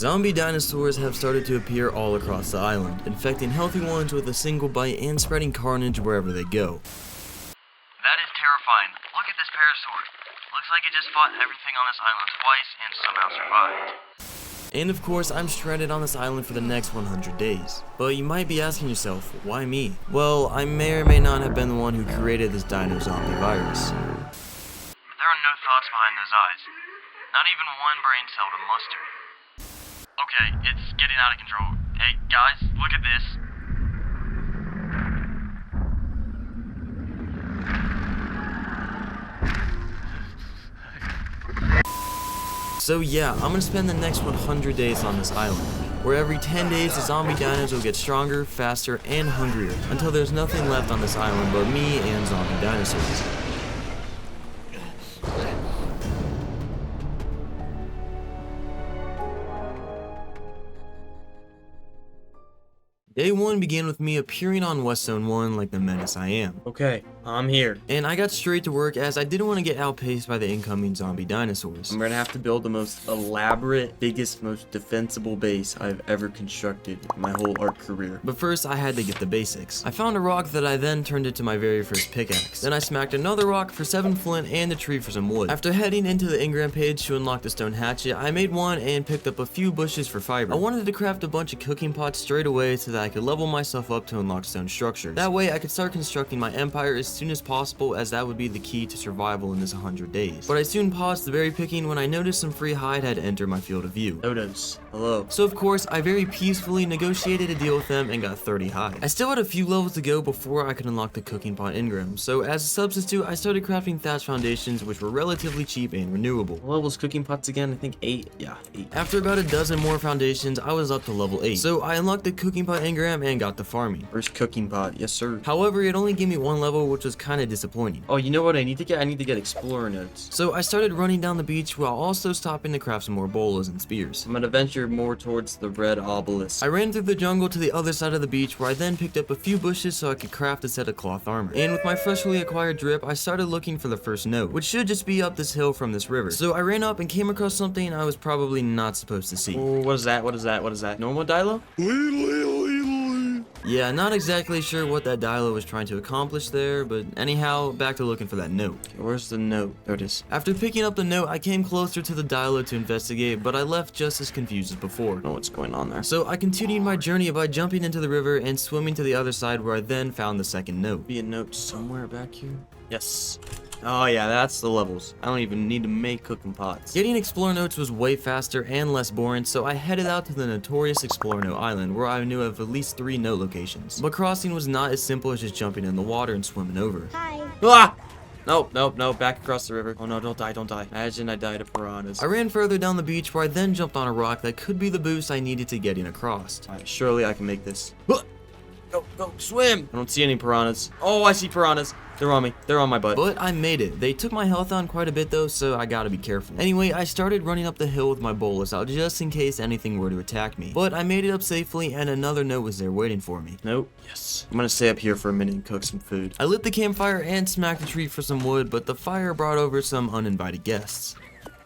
Zombie dinosaurs have started to appear all across the island, infecting healthy ones with a single bite and spreading carnage wherever they go. That is terrifying. Look at this parasaur. Looks like it just fought everything on this island twice and somehow survived. And of course, I'm stranded on this island for the next 100 days. But you might be asking yourself, why me? Well, I may or may not have been the one who created this dino zombie virus. There are no thoughts behind those eyes. Not even one brain cell to muster. Okay, it's getting out of control. Hey, guys, look at this. So yeah, I'm gonna spend the next 100 days on this island, where every 10 days the zombie dinos will get stronger, faster, and hungrier, until there's nothing left on this island but me and zombie dinosaurs. Day 1 began with me appearing on West Zone 1 like the menace I am. Okay, I'm here. And I got straight to work as I didn't want to get outpaced by the incoming zombie dinosaurs. I'm gonna have to build the most elaborate, biggest, most defensible base I've ever constructed in my whole art career. But first, I had to get the basics. I found a rock that I then turned into my very first pickaxe. Then I smacked another rock for 7 flint and a tree for some wood. After heading into the engram page to unlock the stone hatchet, I made one and picked up a few bushes for fiber. I wanted to craft a bunch of cooking pots straight away so that I could level myself up to unlock stone structures. That way I could start constructing my empire as soon as possible, as that would be the key to survival in this 100 days. But I soon paused the berry picking when I noticed some free hide had entered my field of view. Dodos, hello. So of course, I very peacefully negotiated a deal with them and got 30 hide. I still had a few levels to go before I could unlock the cooking pot engram, so as a substitute, I started crafting thatch foundations, which were relatively cheap and renewable. What levels cooking pots again? I think 8. Yeah, 8. After about a dozen more foundations, I was up to level 8. So I unlocked the cooking pot engram and got the farming. First cooking pot, yes sir. However, it only gave me 1 level, which was kinda disappointing. Oh, you know what I need to get? I need to get explorer notes. So I started running down the beach while also stopping to craft some more bolas and spears. I'm gonna venture more towards the red obelisk. I ran through the jungle to the other side of the beach, where I then picked up a few bushes so I could craft a set of cloth armor. And with my freshly acquired drip, I started looking for the first note, which should just be up this hill from this river. So I ran up and came across something I was probably not supposed to see. Oh, what is that? What is that? What is that? Normal Dilo? Yeah, not exactly sure what that Dilo was trying to accomplish there, but anyhow, back to looking for that note. Okay, where's the note? There it is. After picking up the note, I came closer to the Dilo to investigate, but I left just as confused as before. I don't know what's going on there. So I continued my journey by jumping into the river and swimming to the other side, where I then found the second note. Be a note somewhere back here. Yes. Oh yeah, that's the levels. I don't even need to make cooking pots. Getting Explorer Notes was way faster and less boring, so I headed out to the notorious Explorer Note Island, where I knew of at least 3 note locations. But crossing was not as simple as just jumping in the water and swimming over. Hi. Ah! Nope, nope, nope, back across the river. Oh no, don't die, don't die. Imagine I died of piranhas. I ran further down the beach, where I then jumped on a rock that could be the boost I needed to getting across. Alright, surely I can make this. Go, go, swim! I don't see any piranhas. Oh, I see piranhas. They're on me. They're on my butt. But I made it. They took my health on quite a bit though, so I gotta be careful. Anyway, I started running up the hill with my bolus out just in case anything were to attack me. But I made it up safely, and another note was there waiting for me. Nope. Yes. I'm gonna stay up here for a minute and cook some food. I lit the campfire and smacked a tree for some wood, but the fire brought over some uninvited guests.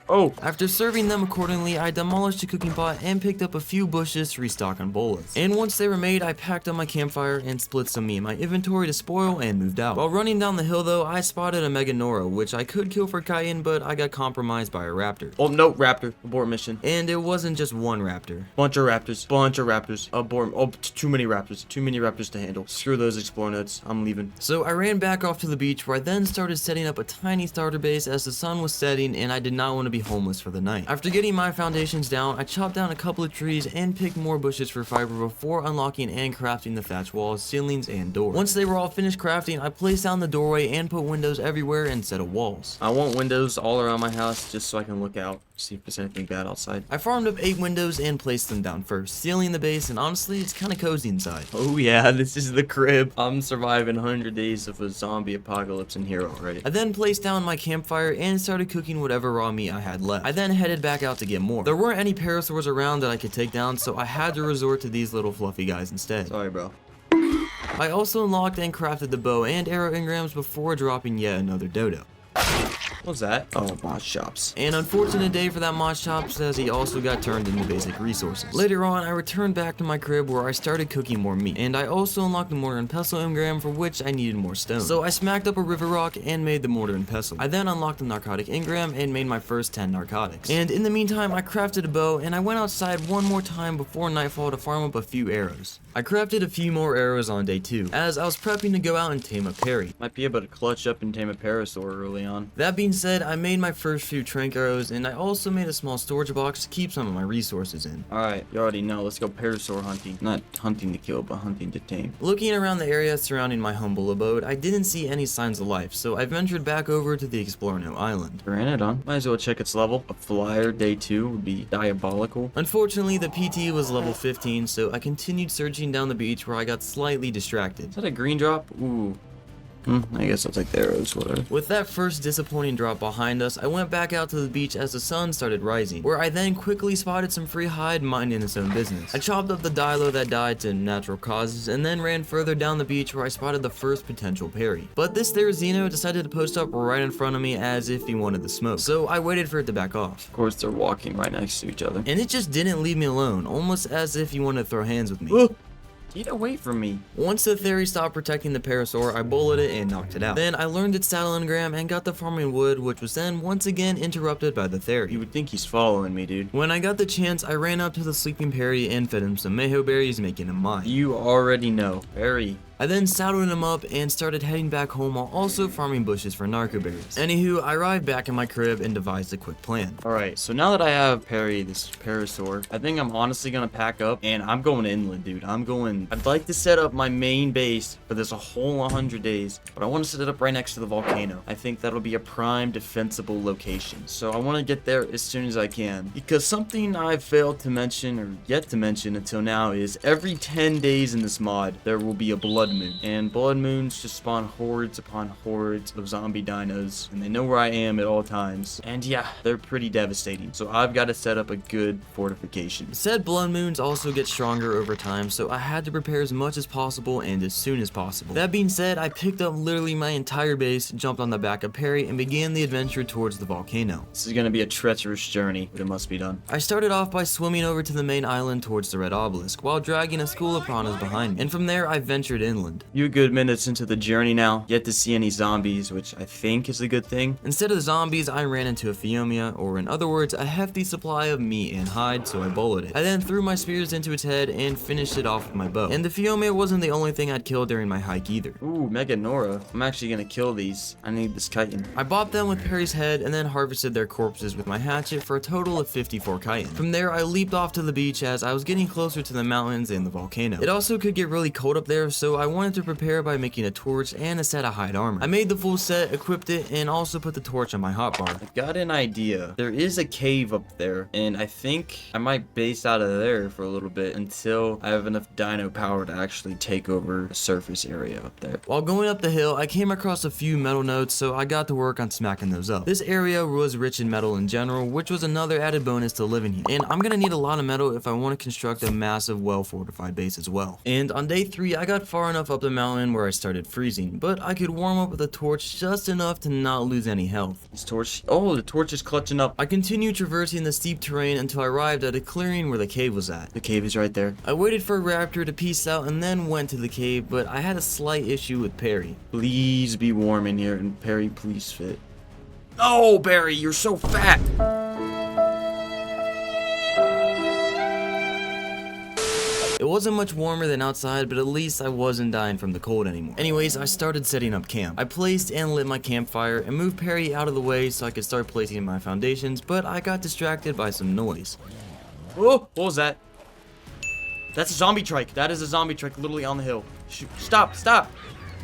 Oh! After serving them accordingly, I demolished the cooking pot and picked up a few bushes to restock on bolas. And once they were made, I packed up my campfire and split some meat in my inventory to spoil and moved out. While running down the hill though, I spotted a Meganora, which I could kill for Cayenne, but I got compromised by a raptor. Oh no, raptor. Abort mission. And it wasn't just one raptor. Bunch of raptors. Bunch of raptors. Abort. Oh, too many raptors. Too many raptors to handle. Screw those explorer notes. I'm leaving. So I ran back off to the beach, where I then started setting up a tiny starter base as the sun was setting, and I did not want to be homeless for the night. After getting my foundations down, I chopped down a couple of trees and picked more bushes for fiber before unlocking and crafting the thatch walls, ceilings, and doors. Once they were all finished crafting, I placed down the doorway and put windows everywhere instead of walls. I want windows all around my house just so I can look out, see if there's anything bad outside. I farmed up 8 windows and placed them down first, sealing the base, and honestly, it's kinda cozy inside. Oh yeah, this is the crib. I'm surviving 100 days of a zombie apocalypse in here already. I then placed down my campfire and started cooking whatever raw meat I had left. I then headed back out to get more. There weren't any parasaurs around that I could take down, so I had to resort to these little fluffy guys instead. Sorry, bro. I also unlocked and crafted the bow and arrow engrams before dropping yet another dodo. What's that? Oh, mod shops. An unfortunate day for that mod shops, as he also got turned into basic resources. Later on, I returned back to my crib where I started cooking more meat, and I also unlocked the mortar and pestle engram, for which I needed more stone. So I smacked up a river rock and made the mortar and pestle. I then unlocked the narcotic engram and made my first 10 narcotics. And in the meantime, I crafted a bow, and I went outside one more time before nightfall to farm up a few arrows. I crafted a few more arrows on day 2, as I was prepping to go out and tame a Perry. Might be able to clutch up and tame a parasaur early on. That being said, I made my first few trank arrows, and I also made a small storage box to keep some of my resources in. Alright, you already know. Let's go parasaur hunting. Not hunting to kill, but hunting to tame. Looking around the area surrounding my humble abode, I didn't see any signs of life, so I ventured back over to the Explorno Island. Pteranodon. Might as well check its level. A flyer day 2 would be diabolical. Unfortunately, the PT was level 15, so I continued searching down the beach where I got slightly distracted. Is that a green drop? Ooh. I guess I'll take the arrows, whatever. With that first disappointing drop behind us, I went back out to the beach as the sun started rising, where I then quickly spotted some free hide minding its own business. I chopped up the dilo that died to natural causes, and then ran further down the beach where I spotted the first potential Perry. But this Therizino decided to post up right in front of me as if he wanted the smoke, so I waited for it to back off. Of course, they're walking right next to each other. And it just didn't leave me alone, almost as if he wanted to throw hands with me. Ooh. Get away from me. Once the Theri stopped protecting the parasaur, I bullied it and knocked it out. Then I learned its saddle engram and got the farming wood, which was then once again interrupted by the Theri. You would think he's following me, dude. When I got the chance, I ran up to the sleeping Perry and fed him some Maho berries, making him mine. You already know. Perry. I then saddled him up and started heading back home while also farming bushes for narco berries. Anywho, I arrived back in my crib and devised a quick plan. Alright, so now that I have Perry, this parasaur, I think I'm honestly gonna pack up and I'm going inland, dude. I'd like to set up my main base for this a whole 100 days, but I want to set it up right next to the volcano. I think that'll be a prime defensible location. So I want to get there as soon as I can, because something I've failed to mention, or yet to mention until now, is every 10 days in this mod, there will be a blood moon. And blood moons just spawn hordes upon hordes of zombie dinos, and they know where I am at all times. And yeah, they're pretty devastating. So I've got to set up a good fortification. Said blood moons also get stronger over time, so I had to prepare as much as possible and as soon as possible. That being said, I picked up literally my entire base, jumped on the back of Perry, and began the adventure towards the volcano. This is going to be a treacherous journey, but it must be done. I started off by swimming over to the main island towards the red obelisk, while dragging a school of piranhas behind me, and from there I ventured inland. Few good minutes into the journey now, yet to see any zombies, which I think is a good thing. Instead of the zombies, I ran into a Phiomia, or in other words, a hefty supply of meat and hide, so I bullied it. I then threw my spears into its head and finished it off with my bow. And the Phiomia wasn't the only thing I'd killed during my hike either. Ooh, Mega Nora. I'm actually gonna kill these. I need this chitin. I bopped them with Perry's head and then harvested their corpses with my hatchet for a total of 54 chitin. From there, I leaped off to the beach as I was getting closer to the mountains and the volcano. It also could get really cold up there, so I wanted to prepare by making a torch and a set of hide armor. I made the full set, equipped it, and also put the torch on my hotbar. I've got an idea. There is a cave up there, and I think I might base out of there for a little bit until I have enough dino power to actually take over the surface area up there. While going up the hill, I came across a few metal nodes, so I got to work on smacking those up. This area was rich in metal in general, which was another added bonus to living here. And I'm gonna need a lot of metal if I want to construct a massive, well-fortified base as well. And on day 3, I got far enough up the mountain where I started freezing, but I could warm up with a torch just enough to not lose any health. This torch, oh, the torch is clutching up. I continued traversing the steep terrain until I arrived at a clearing where the cave was at. The cave is right there. I waited for a raptor to peace out and then went to the cave, but I had a slight issue with Perry. Please be warm in here, and Perry, please fit. Oh, Barry, you're so fat! It wasn't much warmer than outside, but at least I wasn't dying from the cold anymore. Anyways, I started setting up camp. I placed and lit my campfire and moved Perry out of the way so I could start placing my foundations, but I got distracted by some noise. Oh, what was that? That's a zombie trike. That is a zombie trike literally on the hill. Shoot. Stop, stop.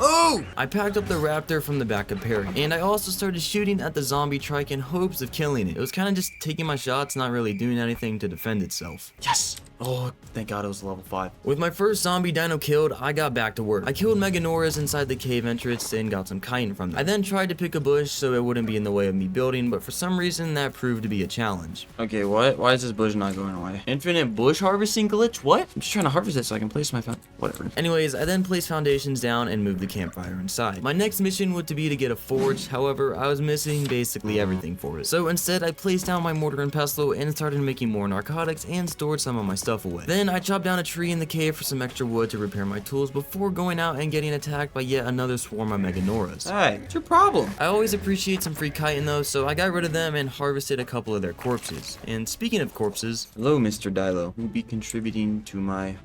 Oh! I packed up the raptor from the back of Perry, and I also started shooting at the zombie trike in hopes of killing it. It was kind of just taking my shots, not really doing anything to defend itself. Yes. Oh, thank God it was level 5. With my first zombie dino killed, I got back to work. I killed Meganoras inside the cave entrance and got some chitin from them. I then tried to pick a bush so it wouldn't be in the way of me building, but for some reason that proved to be a challenge. Okay, what? Why is this bush not going away? Infinite bush harvesting glitch? What? I'm just trying to harvest it so I can place my whatever. Anyways, I then placed foundations down and moved the campfire inside. My next mission was to be to get a forge, however, I was missing basically everything for it. So instead, I placed down my mortar and pestle and started making more narcotics and stored some of my stuff away. Then I chopped down a tree in the cave for some extra wood to repair my tools before going out and getting attacked by yet another swarm of Meganoras. Hey, what's your problem? I always appreciate some free chitin though, so I got rid of them and harvested a couple of their corpses. And speaking of corpses, Hello, Mr. Dilo. Who'll be contributing to my...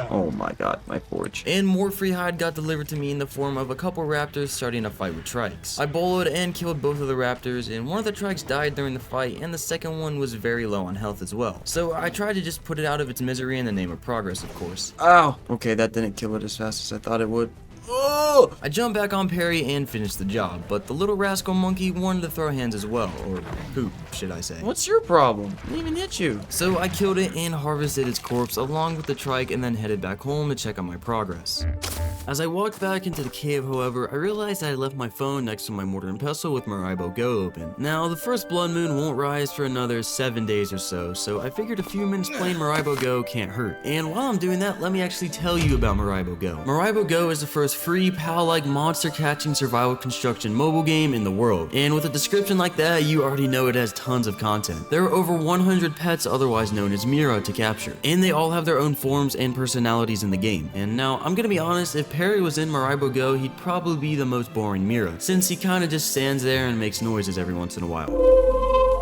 Oh my God, my forge. and more free hide got delivered to me in the form of a couple raptors starting a fight with trikes. I boloed and killed both of the raptors, and one of the trikes died during the fight, and the second one was very low on health as well. So I tried to just put it out of its misery in the name of progress, of course. Ow! Okay, that didn't kill it as fast as I thought it would. Oh! I jumped back on Perry and finished the job, but the little rascal monkey wanted to throw hands as well, or poop, should I say. What's your problem? I didn't even hit you. So I killed it and harvested its corpse along with the trike and then headed back home to check on my progress. As I walked back into the cave, however, I realized I had left my phone next to my mortar and pestle with Maraibo Go open. Now, the first blood moon won't rise for another 7 days or so I figured a few minutes playing Maraibo Go can't hurt. And while I'm doing that, let me actually tell you about Maraibo Go. Maraibo Go is the first free PAL-like monster catching survival construction mobile game in the world. And with a description like that, you already know it has tons of content. There are over 100 pets, otherwise known as Mira, to capture. And they all have their own forms and personalities in the game. And now, I'm gonna be honest, if Perry was in Maraibo Go, he'd probably be the most boring Mira, since he kinda just stands there and makes noises every once in a while.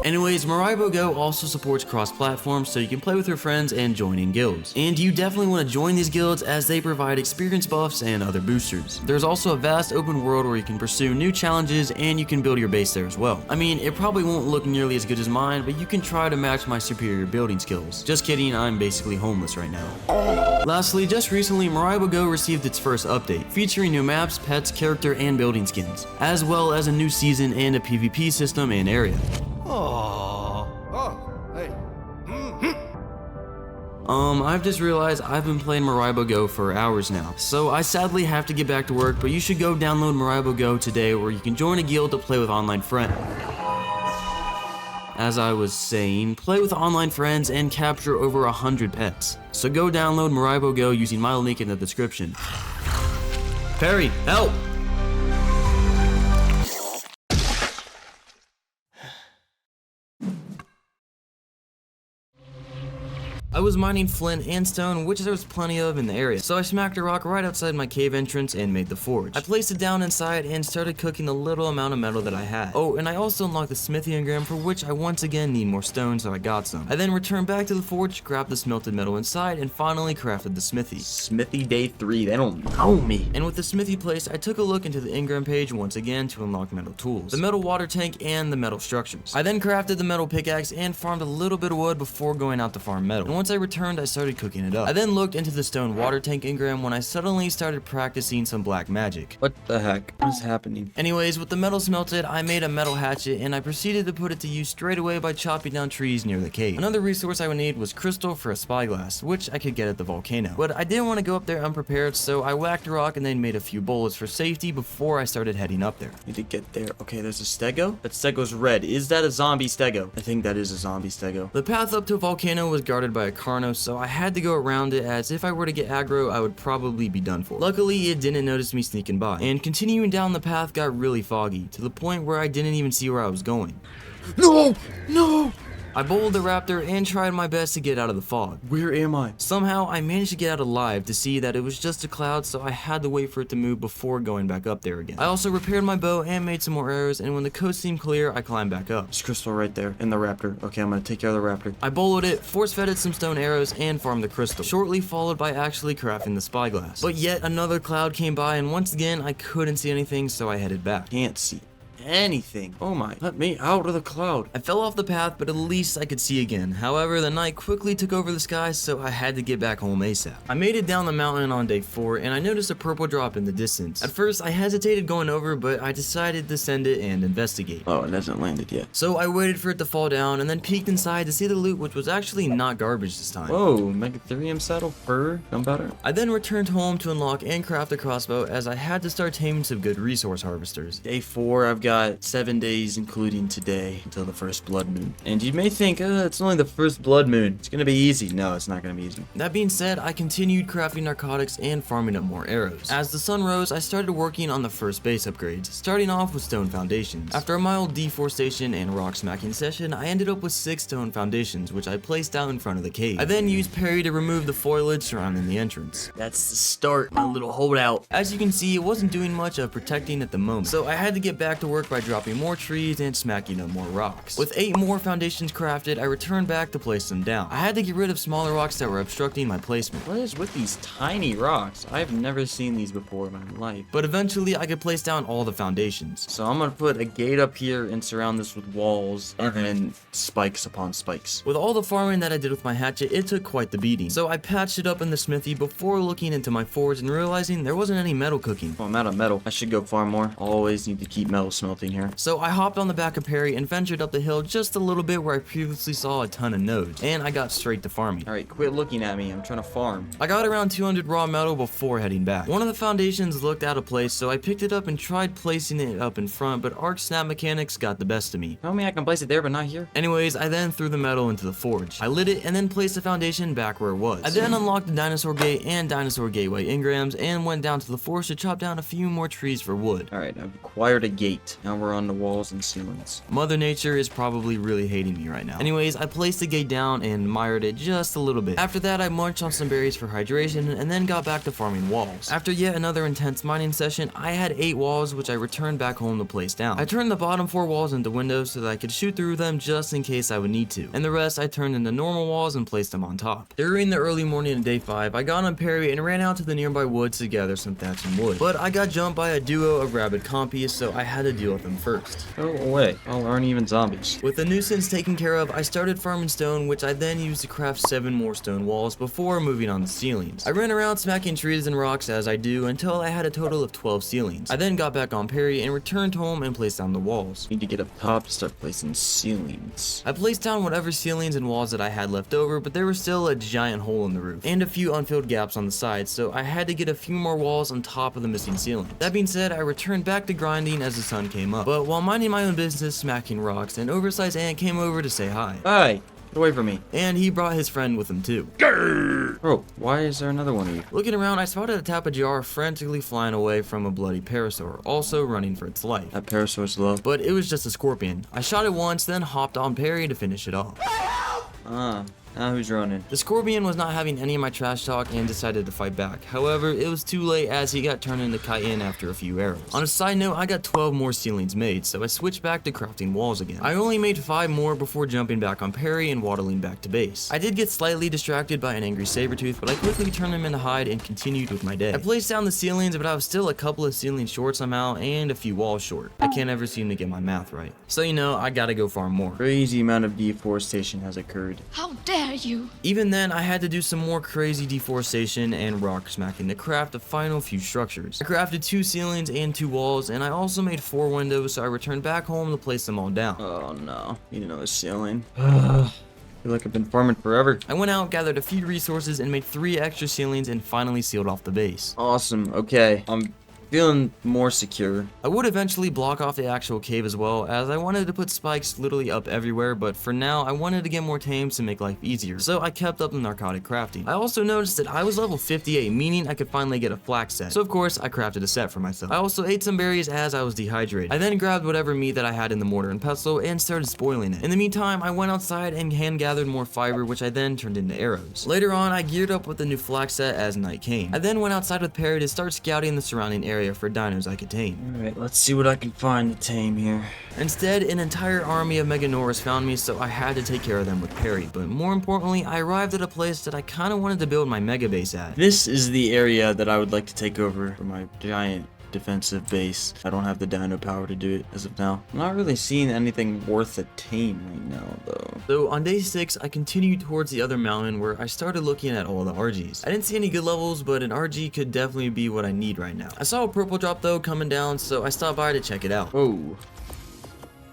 Anyways, Maraibo Go also supports cross-platform, so you can play with your friends and join in guilds. And you definitely want to join these guilds as they provide experience buffs and other boosters. There's also a vast open world where you can pursue new challenges and you can build your base there as well. I mean, it probably won't look nearly as good as mine, but you can try to match my superior building skills. Just kidding, I'm basically homeless right now. Lastly, just recently, Maraibo Go received its first update, featuring new maps, pets, character, and building skins, as well as a new season and a PvP system and area. I've just realized I've been playing Maraibo Go for hours now, so I sadly have to get back to work, but you should go download Maraibo Go today where you can join a guild to play with online friends. As I was saying, play with online friends and capture over 100 pets. So go download Maraibo Go using my link in the description. Perry, help! I was mining flint and stone, which there was plenty of in the area, so I smacked a rock right outside my cave entrance and made the forge. I placed it down inside and started cooking the little amount of metal that I had. Oh, and I also unlocked the smithy engram, for which I once again need more stone, so I got some. I then returned back to the forge, grabbed the smelted metal inside, and finally crafted the smithy. Smithy day 3, they don't know me. And with the smithy placed, I took a look into the engram page once again to unlock metal tools, the metal water tank, and the metal structures. I then crafted the metal pickaxe and farmed a little bit of wood before going out to farm metal. And once I returned, I started cooking it up. I then looked into the stone water tank engram when I suddenly started practicing some black magic. What the heck? What is happening? Anyways, with the metal smelted, I made a metal hatchet and I proceeded to put it to use straight away by chopping down trees near the cave. Another resource I would need was crystal for a spyglass, which I could get at the volcano. But I didn't want to go up there unprepared, so I whacked a rock and then made a few bullets for safety before I started heading up there. Need to get there. Okay, there's a stego. That stego's red. Is that a zombie stego? I think that is a zombie stego. The path up to a volcano was guarded by a Carno, so I had to go around it, as if I were to get aggro, I would probably be done for. Luckily, it didn't notice me sneaking by, and continuing down the path got really foggy, to the point where I didn't even see where I was going. No! No! I bowled the raptor and tried my best to get out of the fog. Where am I? Somehow, I managed to get out alive to see that it was just a cloud, so I had to wait for it to move before going back up there again. I also repaired my bow and made some more arrows, and when the coast seemed clear, I climbed back up. There's crystal right there, and the raptor. Okay, I'm gonna take care of the raptor. I bowled it, force-fed it some stone arrows, and farmed the crystal, shortly followed by actually crafting the spyglass. But yet another cloud came by, and once again, I couldn't see anything, so I headed back. Can't see. anything. Oh my, let me out of the cloud. I fell off the path, but at least I could see again. However, the night quickly took over the sky, so I had to get back home ASAP. I made it down the mountain on day 4, and I noticed a purple drop in the distance. At first, I hesitated going over, but I decided to send it and investigate. Oh, it hasn't landed yet. So I waited for it to fall down, and then peeked inside to see the loot, which was actually not garbage this time. Whoa, Megatherium saddle, fur, gunpowder. I then returned home to unlock and craft a crossbow, as I had to start taming some good resource harvesters. Day 4, I've got 7 days, including today, until the first blood moon. And you may think, it's only the first blood moon. It's gonna be easy. No, it's not gonna be easy. That being said, I continued crafting narcotics and farming up more arrows. As the sun rose, I started working on the first base upgrades, starting off with stone foundations. After a mild deforestation and rock smacking session, I ended up with 6 stone foundations, which I placed out in front of the cave. I then used Perry to remove the foliage surrounding the entrance. That's the start, my little holdout. As you can see, it wasn't doing much of protecting at the moment, so I had to get back to work by dropping more trees and smacking up more rocks. With 8 more foundations crafted, I returned back to place them down. I had to get rid of smaller rocks that were obstructing my placement. What is with these tiny rocks? I've never seen these before in my life. But eventually, I could place down all the foundations. So I'm gonna put a gate up here and surround this with walls, and then spikes upon spikes. With all the farming that I did with my hatchet, it took quite the beating. So I patched it up in the smithy before looking into my forge and realizing there wasn't any metal cooking. Oh, I'm out of metal. I should go farm more. Always need to keep metal smelting here. So I hopped on the back of Perry and ventured up the hill just a little bit where I previously saw a ton of nodes, and I got straight to farming. Alright, quit looking at me. I'm trying to farm. I got around 200 raw metal before heading back. One of the foundations looked out of place, so I picked it up and tried placing it up in front, but arc snap mechanics got the best of me. Tell me I can place it there, but not here. Anyways, I then threw the metal into the forge. I lit it and then placed the foundation back where it was. I then unlocked the dinosaur gate and dinosaur gateway engrams and went down to the forest to chop down a few more trees for wood. Alright, I've acquired a gate. Now we're on the walls and ceilings. Mother Nature is probably really hating me right now. Anyways, I placed the gate down and mired it just a little bit. After that, I munched on some berries for hydration and then got back to farming walls. After yet another intense mining session, I had 8 walls which I returned back home to place down. I turned the bottom 4 walls into windows so that I could shoot through them just in case I would need to. And the rest I turned into normal walls and placed them on top. During the early morning of day 5, I got on Perry and ran out to the nearby woods to gather some thatch and wood. But I got jumped by a duo of rabid compies, so I had to deal with them first. Go away. All aren't even zombies. With the nuisance taken care of, I started farming stone, which I then used to craft 7 more stone walls before moving on to ceilings. I ran around smacking trees and rocks as I do until I had a total of 12 ceilings. I then got back on Perry and returned home and placed down the walls. Need to get up top to start placing ceilings. I placed down whatever ceilings and walls that I had left over, but there was still a giant hole in the roof and a few unfilled gaps on the sides, so I had to get a few more walls on top of the missing ceiling. That being said, I returned back to grinding as the sun came up, but while minding my own business smacking rocks, an oversized ant came over to say hi. Hi! Get away from me. And he brought his friend with him too. Bro, why is there another one of you? Looking around, I spotted a Tapajar frantically flying away from a bloody parasaur, also running for its life. That parasaur's low. But it was just a scorpion. I shot it once, then hopped on Perry to finish it off. Now who's running? The scorpion was not having any of my trash talk and decided to fight back. However, it was too late as he got turned into chitin after a few arrows. On a side note, I got 12 more ceilings made, so I switched back to crafting walls again. I only made 5 more before jumping back on Perry and waddling back to base. I did get slightly distracted by an angry saber-tooth, but I quickly turned him into hide and continued with my day. I placed down the ceilings, but I was still a couple of ceilings short somehow and a few walls short. I can't ever seem to get my math right. So you know, I gotta go farm more. Crazy amount of deforestation has occurred. How dare you! Even then, I had to do some more crazy deforestation and rock smacking to craft the final few structures. I crafted 2 ceilings and 2 walls, and I also made 4 windows, so I returned back home to place them all down. Oh no, need another ceiling. I feel like I've been farming forever. I went out, gathered a few resources, and made 3 extra ceilings and finally sealed off the base. Awesome, okay. I'm feeling more secure. I would eventually block off the actual cave as well, as I wanted to put spikes literally up everywhere, but for now I wanted to get more tames to make life easier, so I kept up the narcotic crafting. I also noticed that I was level 58, meaning I could finally get a flax set, so of course I crafted a set for myself. I also ate some berries as I was dehydrated. I then grabbed whatever meat that I had in the mortar and pestle and started spoiling it. In the meantime, I went outside and hand gathered more fiber, which I then turned into arrows. Later on, I geared up with the new flax set as night came. I then went outside with Perry to start scouting the surrounding area for dinos I could tame. Alright, let's see what I can find to tame here. Instead, an entire army of Meganoras found me, so I had to take care of them with Perry. But more importantly, I arrived at a place that I kinda wanted to build my mega base at. This is the area that I would like to take over for my giant defensive base. I don't have the dino power to do it as of now. I'm not really seeing anything worth a tame right now, though. So on day 6, I continued towards the other mountain where I started looking at all the RGs. I didn't see any good levels, but an RG could definitely be what I need right now. I saw a purple drop though coming down, so I stopped by to check it out. Whoa.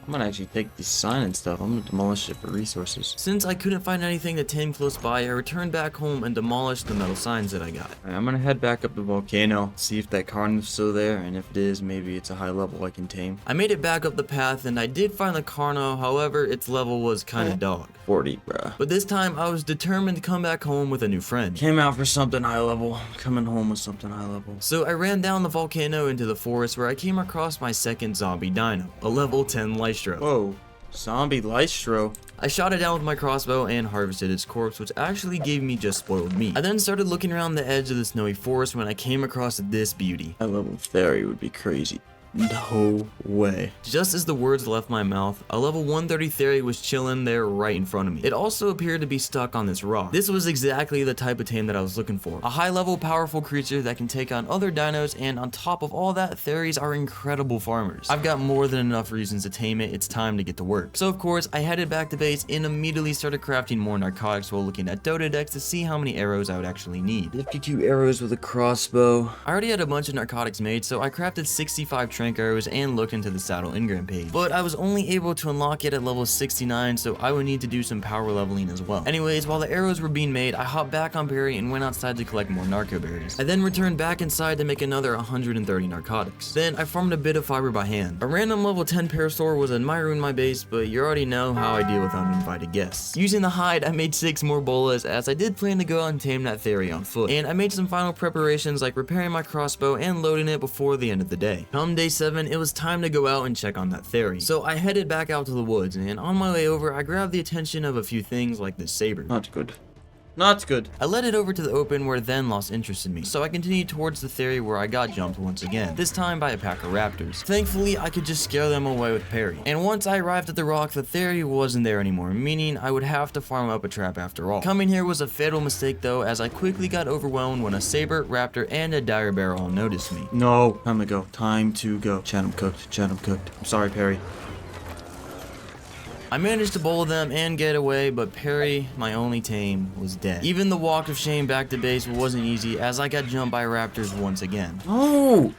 I'm gonna actually take this sign and stuff. I'm gonna demolish it for resources. Since I couldn't find anything to tame close by, I returned back home and demolished the metal signs that I got. Alright, I'm gonna head back up the volcano, see if that Carniv's still there, and if it is, maybe it's a high level I can tame. I made it back up the path and I did find the Carno, however, its level was kinda dog. 40, bruh. But this time, I was determined to come back home with a new friend. Came out for something high level. Coming home with something high level. So I ran down the volcano into the forest where I came across my second zombie dino, a level 10 Lystro. Whoa. Zombie Lystro. I shot it down with my crossbow and harvested its corpse, which actually gave me just spoiled meat. I then started looking around the edge of the snowy forest when I came across this beauty. High level Therizinosaur would be crazy. No way. Just as the words left my mouth, a level 130 Therizinosaur was chilling there right in front of me. It also appeared to be stuck on this rock. This was exactly the type of tame that I was looking for. A high level powerful creature that can take on other dinos, and on top of all that, Therizinosaurs are incredible farmers. I've got more than enough reasons to tame it. It's time to get to work. So of course, I headed back to base and immediately started crafting more narcotics while looking at Dota decks to see how many arrows I would actually need. 52 arrows with a crossbow. I already had a bunch of narcotics made, so I crafted 65 trank arrows and looked into the saddle engram page. But I was only able to unlock it at level 69, so I would need to do some power leveling as well. Anyways, while the arrows were being made, I hopped back on Perry and went outside to collect more narco berries. I then returned back inside to make another 130 narcotics. Then I farmed a bit of fiber by hand. A random level 10 parasaur was admiring my base, but you already know how I deal with uninvited guests. Using the hide, I made 6 more bolas, as I did plan to go out and tame that Therizinosaur on foot. And I made some final preparations like repairing my crossbow and loading it before the end of the day. Come day 7, it was time to go out and check on that Therizinosaur. So I headed back out to the woods, and on my way over, I grabbed the attention of a few things like this saber. Not good. Not good. I led it over to the open where it then lost interest in me, so I continued towards the Therizinosaur where I got jumped once again, this time by a pack of raptors. Thankfully, I could just scare them away with parry. And once I arrived at the rock, the Therizinosaur wasn't there anymore, meaning I would have to farm up a trap after all. Coming here was a fatal mistake though, as I quickly got overwhelmed when a saber, raptor, and a dire bear all noticed me. No. Time to go. Time to go. Chat, I'm cooked. Chat, I'm cooked. I'm sorry, Perry. I managed to bowl them and get away, but Perry, my only tame, was dead. Even the walk of shame back to base wasn't easy, as I got jumped by raptors once again. Oh!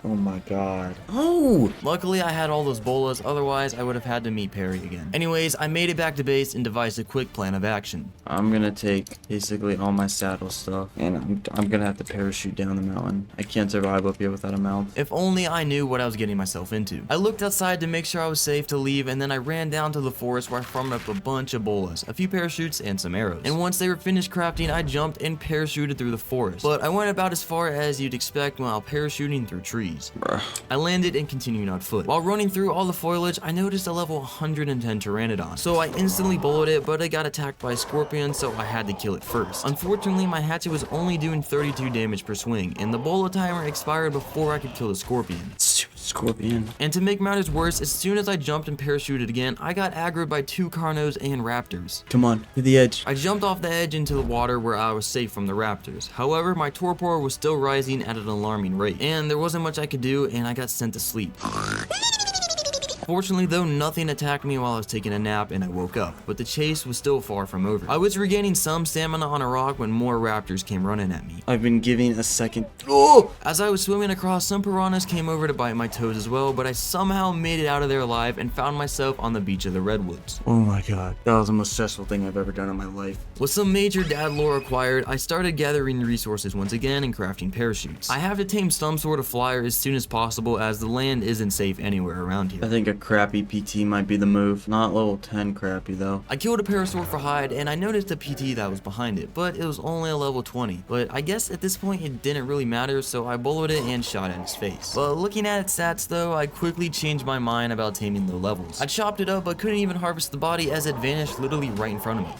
Oh my god. Oh! Luckily, I had all those bolas, otherwise I would have had to meet Perry again. Anyways, I made it back to base and devised a quick plan of action. I'm gonna take basically all my saddle stuff, and I'm gonna have to parachute down the mountain. I can't survive up here without a mount. If only I knew what I was getting myself into. I looked outside to make sure I was safe to leave, and then I ran down to the forest where I farmed up a bunch of bolas, a few parachutes, and some arrows. And once they were finished crafting, I jumped and parachuted through the forest. But I went about as far as you'd expect while parachuting through trees. Bruh. I landed and continued on foot. While running through all the foliage, I noticed a level 110 Pteranodon. So I instantly bullied it, but it got attacked by a scorpion, so I had to kill it first. Unfortunately, my hatchet was only doing 32 damage per swing, and the bola timer expired before I could kill the scorpion. Scorpion. And to make matters worse, as soon as I jumped and parachuted again, I got aggroed by 2 Carnos and raptors. Come on, to the edge. I jumped off the edge into the water where I was safe from the raptors. However, my torpor was still rising at an alarming rate, and there wasn't much I could do, and I got sent to sleep. Fortunately though, nothing attacked me while I was taking a nap and I woke up, but the chase was still far from over. I was regaining some stamina on a rock when more raptors came running at me. I've been giving a second. Oh! As I was swimming across, some piranhas came over to bite my toes as well, but I somehow made it out of there alive and found myself on the beach of the redwoods. Oh my god, that was the most stressful thing I've ever done in my life. With some major dad lore acquired, I started gathering resources once again and crafting parachutes. I have to tame some sort of flyer as soon as possible, as the land isn't safe anywhere around here. I think a crappy PT might be the move. Not level 10 crappy though. I killed a parasaur for hide, and I noticed a PT that was behind it, but it was only a level 20. But I guess at this point it didn't really matter, so I bullied it and shot at its face. But looking at its stats though, I quickly changed my mind about taming low levels. I chopped it up but couldn't even harvest the body as it vanished literally right in front of me.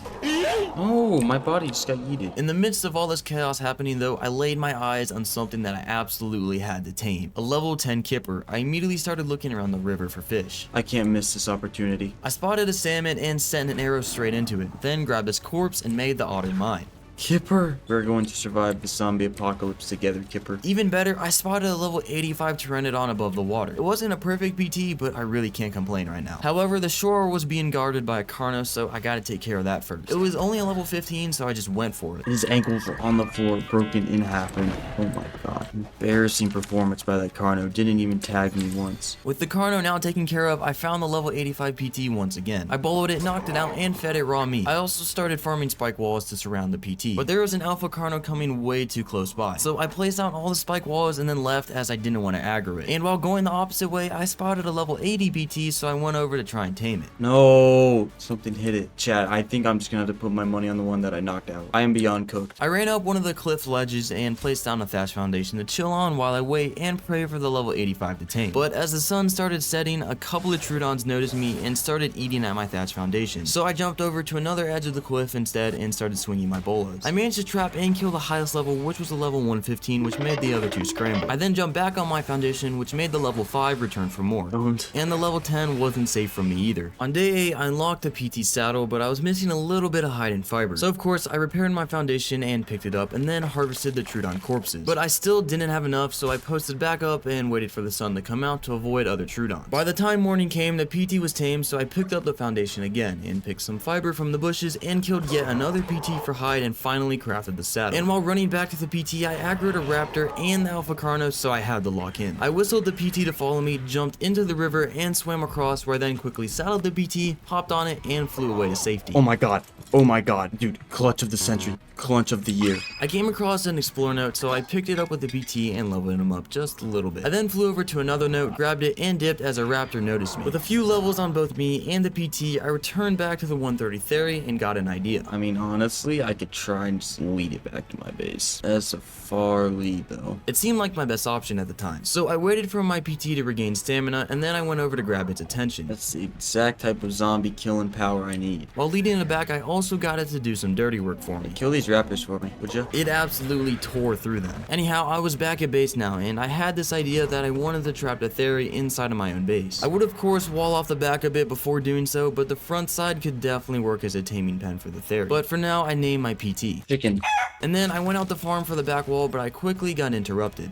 Oh, my body just got yeeted. In the midst of all this chaos happening though, I laid my eyes on something that I absolutely had to tame. A level 10 kipper. I immediately started looking around the river for fish. I can't miss this opportunity. I spotted a salmon and sent an arrow straight into it, then grabbed its corpse and made the otter mine. Kipper. We're going to survive the zombie apocalypse together, Kipper. Even better, I spotted a level 85 Pteranodon above the water. It wasn't a perfect PT, but I really can't complain right now. However, the shore was being guarded by a Carno, so I gotta take care of that first. It was only a level 15, so I just went for it. His ankles were on the floor, broken in half, and oh my god. Embarrassing performance by that Carno. Didn't even tag me once. With the Carno now taken care of, I found the level 85 PT once again. I boloed it, knocked it out, and fed it raw meat. I also started farming spike walls to surround the PT. But there was an alpha Carno coming way too close by. So I placed out all the spike walls and then left as I didn't want to aggro it. And while going the opposite way, I spotted a level 80 PT, so I went over to try and tame it. No, something hit it. Chat, I think I'm just gonna have to put my money on the one that I knocked out. I am beyond cooked. I ran up one of the cliff ledges and placed down a thatch foundation to chill on while I wait and pray for the level 85 to tame. But as the sun started setting, a couple of Troodons noticed me and started eating at my thatch foundation. So I jumped over to another edge of the cliff instead and started swinging my bolos. I managed to trap and kill the highest level, which was a level 115, which made the other two scramble. I then jumped back on my foundation, which made the level 5 return for more. And the level 10 wasn't safe from me either. On day 8, I unlocked the PT saddle, but I was missing a little bit of hide and fiber. So of course, I repaired my foundation and picked it up, and then harvested the Troodon corpses. But I still didn't have enough, so I posted back up and waited for the sun to come out to avoid other Troodons. By the time morning came, the PT was tamed, so I picked up the foundation again, and picked some fiber from the bushes, and killed yet another PT for hide, and finally crafted the saddle. And while running back to the PT, I aggroed a raptor and the alpha Carno, so I had to lock in. I whistled the PT to follow me, jumped into the river, and swam across, where I then quickly saddled the PT, hopped on it, and flew away to safety. Oh my god. Oh my god. Dude, clutch of the century. Clutch of the year. I came across an explorer note, so I picked it up with the PT and leveled him up just a little bit. I then flew over to another note, grabbed it, and dipped as a raptor noticed me. With a few levels on both me and the PT, I returned back to the 130 Theri and got an idea. I mean, honestly, I could try and just lead it back to my base. That's a far lead, though. It seemed like my best option at the time. So I waited for my PT to regain stamina, and then I went over to grab its attention. That's the exact type of zombie killing power I need. While leading it back, I also got it to do some dirty work for me. Kill these raptors for me, would you? It absolutely tore through them. Anyhow, I was back at base now, and I had this idea that I wanted to trap the Theri inside of my own base. I would of course wall off the back a bit before doing so, but the front side could definitely work as a taming pen for the Theri. But for now, I named my PT. Chicken. And then I went out to farm for the back wall, but I quickly got interrupted.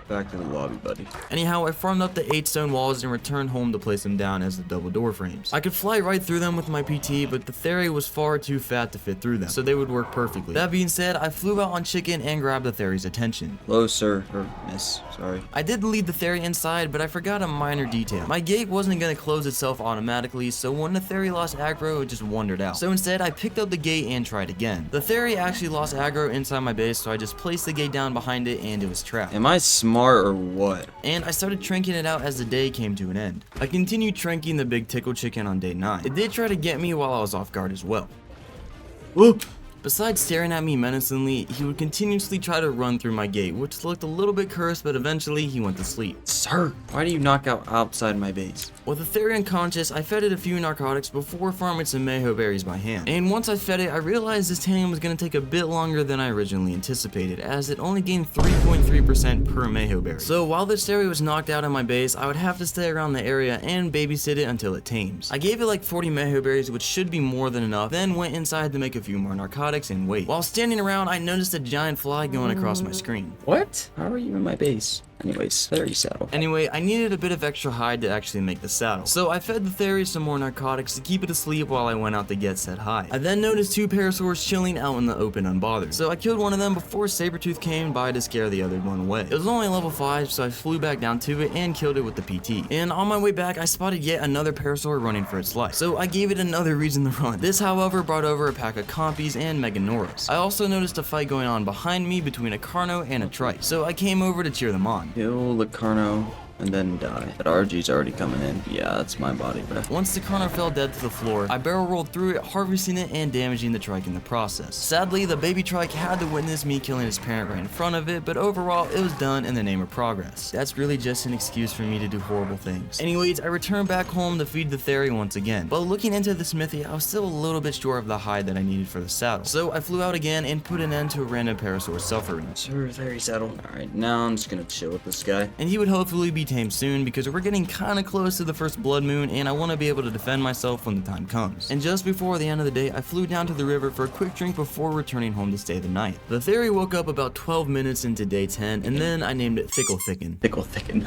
Back to the lobby, buddy. Anyhow, I farmed up the 8 stone walls and returned home to place them down as the double door frames. I could fly right through them with my PT, but the Theri was far too fat to fit through them, so they would work perfectly. That being said, I flew out on chicken and grabbed the Theri's attention. Hello, sir. Or miss. Sorry. I did lead the Theri inside, but I forgot a minor detail. My gate wasn't going to close itself automatically, so when the Theri lost aggro, it just wandered out. So instead, I picked up the gate and tried again. The Theri actually lost aggro inside my base, so I just placed the gate down behind it and it was trapped. Am I smart or what? And I started tranking it out as the day came to an end. I continued tranking the big tickle chicken on day 9. It did try to get me while I was off guard as well. Whoop! Besides staring at me menacingly, he would continuously try to run through my gate, which looked a little bit cursed, but eventually he went to sleep. Sir, why do you knock out outside my base? With the Theri unconscious, I fed it a few narcotics before farming some Mayho berries by hand. And once I fed it, I realized this taming was going to take a bit longer than I originally anticipated, as it only gained 3.3% per Mayho berry. So while this Theri was knocked out in my base, I would have to stay around the area and babysit it until it tames. I gave it like 40 Mayho berries, which should be more than enough, then went inside to make a few more narcotics and wait. While standing around, I noticed a giant fly going across my screen. What? How are you in my base? Anyways, Theri saddle. Anyway, I needed a bit of extra hide to actually make the saddle. So I fed the Theri some more narcotics to keep it asleep while I went out to get said hide. I then noticed 2 parasaurs chilling out in the open unbothered. So I killed one of them before Sabretooth came by to scare the other one away. It was only level 5, so I flew back down to it and killed it with the PT. And on my way back, I spotted yet another parasaur running for its life. So I gave it another reason to run. This, however, brought over a pack of compies and Meganoras. I also noticed a fight going on behind me between a Carno and a Trike. So I came over to cheer them on. Kill the Carno and then die. That RG's already coming in. Yeah, that's my body, bro. Once the Carno fell dead to the floor, I barrel rolled through it, harvesting it and damaging the Trike in the process. Sadly, the baby Trike had to witness me killing its parent right in front of it, but overall, it was done in the name of progress. That's really just an excuse for me to do horrible things. Anyways, I returned back home to feed the Theri once again. But looking into the smithy, I was still a little bit short of the hide that I needed for the saddle. So I flew out again and put an end to a random parasaur suffering. Sir, Theri saddle. Alright, now I'm just gonna chill with this guy. And he would hopefully be tame soon because we're getting kinda close to the first blood moon and I want to be able to defend myself when the time comes. And just before the end of the day, I flew down to the river for a quick drink before returning home to stay the night. The Theory woke up about 12 minutes into day 10 and then I named it Thickle Thicken. Thickle Thicken.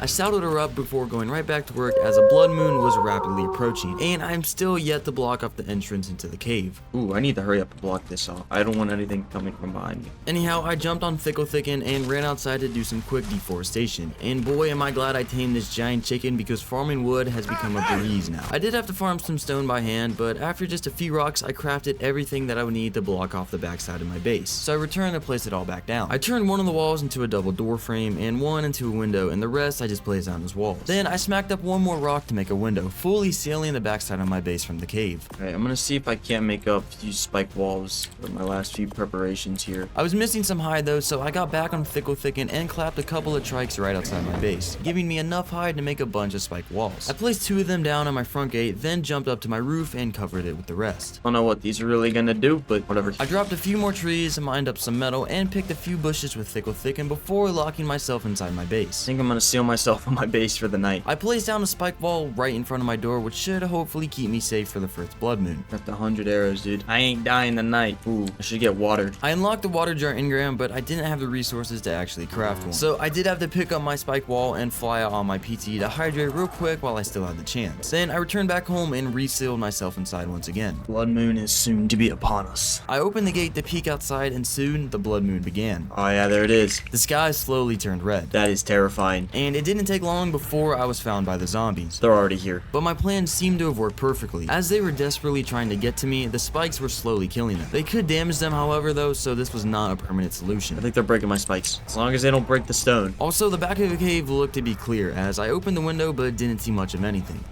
I shouted her up before going right back to work as a blood moon was rapidly approaching and I'm still yet to block off the entrance into the cave. Ooh, I need to hurry up and block this off. I don't want anything coming from behind me. Anyhow, I jumped on Thickle Thicken and ran outside to do some quick deforestation. And boy am I glad I tamed this giant chicken because farming wood has become a breeze now. I did have to farm some stone by hand, but after just a few rocks, I crafted everything that I would need to block off the backside of my base. So I returned to place it all back down. I turned one of the walls into a double door frame and one into a window, and the rest I just placed down as walls. Then I smacked up one more rock to make a window, fully sealing the backside of my base from the cave. Alright, I'm gonna see if I can't make up these spike walls with my last few preparations here. I was missing some hide though, so I got back on Thickle Thicken and clapped a couple of trikes right outside my base, giving me enough hide to make a bunch of spike walls. I placed 2 of them down on my front gate, then jumped up to my roof and covered it with the rest. I don't know what these are really gonna do, but whatever. I dropped a few more trees, mined up some metal, and picked a few bushes with Thickle Thicken before locking myself inside my base. I think I'm gonna seal myself on my base for the night. I placed down a spike wall right in front of my door, which should hopefully keep me safe for the first blood moon. Got the 100 arrows, dude. I ain't dying tonight. Ooh, I should get watered. I unlocked the water jar engram, but I didn't have the resources to actually craft one. So I did have to pick up my spike wall and fly out on my PT to hydrate real quick while I still had the chance. Then I returned back home and resealed myself inside once again. Blood moon is soon to be upon us. I opened the gate to peek outside and soon the blood moon began. Oh yeah, there it is. The sky slowly turned red. That is terrifying. And it didn't take long before I was found by the zombies. They're already here. But my plan seemed to have worked perfectly. As they were desperately trying to get to me, the spikes were slowly killing them. They could damage them however though, so this was not a permanent solution. I think they're breaking my spikes. As long as they don't break the stone. Also, the back of the cave looked to be clear as I opened the window but didn't see much of anything.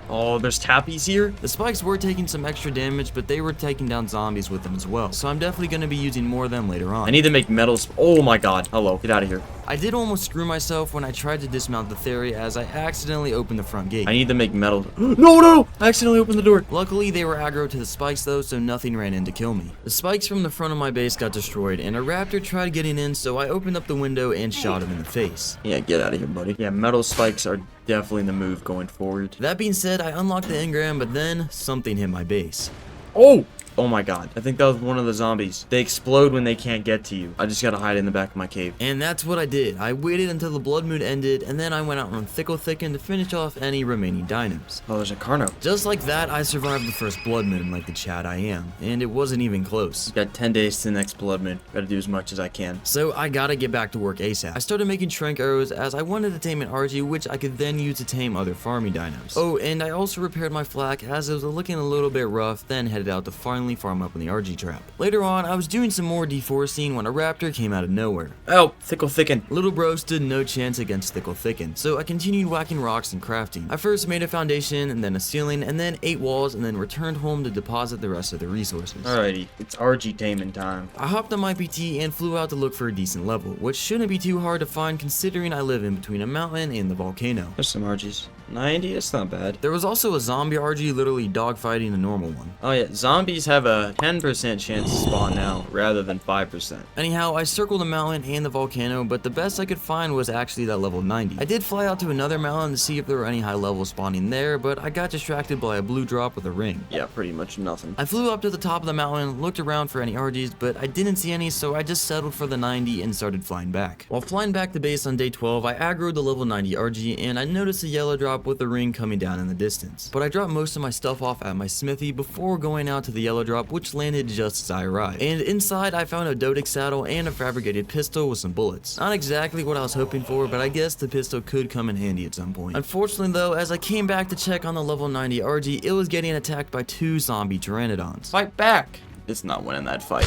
Oh, there's tappies here? The spikes were taking some extra damage, but they were taking down zombies with them as well, so I'm definitely going to be using more of them later on. I need to make metals. Oh my god. Hello. Get out of here. I did almost screw myself when I tried to dismount the Theory as I accidentally opened the front gate. I need to make metal. No! I accidentally opened the door. Luckily, they were aggro to the spikes though, so nothing ran in to kill me. The spikes from the front of my base got destroyed, and a raptor tried getting in, so I opened up the window and shot him in the face. Yeah, get out of here, buddy. Yeah, metal spikes are definitely the move going forward. That being said, I unlocked the engram, but then something hit my base. Oh! Oh my god. I think that was one of the zombies. They explode when they can't get to you. I just gotta hide in the back of my cave. And that's what I did. I waited until the blood moon ended, and then I went out on Thickle Thicken to finish off any remaining dynams. Oh, there's a Carno. Just like that, I survived the first blood moon like the Chad I am, and it wasn't even close. Got 10 days to the next blood moon. Gotta do as much as I can. So I gotta get back to work ASAP. I started making shrink arrows as I wanted to tame an RG, which I could then use to tame other farming dinos. Oh, and I also repaired my flak as it was looking a little bit rough, then headed out to finally farm up on the RG trap. Later on, I was doing some more deforesting when a raptor came out of nowhere. Oh, Thickle Thicken. Little bro stood no chance against Thickle Thicken, so I continued whacking rocks and crafting. I first made a foundation, and then a ceiling, and then 8 walls, and then returned home to deposit the rest of the resources. Alrighty, it's RG taming time. I hopped on my PT and flew out to look for a decent level, which shouldn't be too hard to find considering I live in between a mountain and the volcano. There's some RGs. 90, that's not bad. There was also a zombie RG literally dogfighting a normal one. Oh yeah, zombies have a 10% chance to spawn now, rather than 5%. Anyhow, I circled the mountain and the volcano, but the best I could find was actually that level 90. I did fly out to another mountain to see if there were any high levels spawning there, but I got distracted by a blue drop with a ring. Yeah, pretty much nothing. I flew up to the top of the mountain, looked around for any RGs, but I didn't see any, so I just settled for the 90 and started flying back. While flying back to base on day 12, I aggroed the level 90 RG, and I noticed a yellow drop with a ring coming down in the distance. But I dropped most of my stuff off at my smithy before going out to the yellow drop, which landed just as I arrived. And inside I found a Dodex saddle and a fabricated pistol with some bullets. Not exactly what I was hoping for, but I guess the pistol could come in handy at some point. Unfortunately though, as I came back to check on the level 90 RG, it was getting attacked by 2 zombie pteranodons. Fight back! It's not winning that fight.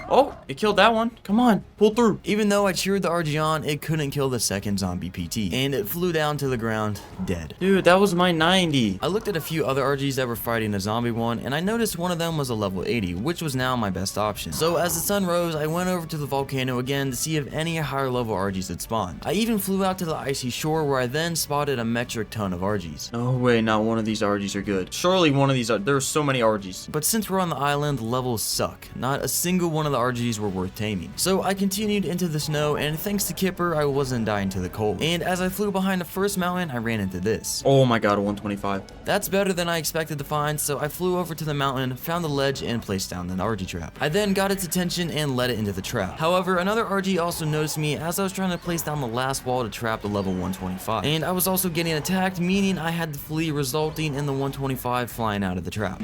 Oh, it killed that one. Come on, pull through. Even though I cheered the RG on, it couldn't kill the second zombie PT, and it flew down to the ground, dead. Dude, that was my 90. I looked at a few other RGs that were fighting a zombie one, and I noticed one of them was a level 80, which was now my best option. So as the sun rose, I went over to the volcano again to see if any higher level RGs had spawned. I even flew out to the icy shore where I then spotted a metric ton of RGs. No way, not one of these RGs are good. Surely one of these are, there are so many RGs. But since we're on the island, the levels suck. Not a single one of the RGs were worth taming. So I continued into the snow, and thanks to Kipper, I wasn't dying to the cold. And as I flew behind the first mountain, I ran into this. Oh my god, a 125. That's better than I expected to find, so I flew over to the mountain, found the ledge, and placed down the RG trap. I then got its attention and let it into the trap. However, another RG also noticed me as I was trying to place down the last wall to trap the level 125. And I was also getting attacked, meaning I had to flee, resulting in the 125 flying out of the trap.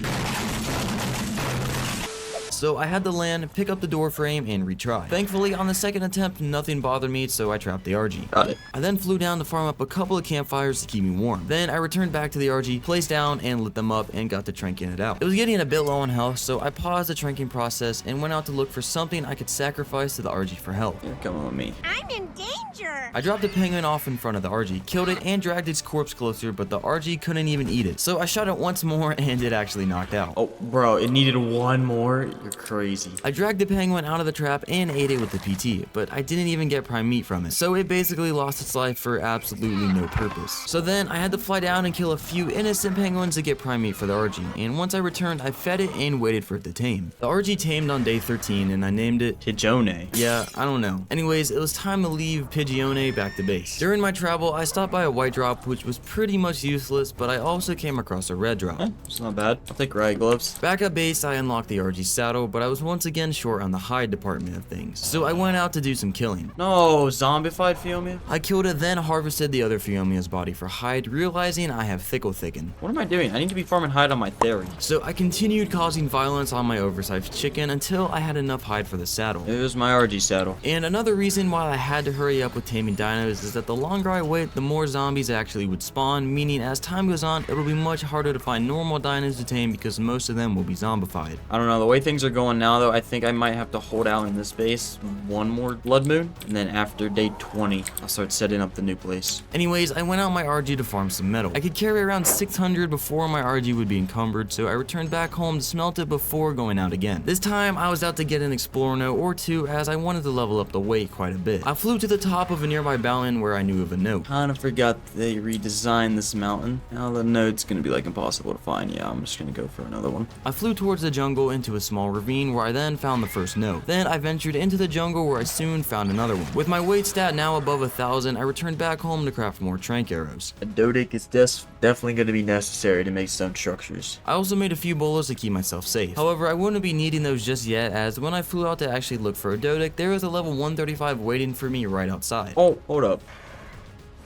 So I had to land, pick up the door frame, and retry. Thankfully, on the second attempt, nothing bothered me, so I trapped the RG. Got it. I then flew down to farm up a couple of campfires to keep me warm. Then I returned back to the RG, placed down, and lit them up, and got to tranking it out. It was getting a bit low on health, so I paused the tranking process and went out to look for something I could sacrifice to the RG for health. You're coming with me. I'm in danger. I dropped a penguin off in front of the RG, killed it, and dragged its corpse closer, but the RG couldn't even eat it. So I shot it once more, and it actually knocked out. Oh, bro, it needed one more? You're crazy. I dragged the penguin out of the trap and ate it with the PT, but I didn't even get prime meat from it, so it basically lost its life for absolutely no purpose. So then I had to fly down and kill a few innocent penguins to get prime meat for the RG, and once I returned, I fed it and waited for it to tame. The RG tamed on day 13, and I named it Pigeone. Yeah, I don't know. Anyways, it was time to leave Pigeone back to base. During my travel, I stopped by a white drop, which was pretty much useless, but I also came across a red drop. It's not bad. I'll take riot gloves. Back at base, I unlocked the RG saddle, but I was once again short on the hide department of things. So I went out to do some killing. No, zombified Fiomia? I killed it, then harvested the other Fiomia's body for hide, realizing I have thickle thicken. What am I doing? I need to be farming hide on my Theri. So I continued causing violence on my oversized chicken until I had enough hide for the saddle. It was my RG saddle. And another reason why I had to hurry up with taming dinos is that the longer I wait, the more zombies actually would spawn, meaning as time goes on, it'll be much harder to find normal dinos to tame because most of them will be zombified. I don't know, the way things are going now though, I think I might have to hold out in this base one more blood moon, and then after day 20, I'll start setting up the new place. Anyways, I went out my RG to farm some metal. I could carry around 600 before my RG would be encumbered, so I returned back home to smelt it before going out again. This time, I was out to get an explorer note or two as I wanted to level up the weight quite a bit. I flew to the top of a nearby mountain where I knew of a note. Kinda forgot they redesigned this mountain. Now the note's gonna be like impossible to find. Yeah, I'm just gonna go for another one. I flew towards the jungle into a small ravine where I then found the first note. Then I ventured into the jungle where I soon found another one. With my weight stat now above 1,000, I returned back home to craft more trank arrows. A Dodic is definitely gonna be necessary to make stone structures. I also made a few bolas to keep myself safe. However, I wouldn't be needing those just yet, as when I flew out to actually look for a Dodic, there was a level 135 waiting for me right outside. Oh, hold up.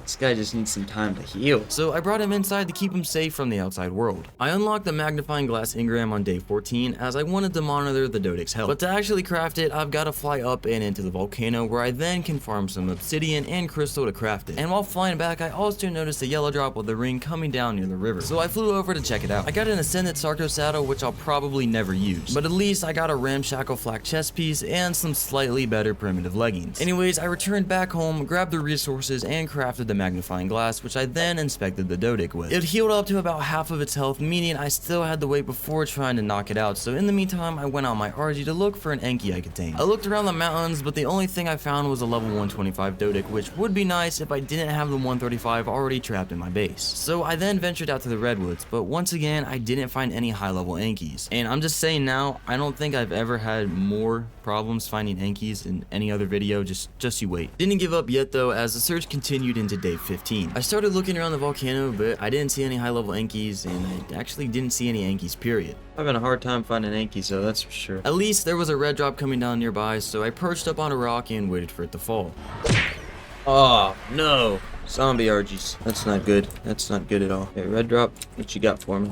This guy just needs some time to heal. So I brought him inside to keep him safe from the outside world. I unlocked the magnifying glass engram on day 14 as I wanted to monitor the Dodic's health. But to actually craft it, I've got to fly up and into the volcano where I then can farm some obsidian and crystal to craft it. And while flying back, I also noticed a yellow drop of the ring coming down near the river. So I flew over to check it out. I got an Ascendant Sarco saddle, which I'll probably never use. But at least I got a ramshackle flak chest piece and some slightly better primitive leggings. Anyways, I returned back home, grabbed the resources, and crafted the magnifying glass, which I then inspected the Dodic with. It healed up to about half of its health, meaning I still had to wait before trying to knock it out, so in the meantime I went on my RG to look for an Enki I could tame. I looked around the mountains, but the only thing I found was a level 125 Dodic, which would be nice if I didn't have the 135 already trapped in my base. So I then ventured out to the redwoods, but once again I didn't find any high level Enkis. And I'm just saying now, I don't think I've ever had more problems finding Enkis in any other video, just you wait. Didn't give up yet though, as the search continued into day 15. I started looking around the volcano, but I didn't see any high level Enkis, and I actually didn't see any Enkis, period. I've had a hard time finding Enkis though, that's for sure. At least there was a red drop coming down nearby, so I perched up on a rock and waited for it to fall. Oh, no. Zombie RGs. That's not good. That's not good at all. Okay, red drop, what you got for me?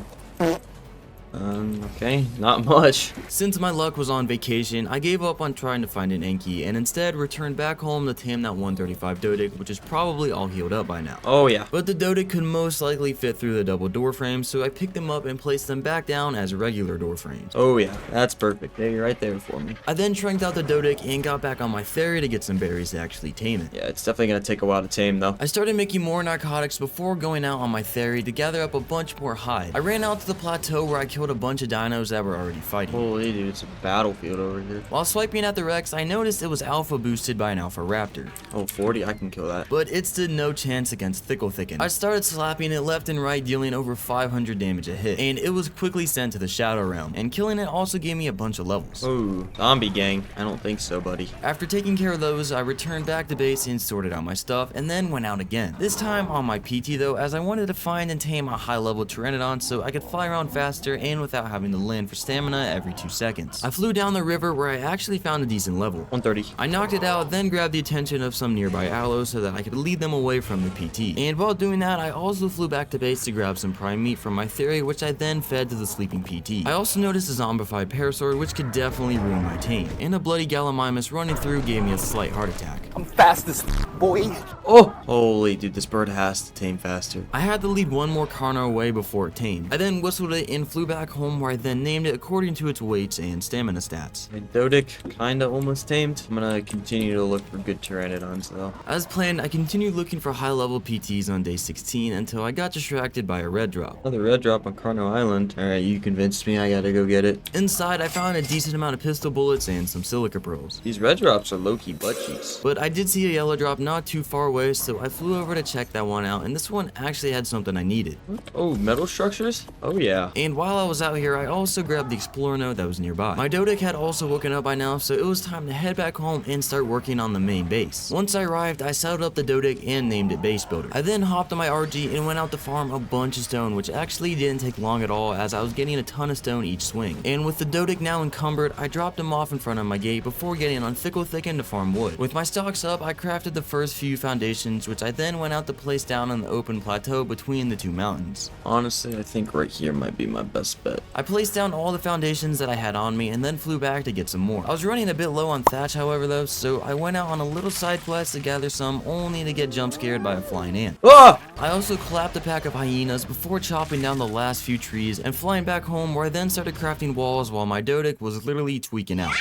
Okay, not much. Since my luck was on vacation, I gave up on trying to find an Enki and instead returned back home to tame that 135 Dodic, which is probably all healed up by now. Oh yeah. But the Dodic could most likely fit through the double door frame, so I picked them up and placed them back down as regular door frames. Oh yeah, that's perfect. There, you're right there for me. I then tranked out the Dodic and got back on my Theri to get some berries to actually tame it. Yeah, it's definitely gonna take a while to tame though. I started making more narcotics before going out on my Theri to gather up a bunch more hide. I ran out to the plateau where I killed killed a bunch of dinos that were already fighting. Holy dude, it's a battlefield over here. While swiping at the Rex, I noticed it was alpha boosted by an alpha raptor. Oh, 40, I can kill that. But it stood no chance against Thicken. I started slapping it left and right, dealing over 500 damage a hit, and it was quickly sent to the Shadow Realm, and killing it also gave me a bunch of levels. Oh, zombie gang. I don't think so, buddy. After taking care of those, I returned back to base and sorted out my stuff, and then went out again. This time on my PT though, as I wanted to find and tame a high level Pteranodon so I could fly around faster and without having to land for stamina every 2 seconds. I flew down the river where I actually found a decent level. 130. I knocked it out, then grabbed the attention of some nearby aloes so that I could lead them away from the PT. And while doing that, I also flew back to base to grab some prime meat from my Theri, which I then fed to the sleeping PT. I also noticed a zombified parasaur, which could definitely ruin my tame, and a bloody Gallimimus running through gave me a slight heart attack. I'm fast as boy. Oh, holy dude, this bird has to tame faster. I had to lead one more Carno away before it tamed. I then whistled it and flew back home, where I then named it according to its weights and stamina stats. My Dodic kinda almost tamed. I'm gonna continue to look for good Pteranodons though. As planned, I continued looking for high level PTs on day 16 until I got distracted by a red drop. Another red drop on Carno Island. Alright, you convinced me, I gotta go get it. Inside, I found a decent amount of pistol bullets and some silica pearls. These red drops are low-key butt cheeks. But I did see a yellow drop not too far away, so I flew over to check that one out, and this one actually had something I needed. Oh, metal structures? Oh yeah. And while I was out here, I also grabbed the explorer note that was nearby. My Dodic had also woken up by now, so it was time to head back home and start working on the main base. Once I arrived, I settled up the Dodic and named it Base Builder. I then hopped on my RG and went out to farm a bunch of stone, which actually didn't take long at all, as I was getting a ton of stone each swing. And with the Dodic now encumbered, I dropped him off in front of my gate before getting on Thicken to farm wood. With my stocks up, I crafted the first few foundations, which I then went out to place down on the open plateau between the two mountains. Honestly, I think right here might be my best bet. I placed down all the foundations that I had on me and then flew back to get some more. I was running a bit low on thatch, however, though, so I went out on a little side quest to gather some, only to get jump scared by a flying ant. Ah! I also clapped a pack of hyenas before chopping down the last few trees and flying back home, where I then started crafting walls while my Dodic was literally tweaking out.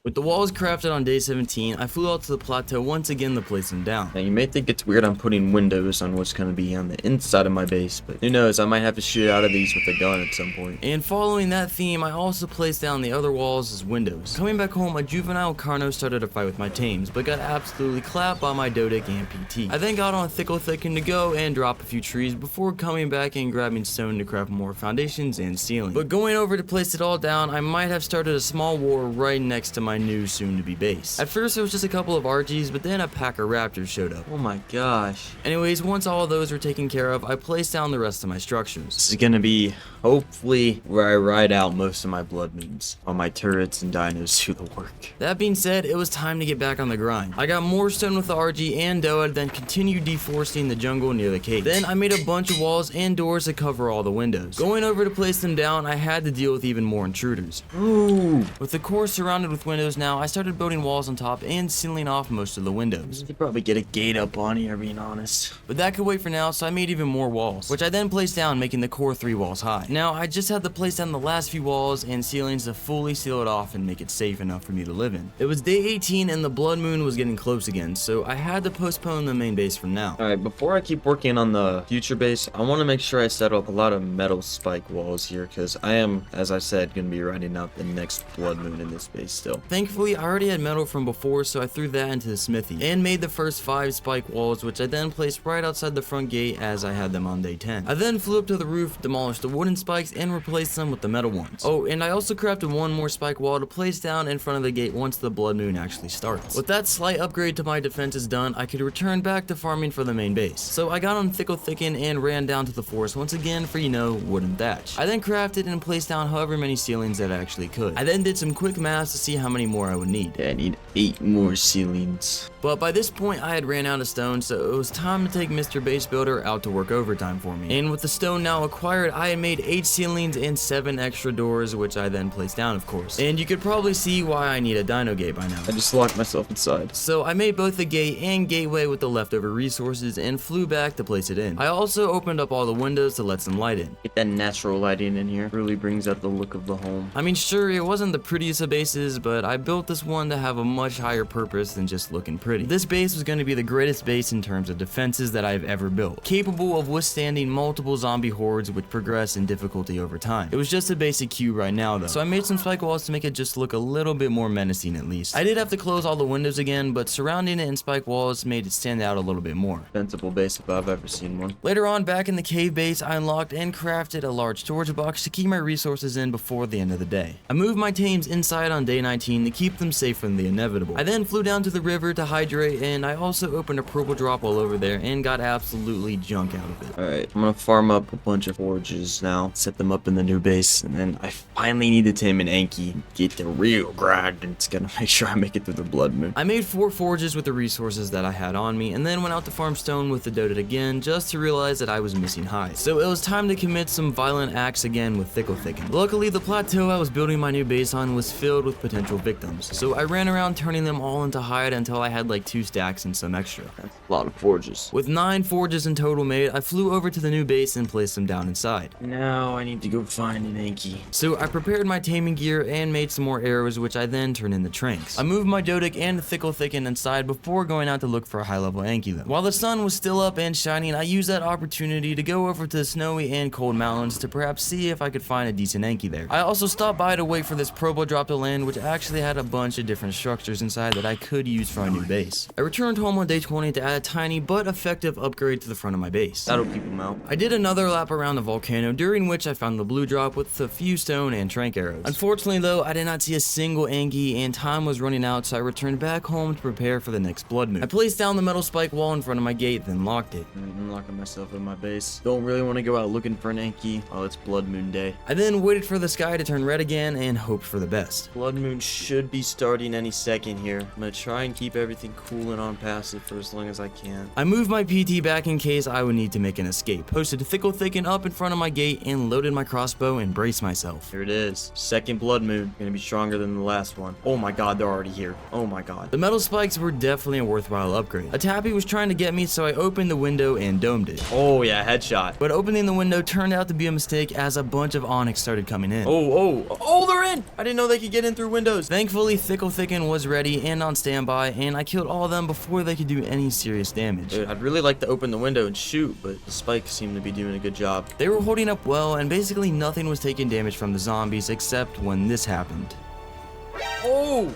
With the walls crafted on day 17, I flew out to the plateau once again to place them down. Now you may think it's weird I'm putting windows on what's gonna be on the inside of my base, but who knows, I might have to shoot out of these with a gun at some point. And following that theme, I also placed down the other walls as windows. Coming back home, a juvenile Carno started a fight with my tames, but got absolutely clapped by my Dodic and PT. I then got on Thicken to go and drop a few trees before coming back and grabbing stone to craft more foundations and ceiling. But going over to place it all down, I might have started a small war right next to my new soon-to-be base. At first it was just a couple of RGs, but then a pack of raptors showed up. Oh my gosh. Anyways, once all of those were taken care of, I placed down the rest of my structures. This is gonna be, hopefully, where I ride out most of my blood moons, while my turrets and dinos do the work. That being said, it was time to get back on the grind. I got more stone with the RG and Doa, then continued deforesting the jungle near the cave. Then I made a bunch of walls and doors to cover all the windows. Going over to place them down, I had to deal with even more intruders. Ooh. With the core surrounded with windows now, I started building walls on top and sealing off most of the windows. You could probably get a gate up on here, being honest. But that could wait for now, so I made even more walls, which I then placed down, making the core 3 walls high. Now, I just had to place down the last few walls and ceilings to fully seal it off and make it safe enough for me to live in. It was day 18 and the blood moon was getting close again, so I had to postpone the main base for now. Alright, before I keep working on the future base, I want to make sure I set up a lot of metal spike walls here, because I am, as I said, going to be riding out the next blood moon in this base still. Thankfully, I already had metal from before, so I threw that into the smithy and made the first 5 spike walls, which I then placed right outside the front gate as I had them on day 10. I then flew up to the roof, demolished the wooden spikes, and replaced them with the metal ones. Oh, and I also crafted one more spike wall to place down in front of the gate once the blood moon actually starts. With that slight upgrade to my defenses done, I could return back to farming for the main base. So I got on Thicken and ran down to the forest once again for, wooden thatch. I then crafted and placed down however many ceilings that I actually could. I then did some quick math to see how many more I would need. Yeah, I need 8 more ceilings. But by this point, I had ran out of stone, so it was time to take Mr. Base Builder out to work overtime for me. And with the stone now acquired, I had made 8 ceilings and 7 extra doors, which I then placed down, of course. And you could probably see why I need a dino gate by now. I just locked myself inside. So I made both the gate and gateway with the leftover resources and flew back to place it in. I also opened up all the windows to let some light in. Get that natural lighting in here. Really brings out the look of the home. I mean, sure, it wasn't the prettiest of bases, but I built this one to have a much higher purpose than just looking pretty. This base was going to be the greatest base in terms of defenses that I've ever built, capable of withstanding multiple zombie hordes which progress in difficulty over time. It was just a basic cube right now though, so I made some spike walls to make it just look a little bit more menacing at least. I did have to close all the windows again, but surrounding it in spike walls made it stand out a little bit more. Defensible base if I've ever seen one. Later on, back in the cave base, I unlocked and crafted a large storage box to keep my resources in before the end of the day. I moved my tames inside on day 19 to keep them safe from the inevitable. I then flew down to the river to hydrate, and I also opened a purple drop while over there and got absolutely junk out of it. Alright, I'm gonna farm up a bunch of forges now, set them up in the new base, and then I finally need to tame an Anki, get the real grind, and it's gonna make sure I make it through the blood moon. I made 4 forges with the resources that I had on me, and then went out to farm stone with the Dodit again, just to realize that I was missing hides. So it was time to commit some violent acts again with Thicken. Luckily, the plateau I was building my new base on was filled with potential victims, so I ran around turning them all into hide until I had like 2 stacks and some extra. That's a lot of forges. With 9 forges in total made, I flew over to the new base and placed them down inside. Now I need to go find an Anki. So I prepared my taming gear and made some more arrows, which I then turned into tranks. I moved my Dodic and Thicken inside before going out to look for a high-level Anki though. While the sun was still up and shining, I used that opportunity to go over to the snowy and cold mountains to perhaps see if I could find a decent Anki there. I also stopped by to wait for this probo drop to land, which actually had a bunch of different structures inside that I could use for my new base. I returned home on day 20 to add a tiny but effective upgrade to the front of my base. That'll keep them out. I did another lap around the volcano, during which I found the blue drop with a few stone and trank arrows. Unfortunately though, I did not see a single Anki and time was running out, so I returned back home to prepare for the next blood moon. I placed down the metal spike wall in front of my gate, then locked it. I'm locking myself in my base. Don't really want to go out looking for an Anki while it's blood moon day. I then waited for the sky to turn red again and hoped for the best. Blood moon should be starting any second here. I'm gonna try and keep everything cool and on passive for as long as I can. I moved my PT back in case I would need to make an escape, posted Thicken up in front of my gate, and loaded my crossbow and braced myself. Here it is. Second blood moon. Gonna be stronger than the last one. Oh my god, they're already here. Oh my god. The metal spikes were definitely a worthwhile upgrade. A tappy was trying to get me, so I opened the window and domed it. Oh yeah, headshot. But opening the window turned out to be a mistake as a bunch of onyx started coming in. Oh, they're in! I didn't know they could get in through windows. Thankfully, Thicken was ready and on standby, and I killed all of them before they could do any serious damage. Dude, I'd really like to open the window and shoot, but the spikes seem to be doing a good job. They were holding up well, and basically nothing was taking damage from the zombies except when this happened. Oh!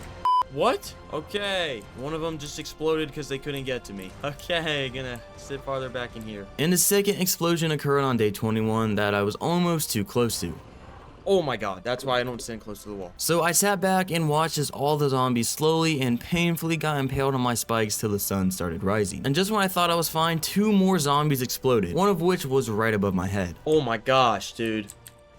What? Okay. One of them just exploded because they couldn't get to me. Okay, gonna sit farther back in here. And a second explosion occurred on day 21 that I was almost too close to. Oh my god, that's why I don't stand close to the wall. So I sat back and watched as all the zombies slowly and painfully got impaled on my spikes till the sun started rising. And just when I thought I was fine, 2 more zombies exploded, one of which was right above my head. Oh my gosh, dude.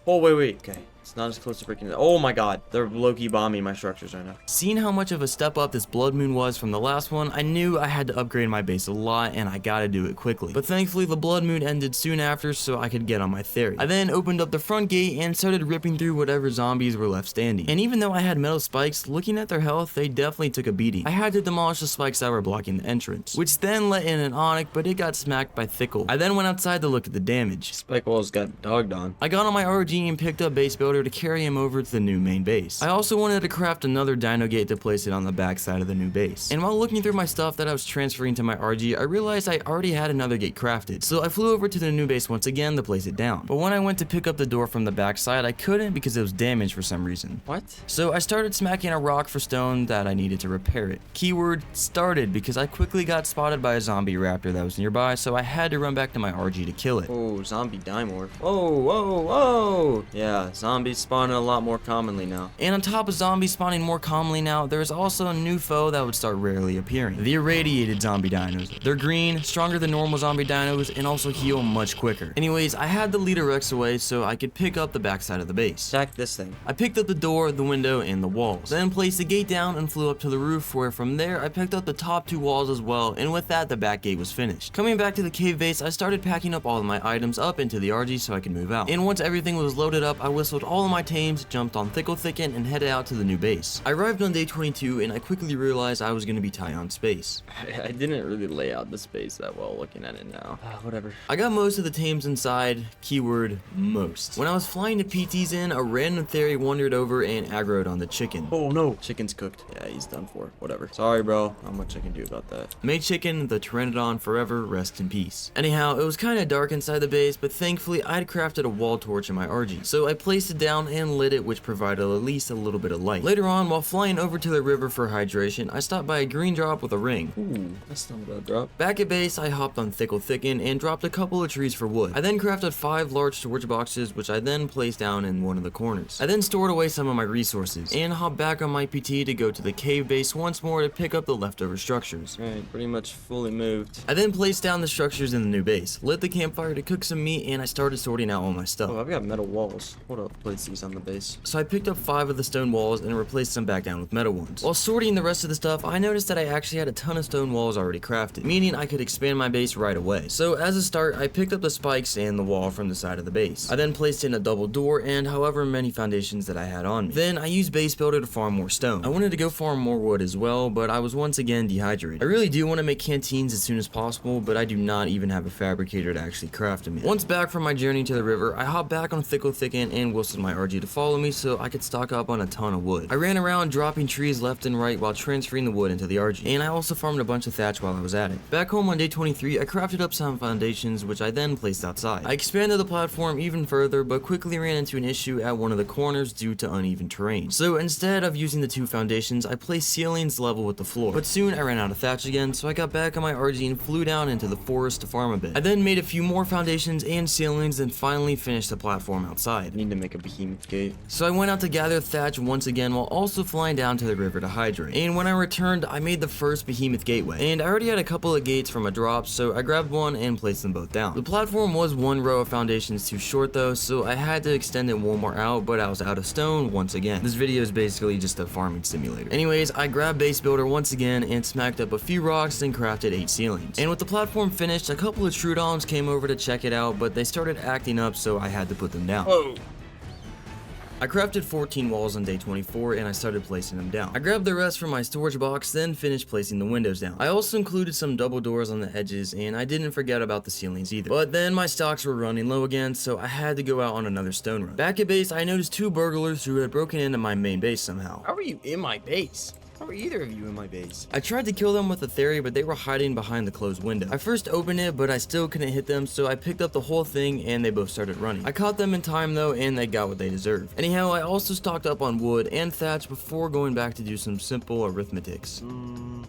Oh, wait. Okay. It's not as close to breaking it. Oh my god, they're low-key bombing my structures right now. Seeing how much of a step up this blood moon was from the last one, I knew I had to upgrade my base a lot and I gotta do it quickly. But thankfully the blood moon ended soon after, so I could get on my theory. I then opened up the front gate and started ripping through whatever zombies were left standing. And even though I had metal spikes, looking at their health, they definitely took a beating. I had to demolish the spikes that were blocking the entrance, which then let in an onyx, but it got smacked by Thickle. I then went outside to look at the damage. Spike walls got dogged on. I got on my RG and picked up base builder to carry him over to the new main base. I also wanted to craft another dino gate to place it on the back side of the new base. And while looking through my stuff that I was transferring to my RG, I realized I already had another gate crafted. So I flew over to the new base once again to place it down. But when I went to pick up the door from the back side, I couldn't because it was damaged for some reason. What? So I started smacking a rock for stone that I needed to repair it. Keyword started because I quickly got spotted by a zombie raptor that was nearby, so I had to run back to my RG to kill it. Oh, zombie dimorph. Whoa. Yeah, zombies spawn a lot more commonly now. And on top of zombies spawning more commonly now, there's also a new foe that would start rarely appearing. The irradiated zombie dinos. They're green, stronger than normal zombie dinos, and also heal much quicker. Anyways, I had the leader Rex away so I could pick up the backside of the base. Sack this thing. I picked up the door, the window, and the walls. Then placed the gate down and flew up to the roof, where from there I picked up the top 2 walls as well, and with that the back gate was finished. Coming back to the cave base, I started packing up all of my items up into the RG so I could move out. And once everything was loaded up, I whistled all all of my tames, jumped on Thicken, and headed out to the new base. I arrived on day 22, and I quickly realized I was going to be tight on space. I didn't really lay out the space that well looking at it now. Whatever. I got most of the tames inside, keyword most. When I was flying to PT's in, a random Theri wandered over and aggroed on the chicken. Oh no, chicken's cooked. Yeah, he's done for. Whatever. Sorry, bro. Not much I can do about that. May chicken, the Pteranodon forever rest in peace. Anyhow, it was kind of dark inside the base, but thankfully I'd crafted a wall torch in my RG. So I placed it down and lit it, which provided at least a little bit of light. Later on, while flying over to the river for hydration, I stopped by a green drop with a ring. Ooh, that's not a bad drop. Back at base, I hopped on Thicken and dropped a couple of trees for wood. I then crafted 5 large storage boxes, which I then placed down in one of the corners. I then stored away some of my resources and hopped back on my PT to go to the cave base once more to pick up the leftover structures. Alright, pretty much fully moved. I then placed down the structures in the new base, lit the campfire to cook some meat, and I started sorting out all my stuff. Oh, I've got metal walls. Hold up, place these on the base. So I picked up 5 of the stone walls and replaced them back down with metal ones. While sorting the rest of the stuff, I noticed that I actually had a ton of stone walls already crafted, meaning I could expand my base right away. So as a start, I picked up the spikes and the wall from the side of the base. I then placed in a double door and however many foundations that I had on me. Then I used base builder to farm more stone. I wanted to go farm more wood as well, but I was once again dehydrated. I really do want to make canteens as soon as possible, but I do not even have a fabricator to actually craft them yet. Once back from my journey to the river, I hopped back on Thicken and whistled my RG to follow me so I could stock up on a ton of wood. I ran around dropping trees left and right while transferring the wood into the RG, and I also farmed a bunch of thatch while I was at it. Back home on day 23, I crafted up some foundations which I then placed outside. I expanded the platform even further, but quickly ran into an issue at one of the corners due to uneven terrain. So instead of using the 2 foundations, I placed ceilings level with the floor. But soon I ran out of thatch again, so I got back on my RG and flew down into the forest to farm a bit. I then made a few more foundations and ceilings and finally finished the platform outside. I need to make a behemoth gate. So I went out to gather thatch once again while also flying down to the river to hydrate. And when I returned, I made the first behemoth gateway. And I already had a couple of gates from a drop, so I grabbed one and placed them both down. The platform was 1 row of foundations too short though, so I had to extend it 1 more out, but I was out of stone once again. This video is basically just a farming simulator. Anyways, I grabbed base builder once again and smacked up a few rocks and crafted 8 ceilings. And with the platform finished, a couple of Trudons came over to check it out, but they started acting up, so I had to put them down. Whoa. I crafted 14 walls on day 24 and I started placing them down. I grabbed the rest from my storage box, then finished placing the windows down. I also included some double doors on the edges and I didn't forget about the ceilings either. But then my stocks were running low again, so I had to go out on another stone run. Back at base, I noticed 2 burglars who had broken into my main base somehow. How are you in my base? How are either of you in my base? I tried to kill them with a Theri, but they were hiding behind the closed window. I first opened it, but I still couldn't hit them, so I picked up the whole thing and they both started running. I caught them in time though, and they got what they deserved. Anyhow, I also stocked up on wood and thatch before going back to do some simple arithmetics.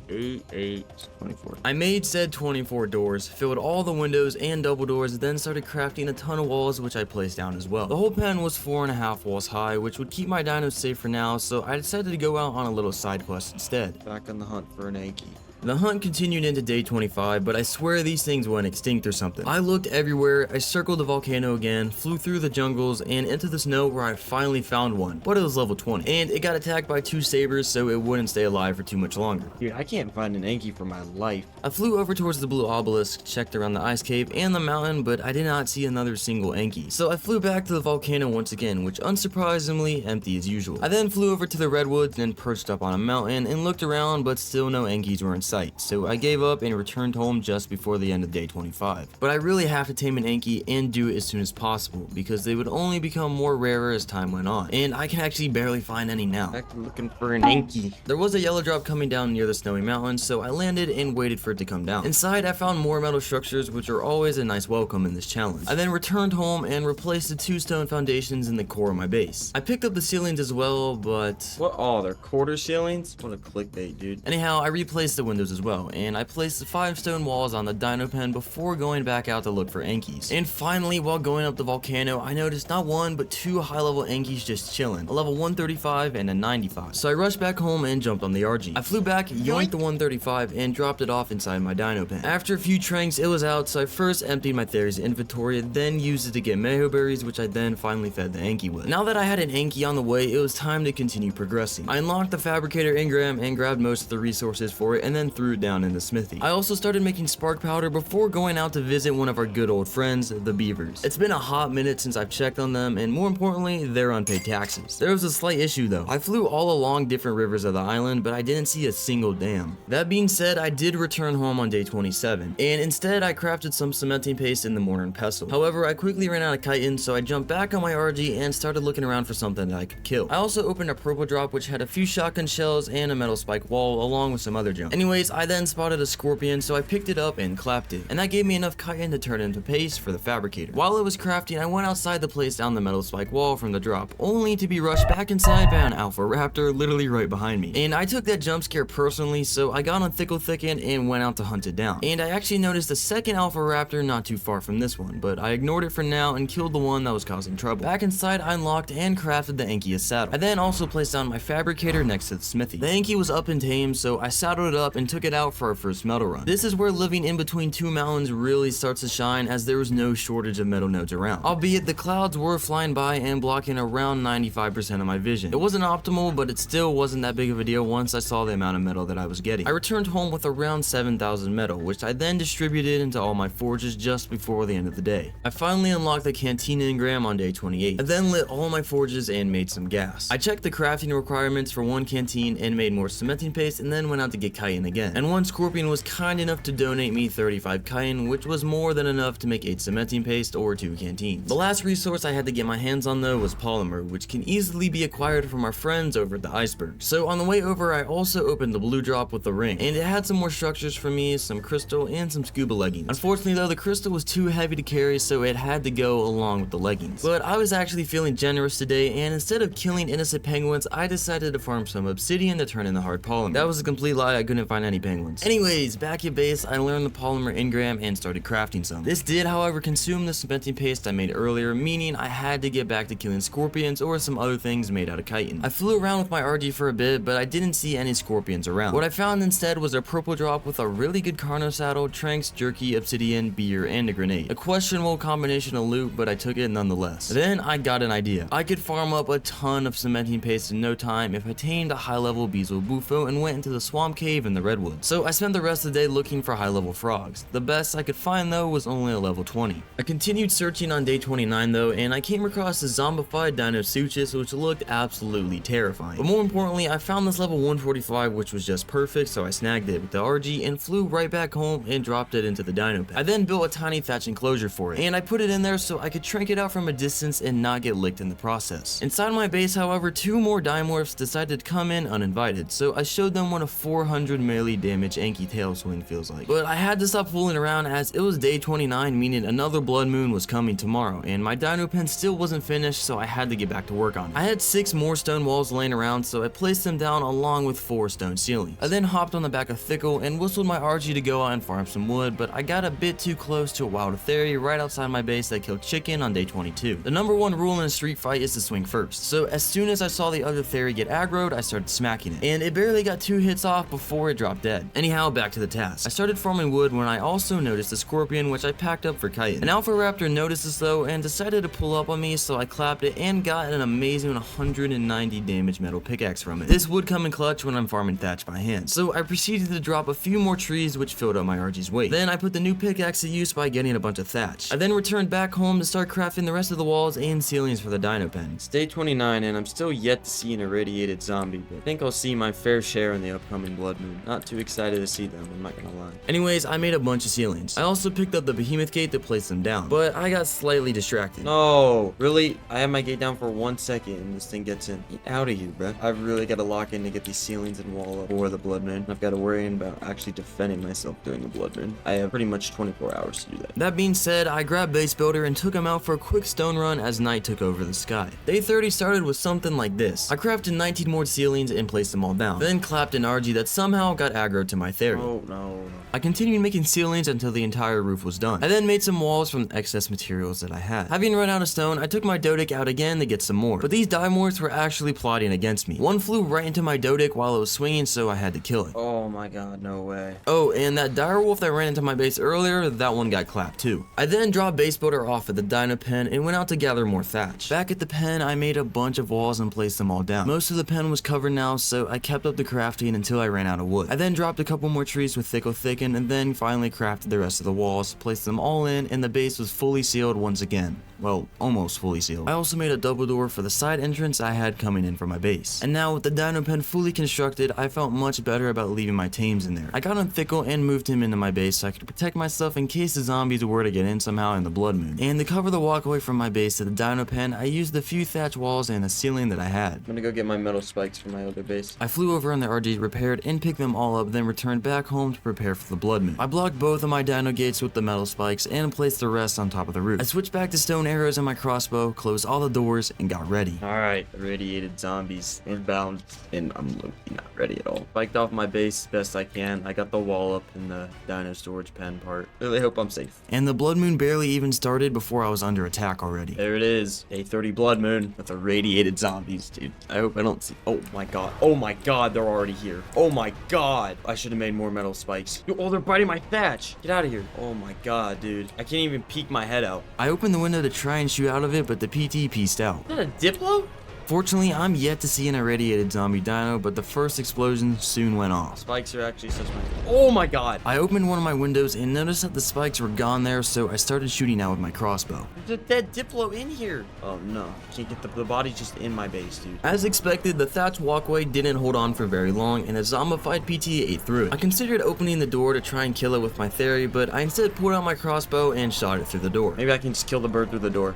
24. I made said 24 doors, filled all the windows and double doors, then started crafting a ton of walls, which I placed down as well. The whole pen was 4.5 walls high, which would keep my dinos safe for now, so I decided to go out on a little side quest instead. Back on the hunt for an Anki. The hunt continued into day 25, but I swear these things went extinct or something. I looked everywhere, I circled the volcano again, flew through the jungles, and into the snow where I finally found one, but it was level 20. And it got attacked by 2 sabers, so it wouldn't stay alive for too much longer. Dude, I can't find an Anki for my life. I flew over towards the blue obelisk, checked around the ice cave and the mountain, but I did not see another single Anki. So I flew back to the volcano once again, which unsurprisingly empty as usual. I then flew over to the redwoods and perched up on a mountain and looked around, but still no Ankis were in sight. So I gave up and returned home just before the end of day 25. But I really have to tame an Anki and do it as soon as possible, because they would only become more rarer as time went on. And I can actually barely find any now. Back looking for an Anki. There was a yellow drop coming down near the snowy mountains, so I landed and waited for it to come down. Inside, I found more metal structures, which are always a nice welcome in this challenge. I then returned home and replaced the 2 stone foundations in the core of my base. I picked up the ceilings as well, but... What? Oh, they're quarter ceilings? What a clickbait, dude. Anyhow, I replaced the windows as well, and I placed the 5 stone walls on the dino pen before going back out to look for Ankis. And finally, while going up the volcano, I noticed not 1, but 2 high-level Ankis just chilling, a level 135 and a 95. So I rushed back home and jumped on the RG. I flew back, yoinked the 135, and dropped it off inside my dino pen. After a few tranks, it was out, so I first emptied my Therizinosaur inventory, then used it to get Meho berries, which I then finally fed the Anki with. Now that I had an Anki on the way, it was time to continue progressing. I unlocked the fabricator engram and grabbed most of the resources for it, and then then threw it down in the smithy. I also started making spark powder before going out to visit one of our good old friends, the beavers. It's been a hot minute since I've checked on them, and more importantly, they're unpaid taxes. There was a slight issue though. I flew all along different rivers of the island, but I didn't see a single dam. That being said, I did return home on day 27, and instead I crafted some cementing paste in the mortar and pestle. However, I quickly ran out of chitin, so I jumped back on my RG and started looking around for something that I could kill. I also opened a purple drop which had a few shotgun shells and a metal spike wall along with some other junk. Anyways, I then spotted a scorpion, so I picked it up and clapped it, and that gave me enough chitin to turn into paste for the fabricator. While it was crafting, I went outside to place down the metal spike wall from the drop, only to be rushed back inside by an alpha raptor literally right behind me. And I took that jump scare personally, so I got on Thickle Thicken and went out to hunt it down. And I actually noticed a second alpha raptor not too far from this one, but I ignored it for now and killed the one that was causing trouble. Back inside, I unlocked and crafted the Anky's saddle. I then also placed down my fabricator next to the smithy. The Anky was up and tame, so I saddled it up and took it out for our first metal run. This is where living in between two mountains really starts to shine, as there was no shortage of metal nodes around. Albeit the clouds were flying by and blocking around 95% of my vision. It wasn't optimal, but it still wasn't that big of a deal once I saw the amount of metal that I was getting. I returned home with around 7,000 metal, which I then distributed into all my forges just before the end of the day. I finally unlocked the canteen engram on day 28. I then lit all my forges and made some gas. I checked the crafting requirements for one canteen and made more cementing paste, and then went out to get chitin again. And one scorpion was kind enough to donate me 35 chitin, which was more than enough to make 8 cementing paste or 2 canteens. The last resource I had to get my hands on though was polymer, which can easily be acquired from our friends over at the iceberg. So on the way over, I also opened the blue drop with the ring, and it had some more structures for me, some crystal, and some scuba leggings. Unfortunately though, the crystal was too heavy to carry, so it had to go along with the leggings. But I was actually feeling generous today, and instead of killing innocent penguins, I decided to farm some obsidian to turn into hard polymer. That was a complete lie, I couldn't find any penguins. Anyways, back at base, I learned the polymer engram and started crafting some. This did, however, consume the cementing paste I made earlier, meaning I had to get back to killing scorpions or some other things made out of chitin. I flew around with my RG for a bit, but I didn't see any scorpions around. What I found instead was a purple drop with a really good carno saddle, tranks, jerky, obsidian, beer, and a grenade. A questionable combination of loot, but I took it nonetheless. Then I got an idea. I could farm up a ton of cementing paste in no time if I tamed a high-level Beezle Bufo and went into the swamp cave in the redwoods. So I spent the rest of the day looking for high-level frogs. The best I could find though was only a level 20. I continued searching on day 29 though, and I came across a zombified Dinosuchus which looked absolutely terrifying. But more importantly, I found this level 145 which was just perfect, so I snagged it with the RG and flew right back home and dropped it into the dino pen. I then built a tiny thatch enclosure for it, and I put it in there so I could trank it out from a distance and not get licked in the process. Inside my base, however, 2 more dimorphs decided to come in uninvited, so I showed them what a 400 melee damage Anky tail swing feels like. But I had to stop fooling around as it was day 29, meaning another blood moon was coming tomorrow, and my dino pen still wasn't finished, so I had to get back to work on it. I had 6 more stone walls laying around, so I placed them down along with 4 stone ceilings. I then hopped on the back of Thickle and whistled my RG to go out and farm some wood, but I got a bit too close to a wild Theri right outside my base that killed chicken on day 22. The number 1 rule in a street fight is to swing first, so as soon as I saw the other Theri get aggroed, I started smacking it, and it barely got 2 hits off before it dropped dead. Anyhow, back to the task. I started farming wood when I also noticed a scorpion which I packed up for chitin. An alpha raptor noticed this though and decided to pull up on me, so I clapped it and got an amazing 190 damage metal pickaxe from it. This would come in clutch when I'm farming thatch by hand, so I proceeded to drop a few more trees which filled up my RG's weight. Then I put the new pickaxe to use by getting a bunch of thatch. I then returned back home to start crafting the rest of the walls and ceilings for the dino pen. It's day 29 and I'm still yet to see an irradiated zombie, but I think I'll see my fair share in the upcoming blood moon. Not too excited to see them, I'm not gonna lie. Anyways, I made a bunch of ceilings. I also picked up the behemoth gate to place them down, but I got slightly distracted. No, really? I have my gate down for 1 second and this thing gets in. Get out of here, bruh. I've really got to lock in to get these ceilings and wall up for the blood moon. I've got to worry about actually defending myself during the blood moon. I have pretty much 24 hours to do that. That being said, I grabbed base builder and took him out for a quick stone run as night took over the sky. Day 30 started with something like this. I crafted 19 more ceilings and placed them all down, then clapped an RG that somehow got aggroed to my Theri. Oh no. I continued making ceilings until the entire roof was done. I then made some walls from the excess materials that I had. Having run out of stone, I took my Dodic out again to get some more, but these dimorphs were actually plotting against me. One flew right into my Dodic while it was swinging, so I had to kill it. Oh Oh my god, no way. Oh, and that dire wolf that ran into my base earlier, that one got clapped too. I then dropped base builder off at the dino pen and went out to gather more thatch. Back at the pen, I made a bunch of walls and placed them all down. Most of the pen was covered now, so I kept up the crafting until I ran out of wood. I then dropped a couple more trees with thicken, and then finally crafted the rest of the walls, placed them all in, and the base was fully sealed once again. Well, almost fully sealed. I also made a double door for the side entrance I had coming in from my base. And now with the dino pen fully constructed, I felt much better about leaving my tames in there. I got on Thickle and moved him into my base so I could protect myself in case the zombies were to get in somehow in the blood moon. And to cover the walkway from my base to the dino pen, I used the few thatch walls and a ceiling that I had. I'm gonna go get my metal spikes from my other base. I flew over on the RG, repaired and picked them all up, then returned back home to prepare for the blood moon. I blocked both of my dino gates with the metal spikes and placed the rest on top of the roof. I switched back to stone arrows and my crossbow, closed all the doors, and got ready. Alright, irradiated zombies inbound, and I'm not ready at all. Spiked off my base best I can. I got the wall up in the dino storage pen part. Really hope I'm safe. And the blood moon barely even started before I was under attack already. There it is. Day 30 blood moon with irradiated zombies, dude. I hope I don't see. Oh my god. Oh my god, they're already here. Oh my god. I should have made more metal spikes. Oh, they're biting my thatch. Get out of here. Oh my god, dude. I can't even peek my head out. I opened the window to try and shoot out of it, but the PT pieced out. Is that a Diplo? Fortunately, I'm yet to see an irradiated zombie dino, but the first explosion soon went off. Spikes are actually such my. Oh my god. I opened one of my windows and noticed that the spikes were gone there, so I started shooting out with my crossbow. There's a dead Diplo in here. Oh no. Can't get the body's just in my base, dude. As expected, the thatch walkway didn't hold on for very long, and a zombified PT ate through it. I considered opening the door to try and kill it with my Theri, but I instead pulled out my crossbow and shot it through the door. Maybe I can just kill the bird through the door.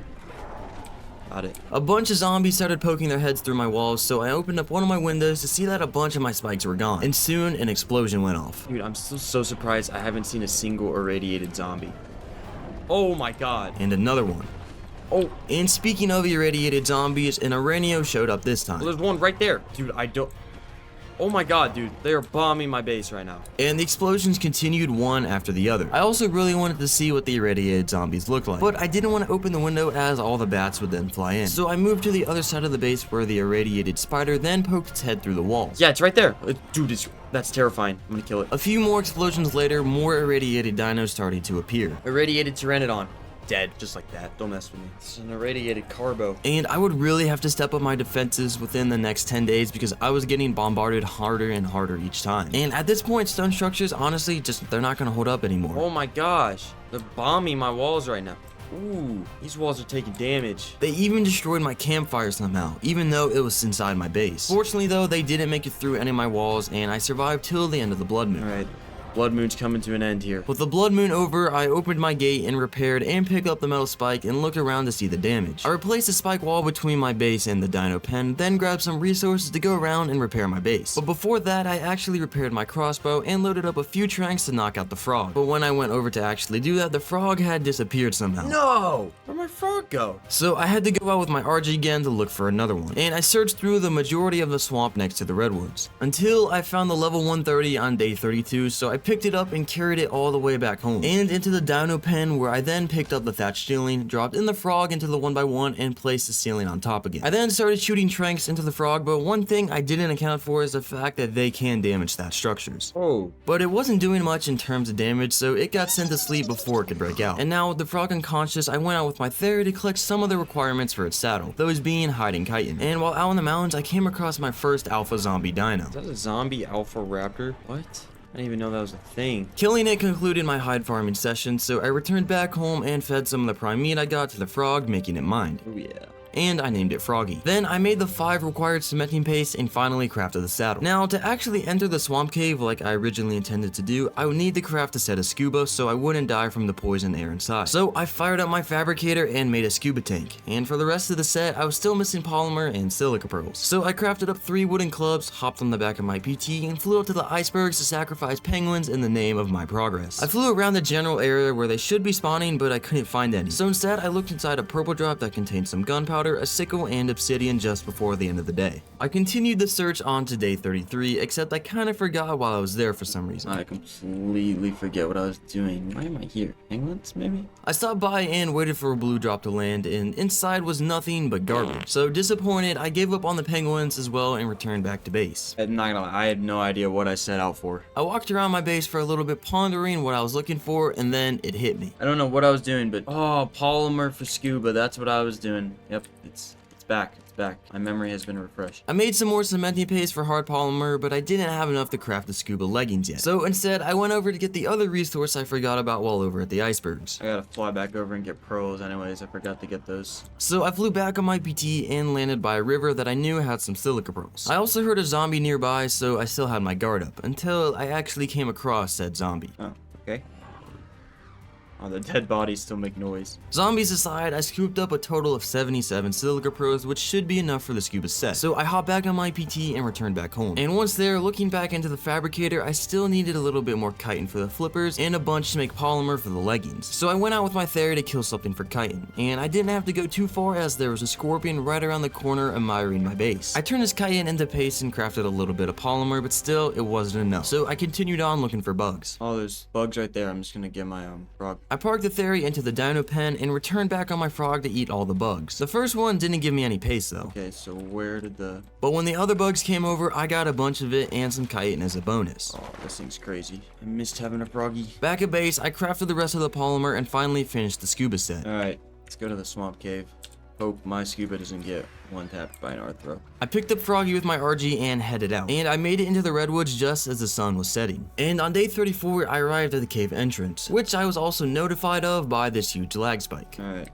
Got it. A bunch of zombies started poking their heads through my walls, so I opened up one of my windows to see that a bunch of my spikes were gone, and soon an explosion went off. Dude, I'm still so surprised I haven't seen a single irradiated zombie. Oh my god. And another one. Oh, and speaking of irradiated zombies, an Aranio showed up this time. Well, there's one right there. Dude, I don't. Oh my god, dude. They are bombing my base right now. And the explosions continued one after the other. I also really wanted to see what the irradiated zombies looked like, but I didn't want to open the window as all the bats would then fly in. So I moved to the other side of the base where the irradiated spider then poked its head through the walls. Yeah, it's right there. Dude, that's terrifying. I'm gonna kill it. A few more explosions later, more irradiated dinos started to appear. Irradiated Pteranodon. Dead, just like that. Don't mess with me. It's an irradiated carbo. And I would really have to step up my defenses within the next 10 days because I was getting bombarded harder and harder each time. And at this point, stone structures, honestly, they're not gonna hold up anymore. Oh my gosh. They're bombing my walls right now. Ooh, these walls are taking damage. They even destroyed my campfire somehow, even though it was inside my base. Fortunately though, they didn't make it through any of my walls, and I survived till the end of the blood moon. Alright. Blood moon's coming to an end here. With the blood moon over, I opened my gate and repaired and picked up the metal spike and looked around to see the damage. I replaced the spike wall between my base and the dino pen, then grabbed some resources to go around and repair my base. But before that, I actually repaired my crossbow and loaded up a few tranks to knock out the frog. But when I went over to actually do that, the frog had disappeared somehow. No! Where'd my frog go? So I had to go out with my RG again to look for another one. And I searched through the majority of the swamp next to the redwoods. Until I found the level 130 on day 32, so I picked it up and carried it all the way back home and into the dino pen, where I then picked up the thatch ceiling, dropped in the frog into the 1x1 and placed the ceiling on top again. I then started shooting tranks into the frog, but one thing I didn't account for is the fact that they can damage thatch structures. Oh. But it wasn't doing much in terms of damage, so it got sent to sleep before it could break out. And now with the frog unconscious, I went out with my Theri to collect some of the requirements for its saddle, those being hiding chitin. And while out in the mountains, I came across my first alpha zombie dino. Is that a zombie alpha raptor? What? I didn't even know that was a thing. Killing it concluded my hide farming session, so I returned back home and fed some of the prime meat I got to the frog, making it mine. Oh yeah. And I named it Froggy. Then I made the 5 required cementing paste and finally crafted the saddle. Now, to actually enter the swamp cave like I originally intended to do, I would need to craft a set of scuba so I wouldn't die from the poison air inside. So I fired up my fabricator and made a scuba tank. And for the rest of the set, I was still missing polymer and silica pearls. So I crafted up 3 wooden clubs, hopped on the back of my PT, and flew up to the icebergs to sacrifice penguins in the name of my progress. I flew around the general area where they should be spawning, but I couldn't find any. So instead, I looked inside a purple drop that contained some gunpowder gunpowder, a sickle, and obsidian just before the end of the day. I continued the search on to day 33, except I kinda forgot while I was there for some reason. I completely forget what I was doing. Why am I here? Penguins, maybe? I stopped by and waited for a blue drop to land, and inside was nothing but garbage. So disappointed, I gave up on the penguins as well and returned back to base. I'm not gonna lie, I had no idea what I set out for. I walked around my base for a little bit, pondering what I was looking for, and then it hit me. I don't know what I was doing, but oh, polymer for scuba, that's what I was doing. Yep, it's back. It's back. My memory has been refreshed. I made some more cementing paste for hard polymer, but I didn't have enough to craft the scuba leggings yet. So instead, I went over to get the other resource I forgot about while over at the icebergs. I gotta fly back over and get pearls anyways. I forgot to get those. So I flew back on my PT and landed by a river that I knew had some silica pearls. I also heard a zombie nearby, so I still had my guard up until I actually came across said zombie. Oh, okay. Oh, the dead bodies still make noise. Zombies aside, I scooped up a total of 77 silica pearls, which should be enough for the scuba set. So I hopped back on my PT and returned back home. And once there, looking back into the fabricator, I still needed a little bit more chitin for the flippers and a bunch to make polymer for the leggings. So I went out with my Theri to kill something for chitin, and I didn't have to go too far as there was a scorpion right around the corner admiring my base. I turned this chitin into paste and crafted a little bit of polymer, but still, it wasn't enough. So I continued on looking for bugs. Oh, there's bugs right there. I'm just gonna get my frog. I parked the Theri into the dino pen and returned back on my frog to eat all the bugs. The first one didn't give me any paste though. Okay, so where did the... But when the other bugs came over, I got a bunch of it and some chitin as a bonus. Oh, this thing's crazy. I missed having a froggy. Back at base, I crafted the rest of the polymer and finally finished the scuba set. Alright, let's go to the swamp cave. Hope my scuba doesn't get one-tapped by an arthro. I picked up Froggy with my RG and headed out. And I made it into the redwoods just as the sun was setting. And on day 34, I arrived at the cave entrance, which I was also notified of by this huge lag spike. Alright,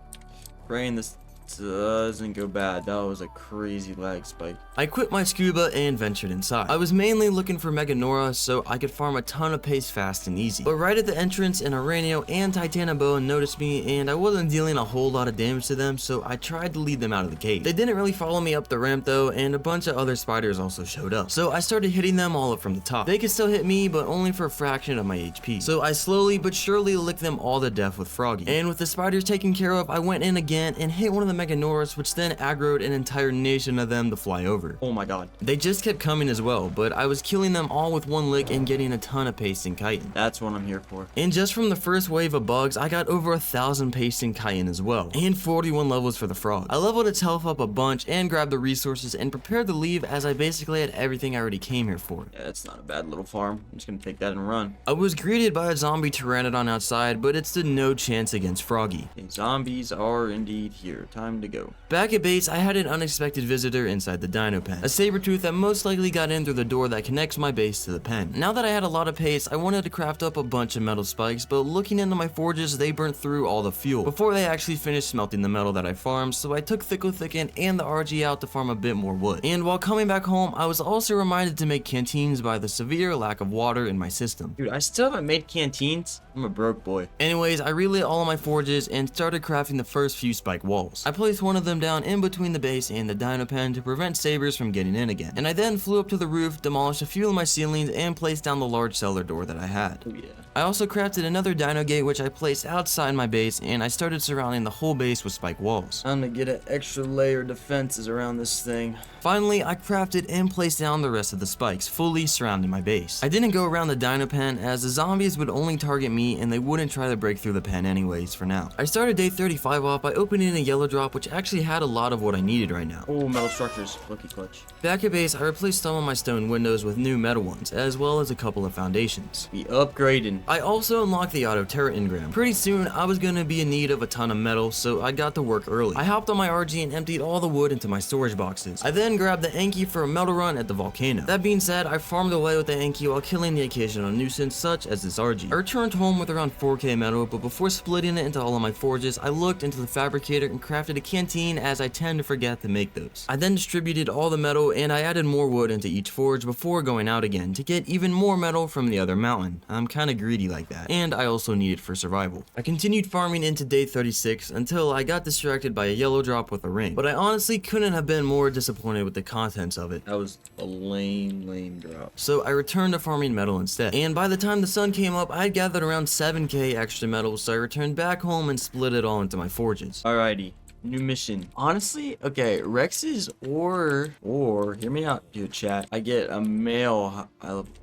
praying this doesn't go bad. That was a crazy lag spike. I quit my scuba and ventured inside. I was mainly looking for Meganora so I could farm a ton of paste fast and easy. But right at the entrance, an Aranio and Titanoboa noticed me and I wasn't dealing a whole lot of damage to them, so I tried to lead them out of the cave. They didn't really follow me up the ramp though, and a bunch of other spiders also showed up. So I started hitting them all up from the top. They could still hit me, but only for a fraction of my HP. So I slowly but surely licked them all to death with Froggy. And with the spiders taken care of, I went in again and hit one of the Meganoras, which then aggroed an entire nation of them to fly over. Oh my god. They just kept coming as well, but I was killing them all with one lick and getting a ton of paste and chitin. That's what I'm here for. And just from the first wave of bugs, I got over 1,000 paste and chitin as well, and 41 levels for the frog. I leveled its health up a bunch and grabbed the resources and prepared to leave as I basically had everything I already came here for. Yeah, it's not a bad little farm. I'm just gonna take that and run. I was greeted by a zombie pteranodon outside, but it stood no chance against Froggy. Okay, zombies are indeed here. Time to go. Back at base, I had an unexpected visitor inside the dino pen. A saber-tooth that most likely got in through the door that connects my base to the pen. Now that I had a lot of paste, I wanted to craft up a bunch of metal spikes, but looking into my forges, they burnt through all the fuel before they actually finished smelting the metal that I farmed, so I took Thicken and the RG out to farm a bit more wood. And while coming back home, I was also reminded to make canteens by the severe lack of water in my system. Dude, I still haven't made canteens. I'm a broke boy. Anyways, I relit all of my forges and started crafting the first few spike walls. I placed one of them down in between the base and the dino pen to prevent sabers from getting in again. And I then flew up to the roof, demolished a few of my ceilings, and placed down the large cellar door that I had. Oh yeah. I also crafted another dino gate which I placed outside my base, and I started surrounding the whole base with spike walls. Time to get an extra layer of defenses around this thing. Finally, I crafted and placed down the rest of the spikes, fully surrounding my base. I didn't go around the dino pen as the zombies would only target me and they wouldn't try to break through the pen anyways for now. I started day 35 off by opening a yellow drop which actually had a lot of what I needed right now. Oh, metal structures. Lucky clutch. Back at base, I replaced some of my stone windows with new metal ones, as well as a couple of foundations. Be upgrading. I also unlocked the auto turret engram. Pretty soon, I was gonna be in need of a ton of metal, so I got to work early. I hopped on my RG and emptied all the wood into my storage boxes. I then grabbed the Anki for a metal run at the volcano. That being said, I farmed away with the Anki while killing the occasional nuisance such as this RG. I returned home with around 4k metal, but before splitting it into all of my forges, I looked into the fabricator and crafted a canteen as I tend to forget to make those. I then distributed all the metal and I added more wood into each forge before going out again to get even more metal from the other mountain. I'm kinda greedy like that, and I also need it for survival. I continued farming into day 36 until I got distracted by a yellow drop with a ring, but I honestly couldn't have been more disappointed with the contents of it. That was a lame drop. So I returned to farming metal instead, and by the time the sun came up, I had gathered around 7k extra metal, so I returned back home and split it all into my forges. Alrighty. New mission. Honestly, okay, Rex's or hear me out, dude, chat. I get a male.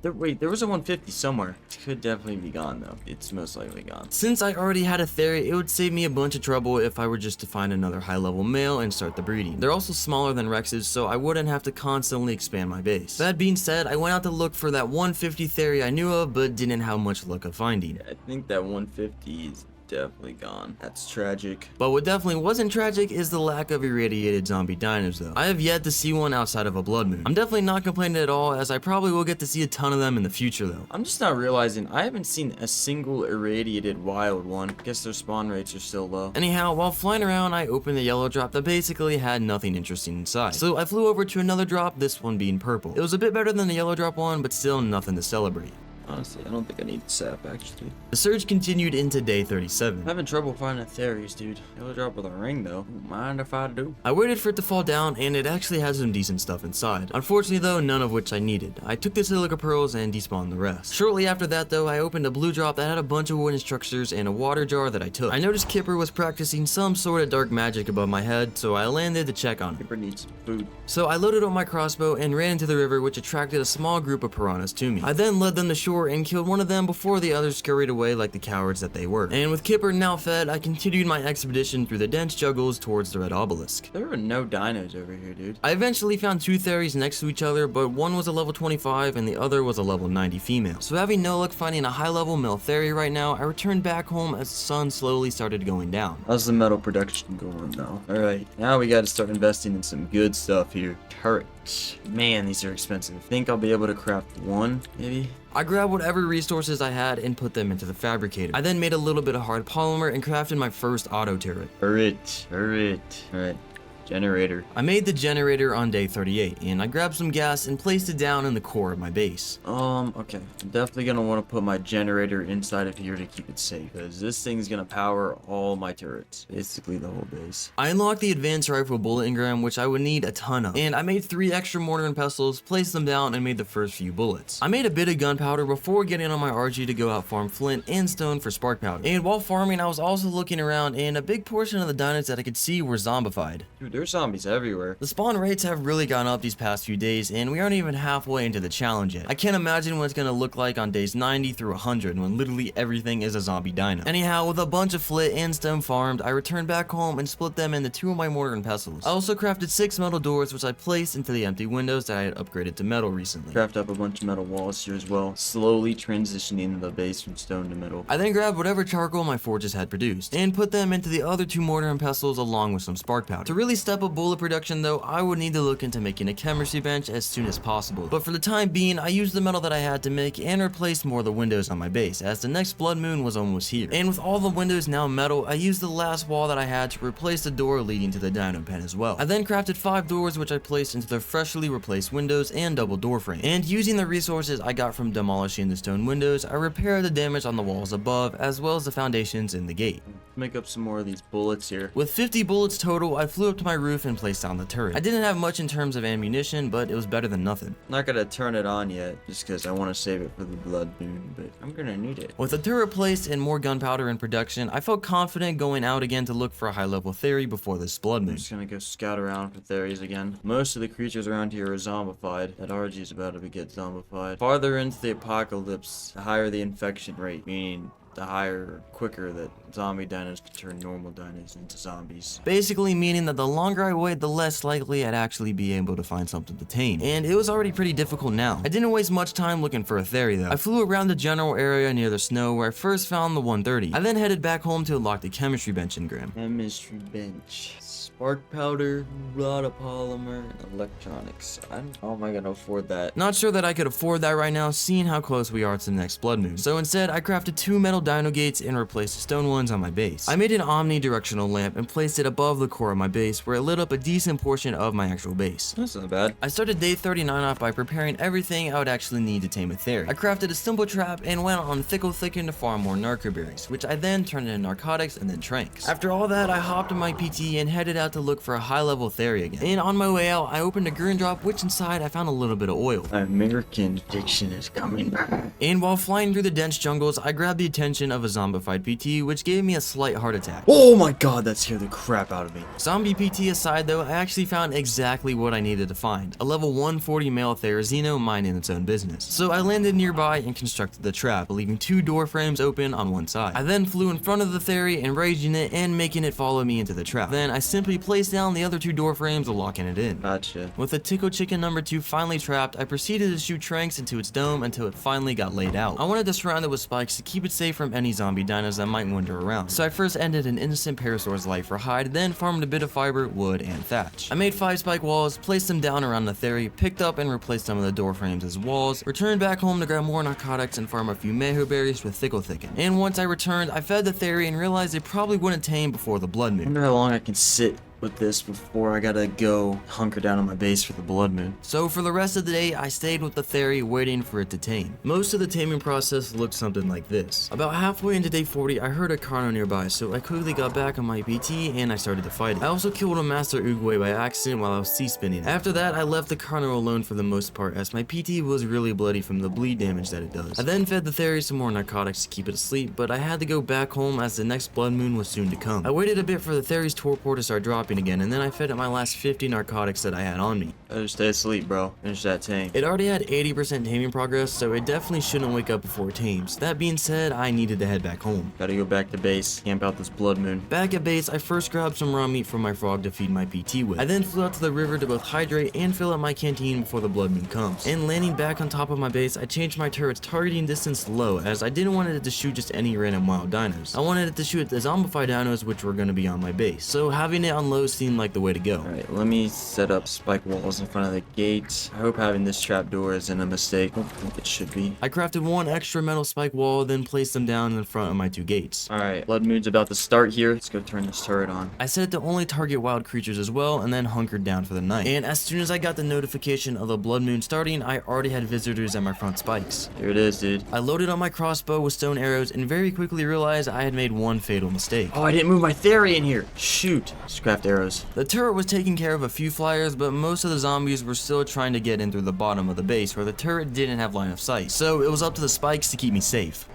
Wait, there was a 150 somewhere. It could definitely be gone though. It's most likely gone. Since I already had a Theri, it would save me a bunch of trouble if I were just to find another high level male and start the breeding. They're also smaller than Rex's, so I wouldn't have to constantly expand my base. That being said, I went out to look for that 150 Theri I knew of, but didn't have much luck of finding. I think that 150 is definitely gone. That's tragic. But what definitely wasn't tragic is the lack of irradiated zombie dinos though. I have yet to see one outside of a blood moon. I'm definitely not complaining at all, as I probably will get to see a ton of them in the future though. I'm just not realizing I haven't seen a single irradiated wild one. I guess their spawn rates are still low. Anyhow, while flying around, I opened the yellow drop that basically had nothing interesting inside. So I flew over to another drop, this one being purple. It was a bit better than the yellow drop one, but still nothing to celebrate. Honestly, I don't think I need sap, actually. The surge continued into day 37. I'm having trouble finding Theris, dude. Yellow drop with a ring, though. Don't mind if I do. I waited for it to fall down, and it actually had some decent stuff inside. Unfortunately, though, none of which I needed. I took the silica pearls and despawned the rest. Shortly after that, though, I opened a blue drop that had a bunch of wooden structures and a water jar that I took. I noticed Kipper was practicing some sort of dark magic above my head, so I landed to check on him. Kipper needs some food. So I loaded up my crossbow and ran into the river, which attracted a small group of piranhas to me. I then led them to shore and killed one of them before the others scurried away like the cowards that they were. And with Kipper now fed, I continued my expedition through the dense juggles towards the red obelisk. There were no dinos over here, dude. I eventually found two Theris next to each other, but one was a level 25 and the other was a level 90 female. So having no luck finding a high level male Theri right now, I returned back home as the sun slowly started going down. How's the metal production going now? Alright, now we gotta start investing in some good stuff here. Turrets. Man, these are expensive. Think I'll be able to craft one, maybe? I grabbed whatever resources I had and put them into the fabricator. I then made a little bit of hard polymer and crafted my first auto turret. Turret. Alright. Generator. I made the generator on day 38, and I grabbed some gas and placed it down in the core of my base. Okay. I'm definitely gonna want to put my generator inside of here to keep it safe, because this thing's gonna power all my turrets. Basically the whole base. I unlocked the advanced rifle bullet engram, which I would need a ton of, and I made 3 extra mortar and pestles, placed them down, and made the first few bullets. I made a bit of gunpowder before getting on my RG to go out farm flint and stone for spark powder. And while farming, I was also looking around, and a big portion of the dinos that I could see were zombified. Dude, there's zombies everywhere. The spawn rates have really gone up these past few days, and we aren't even halfway into the challenge yet. I can't imagine what it's gonna look like on days 90 through 100 when literally everything is a zombie dino. Anyhow, with a bunch of flit and stone farmed, I returned back home and split them into 2 of my mortar and pestles. I also crafted 6 metal doors, which I placed into the empty windows that I had upgraded to metal recently. Craft up a bunch of metal walls here as well, slowly transitioning the base from stone to metal. I then grabbed whatever charcoal my forges had produced and put them into the other 2 mortar and pestles along with some spark powder. To really step up bullet production though, I would need to look into making a chemistry bench as soon as possible. But for the time being, I used the metal that I had to make and replaced more of the windows on my base, as the next blood moon was almost here. And with all the windows now metal, I used the last wall that I had to replace the door leading to the dino pen as well. I then crafted 5 doors, which I placed into the freshly replaced windows and double door frame. And using the resources I got from demolishing the stone windows, I repaired the damage on the walls above, as well as the foundations in the gate. Make up some more of these bullets here. With 50 bullets total, I flew up to my roof and placed down the turret. I didn't have much in terms of ammunition, but it was better than nothing. Not gonna turn it on yet, just because I want to save it for the blood moon, but I'm gonna need it. With the turret placed and more gunpowder in production, I felt confident going out again to look for a high-level Theri before this blood moon. I'm just gonna go scout around for Theris again. Most of the creatures around here are zombified. That RG is about to get zombified. Farther into the apocalypse, the higher the infection rate, meaning the higher, quicker that zombie dinos can turn normal dinos into zombies. Basically meaning that the longer I wait, the less likely I'd actually be able to find something to tame. And it was already pretty difficult now. I didn't waste much time looking for a Theri though. I flew around the general area near the snow where I first found the 130. I then headed back home to unlock the chemistry bench engram. Chemistry bench. Spark powder, lot of polymer, and electronics. How am I gonna afford that? Not sure that I could afford that right now, seeing how close we are to the next blood moon. So instead, I crafted 2 metal dino gates and replaced the stone ones on my base. I made an omnidirectional lamp and placed it above the core of my base, where it lit up a decent portion of my actual base. That's not bad. I started day 39 off by preparing everything I would actually need to tame a Theri. I crafted a simple trap and went on Thickle Thicken to farm more narcoberries, which I then turned into narcotics and then tranks. After all that, I hopped on my PT and headed out out to look for a high-level Theri again. And on my way out, I opened a green drop, which inside I found a little bit of oil. American addiction is coming back. And while flying through the dense jungles, I grabbed the attention of a zombified PT, which gave me a slight heart attack. Oh my god, that scared the crap out of me. Zombie PT aside though, I actually found exactly what I needed to find. A level 140 male Therizino minding its own business. So I landed nearby and constructed the trap, leaving 2 door frames open on one side. I then flew in front of the Theri, enraging it and making it follow me into the trap. Then I simply placed down the other 2 door frames, locking it in. Gotcha. With the Tickle Chicken number 2 finally trapped, I proceeded to shoot Tranks into its dome until it finally got laid out. I wanted to surround it with spikes to keep it safe from any zombie dinos that might wander around. So I first ended an innocent parasaur's life for hide, then farmed a bit of fiber, wood, and thatch. I made 5 spike walls, placed them down around the Theri, picked up and replaced some of the door frames as walls, returned back home to grab more narcotics and farm a few meho berries with Thickle Thicken. And once I returned, I fed the Theri and realized it probably wouldn't tame before the blood I moon. wonder how long I can sit with this before I gotta go hunker down on my base for the blood moon. So for the rest of the day, I stayed with the Theri waiting for it to tame. Most of the taming process looked something like this. About halfway into day 40, I heard a Carno nearby, so I quickly got back on my BT and I started to fight it. I also killed a Master Oogway by accident while I was C-spinning. After that, I left the Carno alone for the most part, as my PT was really bloody from the bleed damage that it does. I then fed the Theri some more narcotics to keep it asleep, but I had to go back home as the next blood moon was soon to come. I waited a bit for the Theri's torpor to start dropping again, and then I fed it my last 50 narcotics that I had on me. Better stay asleep, bro. Finish that tame. It already had 80% taming progress, so it definitely shouldn't wake up before it tames. That being said, I needed to head back home. Gotta go back to base. Camp out this blood moon. Back at base, I first grabbed some raw meat from my frog to feed my PT with. I then flew out to the river to both hydrate and fill up my canteen before the blood moon comes. And landing back on top of my base, I changed my turret's targeting distance low, as I didn't want it to shoot just any random wild dinos. I wanted it to shoot the zombified dinos, which were going to be on my base, so having it on low seemed like the way to go. Alright, let me set up spike walls in front of the gates. I hope having this trapdoor isn't a mistake. I don't think it should be. I crafted 1 extra metal spike wall, then placed them down in front of my 2 gates. Alright, blood moon's about to start here. Let's go turn this turret on. I set it to only target wild creatures as well, and then hunkered down for the night. And as soon as I got the notification of the blood moon starting, I already had visitors at my front spikes. Here it is, dude. I loaded up my crossbow with stone arrows and very quickly realized I had made 1 fatal mistake. Oh, I didn't move my Theri in here. Shoot. Just craft arrows. The turret was taking care of a few flyers, but most of the zombies were still trying to get in through the bottom of the base where the turret didn't have line of sight. So it was up to the spikes to keep me safe.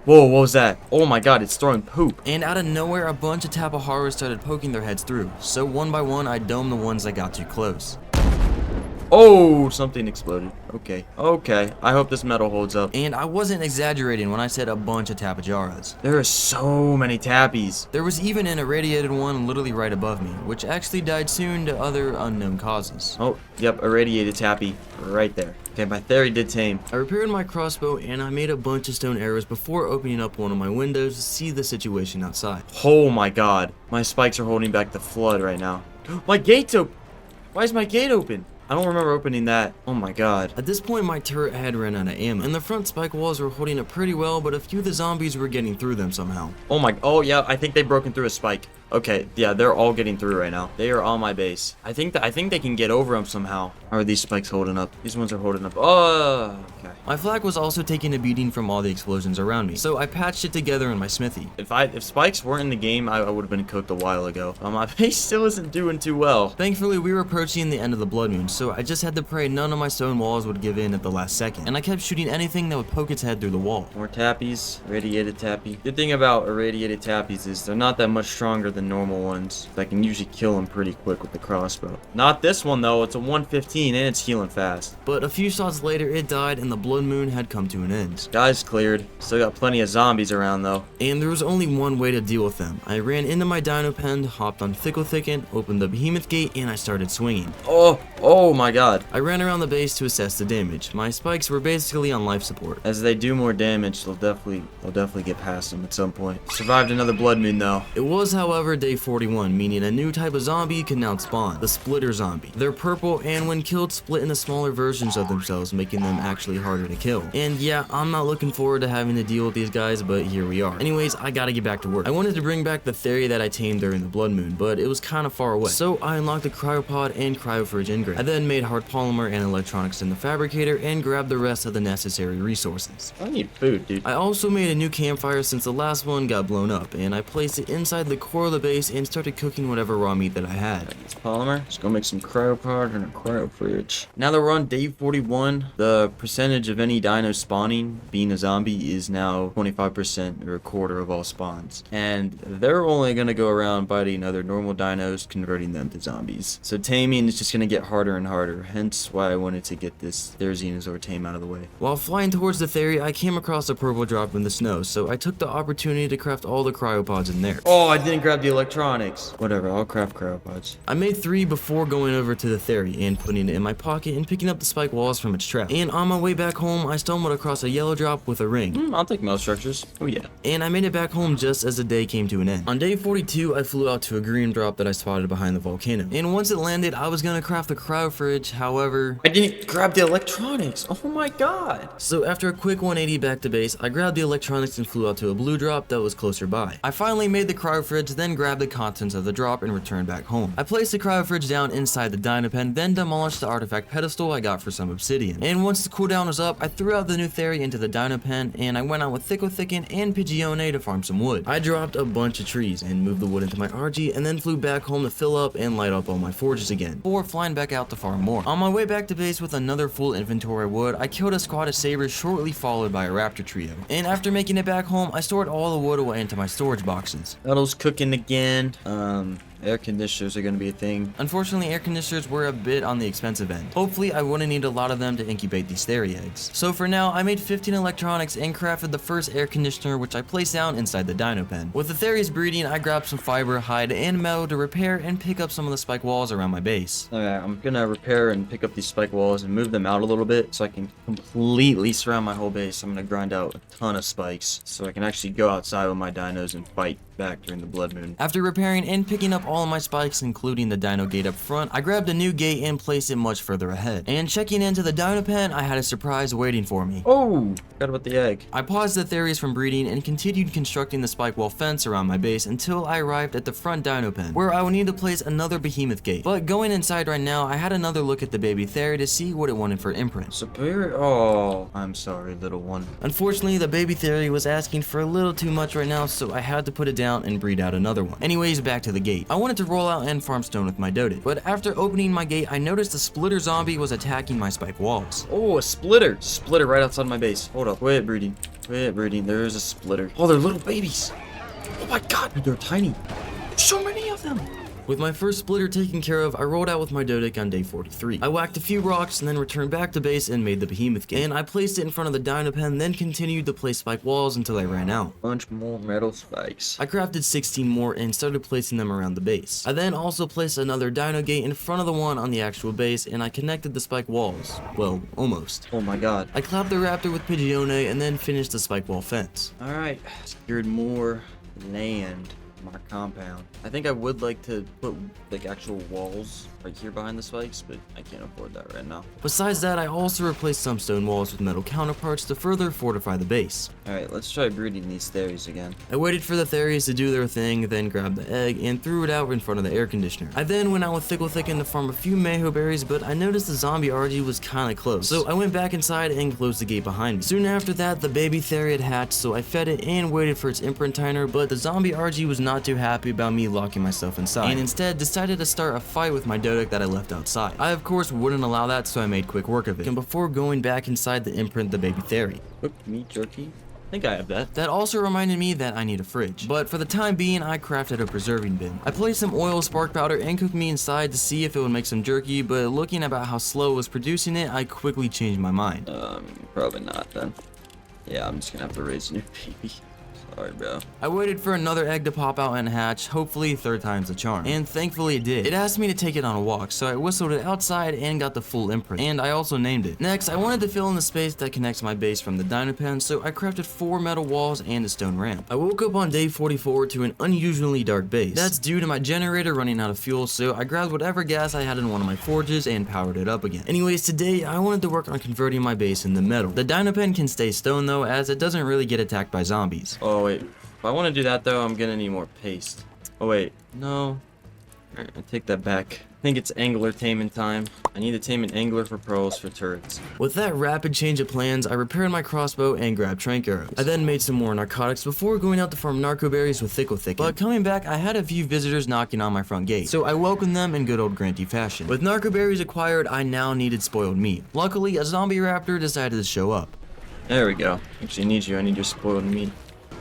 Whoa, what was that? Oh my god, it's throwing poop. And out of nowhere, a bunch of Tapaharas started poking their heads through. So one by one, I domed the ones that got too close. Oh, something exploded. Okay. Okay. I hope this metal holds up. And I wasn't exaggerating when I said a bunch of Tapajaras. There are so many tappies. There was even an irradiated one literally right above me, which actually died soon to other unknown causes. Oh, yep, irradiated tappy right there. Okay, my Theri did tame. I repaired my crossbow and I made a bunch of stone arrows before opening up one of my windows to see the situation outside. Oh my god. My spikes are holding back the flood right now. My gate's open. Why is my gate open? I don't remember opening that. Oh my god. At this point, my turret had run out of ammo, and the front spike walls were holding it pretty well, but a few of the zombies were getting through them somehow. Oh yeah, I think they've broken through a spike. Okay, yeah, they're all getting through right now. They are on my base. I think they can get over them somehow. How are these spikes holding up? These ones are holding up. Oh, okay. My flag was also taking a beating from all the explosions around me, so I patched it together in my smithy. If spikes weren't in the game, I would have been cooked a while ago. My base still isn't doing too well. Thankfully, we were approaching the end of the blood moon, so I just had to pray none of my stone walls would give in at the last second, and I kept shooting anything that would poke its head through the wall. More tappies, irradiated tappy. Good thing about irradiated tappies is they're not that much stronger than normal ones. I can usually kill them pretty quick with the crossbow. Not this one though, it's a 115 and it's healing fast. But a few shots later it died and the blood moon had come to an end. Sky's cleared. Still got plenty of zombies around though. And there was only one way to deal with them. I ran into my dino pen, hopped on Thickle Thicken, opened the behemoth gate, and I started swinging. Oh my god. I ran around the base to assess the damage. My spikes were basically on life support. As they do more damage, they'll definitely get past them at some point. Survived another blood moon though. It was, however, day 41, meaning a new type of zombie can now spawn, the splitter zombie. They're purple and when killed split into smaller versions of themselves, making them actually harder to kill. And yeah, I'm not looking forward to having to deal with these guys, but here we are. Anyways, I gotta get back to work. I wanted to bring back the Theri that I tamed during the blood moon, but it was kind of far away. So I unlocked the cryopod and cryofridge engram. I then made hard polymer and electronics in the fabricator and grabbed the rest of the necessary resources. I need food, dude. I also made a new campfire since the last one got blown up, and I placed it inside the core of the the base and started cooking whatever raw meat that I had. It's polymer. Let's go make some cryopod and a cryo fridge. Now that we're on day 41, the percentage of any dino spawning being a zombie is now 25%, or a quarter of all spawns. And they're only going to go around biting other normal dinos, converting them to zombies. So taming is just going to get harder and harder, hence why I wanted to get this Therizinosaur tame out of the way. While flying towards the Theri, I came across a purple drop in the snow, so I took the opportunity to craft all the cryopods in there. Oh, I didn't grab the electronics. Whatever, I'll craft cryopods. I made 3 before going over to the Theri and putting it in my pocket and picking up the spike walls from its trap. And on my way back home, I stumbled across a yellow drop with a ring. I'll take metal structures. Oh yeah. And I made it back home just as the day came to an end. On day 42, I flew out to a green drop that I spotted behind the volcano. And once it landed, I was gonna craft the cryo fridge, however... I didn't grab the electronics. Oh my god. So after a quick 180 back to base, I grabbed the electronics and flew out to a blue drop that was closer by. I finally made the cryo fridge, then grabbed the contents of the drop and returned back home. I placed the cryo fridge down inside the dino pen, then demolished the artifact pedestal I got for some obsidian. And once the cooldown was up, I threw out the new Theri into the dino pen, and I went out with Thicken and Pigione to farm some wood. I dropped a bunch of trees and moved the wood into my RG, and then flew back home to fill up and light up all my forges again, before flying back out to farm more. On my way back to base with another full inventory of wood, I killed a squad of sabers, shortly followed by a raptor trio. And after making it back home, I stored all the wood away into my storage boxes. Cuddle's cooking again. Air conditioners are gonna be a thing. Unfortunately, air conditioners were a bit on the expensive end. Hopefully, I wouldn't need a lot of them to incubate these Theri eggs. So for now, I made 15 electronics and crafted the first air conditioner, which I placed down inside the dino pen. With the Theri's breeding, I grabbed some fiber, hide, and metal to repair and pick up some of the spike walls around my base. Alright, I'm gonna repair and pick up these spike walls and move them out a little bit so I can completely surround my whole base. I'm gonna grind out a ton of spikes so I can actually go outside with my dinos and fight back during the blood moon. After repairing and picking up all of my spikes, including the dino gate up front, I grabbed a new gate and placed it much further ahead. And checking into the dino pen, I had a surprise waiting for me. Oh, forgot about the egg. I paused the Theris from breeding and continued constructing the spike wall fence around my base until I arrived at the front dino pen, where I would need to place another behemoth gate. But going inside right now, I had another look at the baby Theri to see what it wanted for imprint. Superior. Oh, I'm sorry, little one. Unfortunately, the baby Theri was asking for a little too much right now, so I had to put it down and breed out another one. Anyways, back to the gate. I wanted to roll out and farm stone with my Doted, but after opening my gate, I noticed a splitter zombie was attacking my spike walls. Oh, a splitter. Splitter right outside my base. Hold up. Quit breeding. Quit breeding. There is a splitter. Oh, they're little babies. Oh my god, they're tiny. There's so many of them. With my first splitter taken care of, I rolled out with my Dodic on day 43. I whacked a few rocks and then returned back to base and made the behemoth gate. And I placed it in front of the dino pen, then continued to place spike walls until I ran out. Bunch more metal spikes. I crafted 16 more and started placing them around the base. I then also placed another dino gate in front of the one on the actual base, and I connected the spike walls. Well, almost. Oh my god. I clapped the raptor with Pigione and then finished the spike wall fence. Alright, secured more land. My compound. I think I would like to put like actual walls right here behind the spikes, but I can't afford that right now. Besides that, I also replaced some stone walls with metal counterparts to further fortify the base. Alright, let's try breeding these Theris again. I waited for the Theris to do their thing, then grabbed the egg and threw it out in front of the air conditioner. I then went out with Thicken to farm a few mayho berries, but I noticed the zombie RG was kinda close, so I went back inside and closed the gate behind me. Soon after that, the baby Theri had hatched, so I fed it and waited for its imprint timer, but the zombie RG was not too happy about me locking myself inside, and instead decided to start a fight with my Dodic that I left outside. I of course wouldn't allow that, so I made quick work of it, and before going back inside to imprint the baby Theri. Cooked meat jerky? I think I have that. That also reminded me that I need a fridge, but for the time being, I crafted a preserving bin. I placed some oil, spark powder, and cooked meat inside to see if it would make some jerky, but looking about how slow it was producing it, I quickly changed my mind. Probably not then. Yeah, I'm just gonna have to raise a new baby. Sorry, bro. I waited for another egg to pop out and hatch, hopefully third time's the charm. And thankfully it did. It asked me to take it on a walk, so I whistled it outside and got the full imprint. And I also named it. Next, I wanted to fill in the space that connects my base from the dino pen, so I crafted 4 metal walls and a stone ramp. I woke up on day 44 to an unusually dark base. That's due to my generator running out of fuel, so I grabbed whatever gas I had in one of my forges and powered it up again. Anyways, today I wanted to work on converting my base into metal. The dino pen can stay stone though, as it doesn't really get attacked by zombies. Oh wait, if I want to do that though, I'm gonna need more paste. Oh wait, no. Alright, I take that back. I think it's angler taming time. I need to tame an angler for pearls for turrets. With that rapid change of plans, I repaired my crossbow and grabbed trank arrows. I then made some more narcotics before going out to farm narco berries with Thick. But coming back, I had a few visitors knocking on my front gate, so I welcomed them in good old Granty fashion. With narco berries acquired, I now needed spoiled meat. Luckily, a zombie raptor decided to show up. There we go. Actually, I need your spoiled meat.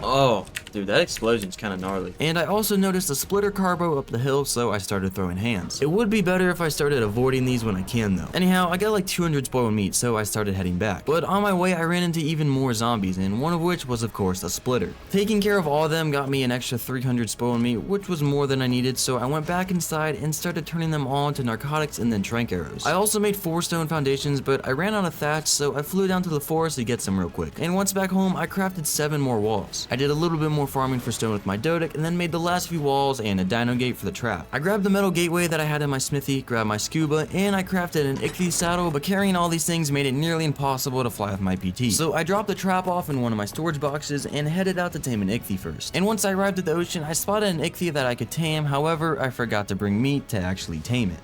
Oh, dude, that explosion's kind of gnarly. And I also noticed a splitter carbo up the hill, so I started throwing hands. It would be better if I started avoiding these when I can though. Anyhow, I got like 200 spoiled meat, so I started heading back. But on my way, I ran into even more zombies, and one of which was of course a splitter. Taking care of all of them got me an extra 300 spoiled meat, which was more than I needed, so I went back inside and started turning them all into narcotics and then trank arrows. I also made 4 stone foundations, but I ran out of thatch, so I flew down to the forest to get some real quick. And once back home, I crafted 7 more walls. I did a little bit more farming for stone with my Dodic, and then made the last few walls and a dino gate for the trap. I grabbed the metal gateway that I had in my smithy, grabbed my scuba, and I crafted an ichthy saddle, but carrying all these things made it nearly impossible to fly with my PT. So I dropped the trap off in one of my storage boxes and headed out to tame an ichthy first. And once I arrived at the ocean, I spotted an ichthy that I could tame, however, I forgot to bring meat to actually tame it.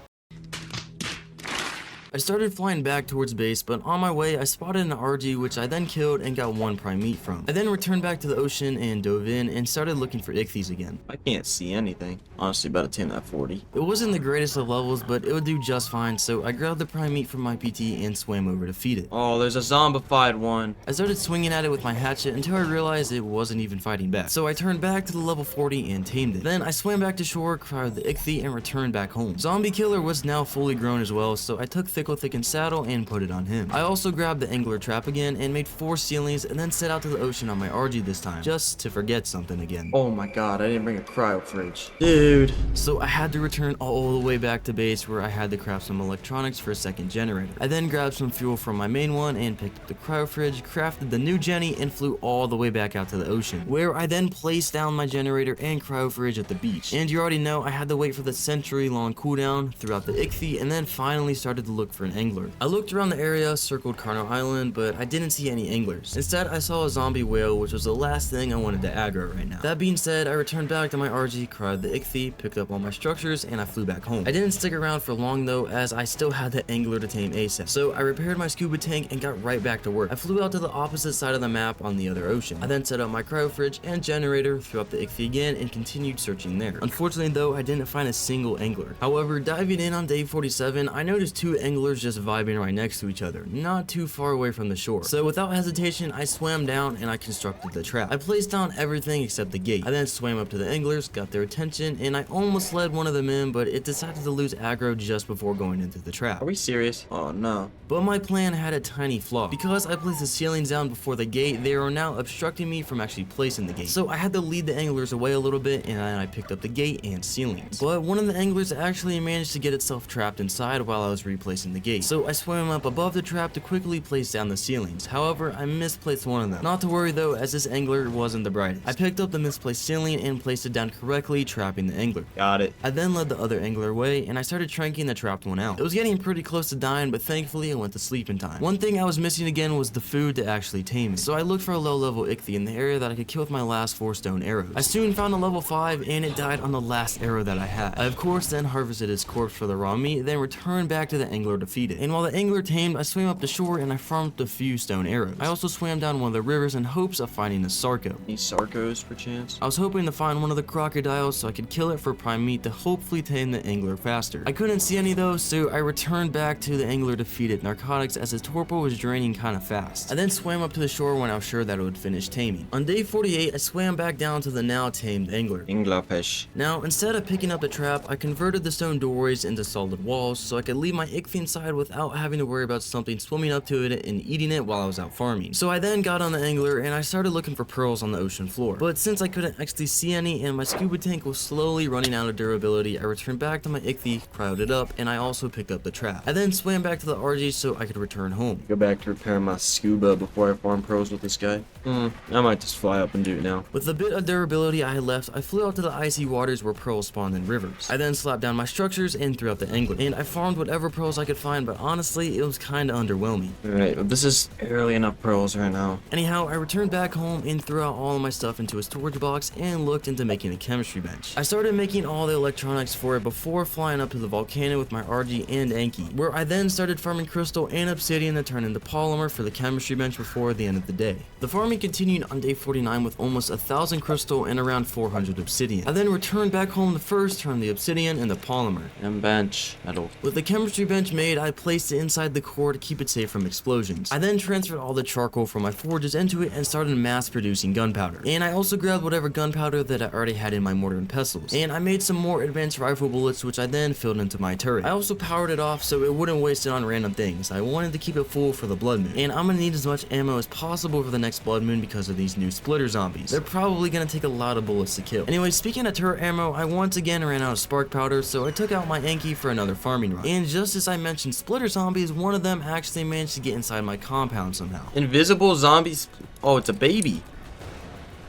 I started flying back towards base, but on my way I spotted an RG which I then killed and got 1 prime meat from. I then returned back to the ocean and dove in and started looking for ichthy's again. I can't see anything. Honestly, about to tame that 40. It wasn't the greatest of levels, but it would do just fine, so I grabbed the prime meat from my PT and swam over to feed it. Oh, there's a zombified one. I started swinging at it with my hatchet until I realized it wasn't even fighting back. So I turned back to the level 40 and tamed it. Then I swam back to shore, crowded the ichthy, and returned back home. Zombie Killer was now fully grown as well, so I took Thick and saddle and put it on him. I also grabbed the angler trap again and made 4 ceilings and then set out to the ocean on my RG this time, just to forget something again. Oh my god, I didn't bring a cryo fridge. Dude. So I had to return all the way back to base where I had to craft some electronics for a second generator. I then grabbed some fuel from my main one and picked up the cryo fridge, crafted the new Jenny, and flew all the way back out to the ocean, where I then placed down my generator and cryo fridge at the beach. And you already know I had to wait for the century-long cooldown throughout the ichthy and then finally started to look for an angler. I looked around the area, circled Carno Island, but I didn't see any anglers. Instead, I saw a zombie whale, which was the last thing I wanted to aggro right now. That being said, I returned back to my RG, cried the ichthy, picked up all my structures, and I flew back home. I didn't stick around for long though, as I still had the angler to tame ASAP. So I repaired my scuba tank and got right back to work. I flew out to the opposite side of the map on the other ocean. I then set up my cryo fridge and generator, threw up the ichthy again, and continued searching there. Unfortunately though, I didn't find a single angler. However, diving in on day 47, I noticed 2 anglers just vibing right next to each other, not too far away from the shore. So without hesitation, I swam down and I constructed the trap. I placed down everything except the gate. I then swam up to the anglers, got their attention, and I almost led one of them in, but it decided to lose aggro just before going into the trap. Are we serious? Oh no. But my plan had a tiny flaw. Because I placed the ceilings down before the gate, they are now obstructing me from actually placing the gate. So I had to lead the anglers away a little bit, and then I picked up the gate and ceilings. But one of the anglers actually managed to get itself trapped inside while I was replacing the gate. So I swam up above the trap to quickly place down the ceilings. However, I misplaced one of them. Not to worry though, as this angler wasn't the brightest. I picked up the misplaced ceiling and placed it down correctly, trapping the angler. Got it. I then led the other angler away, and I started tranking the trapped one out. It was getting pretty close to dying, but thankfully I went to sleep in time. One thing I was missing again was the food to actually tame it. So I looked for a low level ichthy in the area that I could kill with my last 4 stone arrows. I soon found a level 5, and it died on the last arrow that I had. I of course then harvested its corpse for the raw meat, then returned back to the angler to feed it. And while the angler tamed, I swam up to shore and I farmed a few stone arrows. I also swam down one of the rivers in hopes of finding a Sarco. Any Sarcos perchance? I was hoping to find one of the crocodiles so I could kill it for prime meat to hopefully tame the angler faster. I couldn't see any though, so I returned back to the angler to feed it narcotics as his torpor was draining kinda fast. I then swam up to the shore when I was sure that it would finish taming. On day 48, I swam back down to the now tamed angler. Anglerfish. Now, instead of picking up the trap, I converted the stone doorways into solid walls so I could leave my ichthy inside without having to worry about something swimming up to it and eating it while I was out farming. So I then got on the angler and I started looking for pearls on the ocean floor. But since I couldn't actually see any and my scuba tank was slowly running out of durability, I returned back to my ichthy, crowded it up, and I also picked up the trap. I then swam back to the RG so I could return home. Go back to repair my scuba before I farm pearls with this guy. I might just fly up and do it now. With the bit of durability I had left, I flew out to the icy waters where pearls spawned in rivers. I then slapped down my structures and threw out the angler, and I farmed whatever pearls I could could find, but honestly, it was kinda underwhelming. Alright, but this is barely enough pearls right now. Anyhow, I returned back home and threw out all of my stuff into a storage box and looked into making a chemistry bench. I started making all the electronics for it before flying up to the volcano with my RG and Anki, where I then started farming crystal and obsidian that turned into polymer for the chemistry bench before the end of the day. The farming continued on day 49 with almost 1,000 crystal and around 400 obsidian. I then returned back home to first turn the obsidian into polymer. And bench metal. With the chemistry bench made, I placed it inside the core to keep it safe from explosions. I then transferred all the charcoal from my forges into it and started mass producing gunpowder. And I also grabbed whatever gunpowder that I already had in my mortar and pestles. And I made some more advanced rifle bullets, which I then filled into my turret. I also powered it off so it wouldn't waste it on random things. I wanted to keep it full for the blood moon. And I'm gonna need as much ammo as possible for the next blood moon because of these new splitter zombies. They're probably gonna take a lot of bullets to kill. Anyway, speaking of turret ammo, I once again ran out of spark powder, so I took out my Anki for another farming run. And just as I mentioned splitter zombies, one of them actually managed to get inside my compound somehow. Invisible zombies. Oh, it's a baby.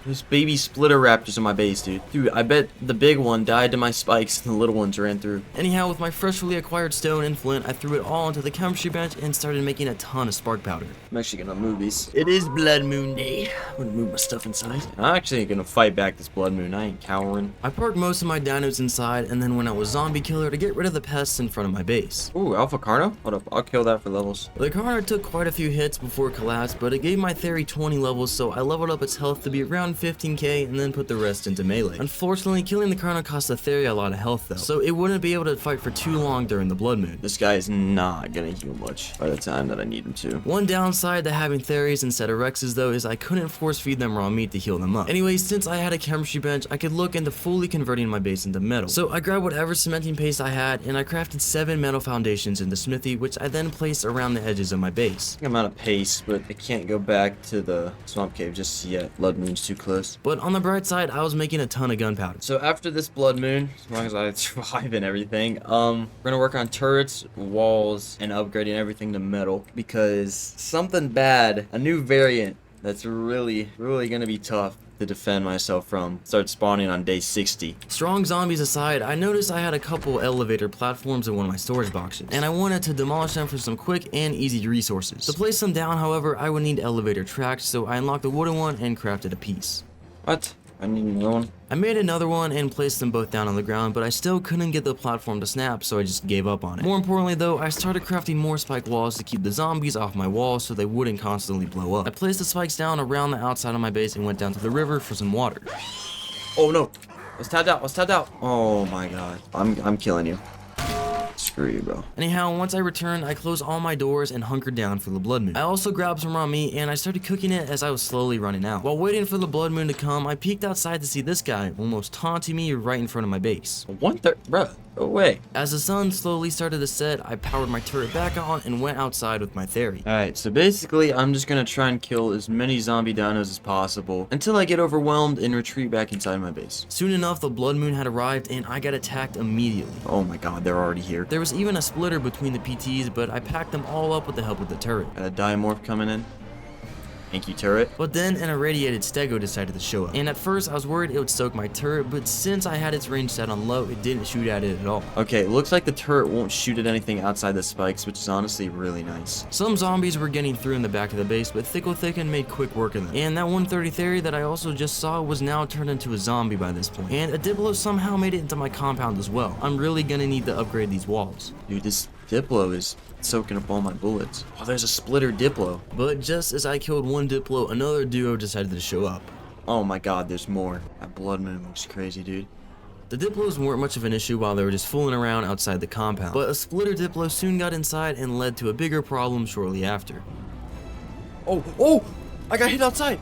There's baby splitter raptors in my base, dude. Dude, I bet the big one died to my spikes and the little ones ran through. Anyhow, with my freshly acquired stone and flint, I threw it all into the chemistry bench and started making a ton of spark powder. I'm actually gonna move these. It is blood moon day. I'm gonna move my stuff inside. I'm actually gonna fight back this blood moon. I ain't cowering. I parked most of my dinos inside and then went out with zombie killer to get rid of the pests in front of my base. Ooh, Alpha Carno? Hold up, I'll kill that for levels. The Carno took quite a few hits before it collapsed, but it gave my Theri 20 levels, so I leveled up its health to be around 15k and then put the rest into melee. Unfortunately, killing the Carno cost the Theri a lot of health though, so it wouldn't be able to fight for too long during the blood moon. This guy is not gonna heal much by the time that I need him to. One downside to having Theris instead of Rexes though is I couldn't force feed them raw meat to heal them up. Anyways, since I had a chemistry bench, I could look into fully converting my base into metal. So I grabbed whatever cementing paste I had and I crafted 7 metal foundations in the smithy, which I then placed around the edges of my base. I'm out of pace, but I can't go back to the swamp cave just yet. Blood moon's too close. But on the bright side, I was making a ton of gunpowder. So after this blood moon, as long as I survive and everything, we're gonna work on turrets, walls, and upgrading everything to metal because something bad, a new variant that's really gonna be tough to defend myself from, starts spawning on day 60. Strong zombies aside, I noticed I had a couple elevator platforms in one of my storage boxes, and I wanted to demolish them for some quick and easy resources. To place them down, however, I would need elevator tracks, so I unlocked the wooden one and crafted a piece. What? I need another one. I made another one and placed them both down on the ground, but I still couldn't get the platform to snap, so I just gave up on it. More importantly though, I started crafting more spike walls to keep the zombies off my walls so they wouldn't constantly blow up. I placed the spikes down around the outside of my base and went down to the river for some water. Oh no! I was tapped out. Oh my god. I'm killing you. Screw you, bro. Anyhow, once I returned, I closed all my doors and hunkered down for the blood moon. I also grabbed some raw meat and I started cooking it as I was slowly running out. While waiting for the blood moon to come, I peeked outside to see this guy almost taunting me right in front of my base. 1/3, bruh. Go away. As the sun slowly started to set, I powered my turret back on and went outside with my Theri. Alright, so basically, I'm just gonna try and kill as many zombie dinos as possible until I get overwhelmed and retreat back inside my base. Soon enough, the blood moon had arrived and I got attacked immediately. Oh my god, they're already here. There was even a splitter between the PTs, but I packed them all up with the help of the turret. Got a dimorph coming in. Thank you, turret. But then an irradiated stego decided to show up. And at first I was worried it would soak my turret, but since I had its range set on low, it didn't shoot at it at all. Okay, it looks like the turret won't shoot at anything outside the spikes, which is honestly really nice. Some zombies were getting through in the back of the base, but Thicken made quick work of them. And that 130 Theri that I also just saw was now turned into a zombie by this point. And a Diplo somehow made it into my compound as well. I'm really gonna need to upgrade these walls. Dude, this Diplo is soaking up all my bullets. Oh, there's a splitter Diplo. But just as I killed one Diplo, another duo decided to show up. Oh my god, there's more. That blood moon looks crazy, dude. The Diplos weren't much of an issue while they were just fooling around outside the compound, but a splitter Diplo soon got inside and led to a bigger problem shortly after. Oh! I got hit outside!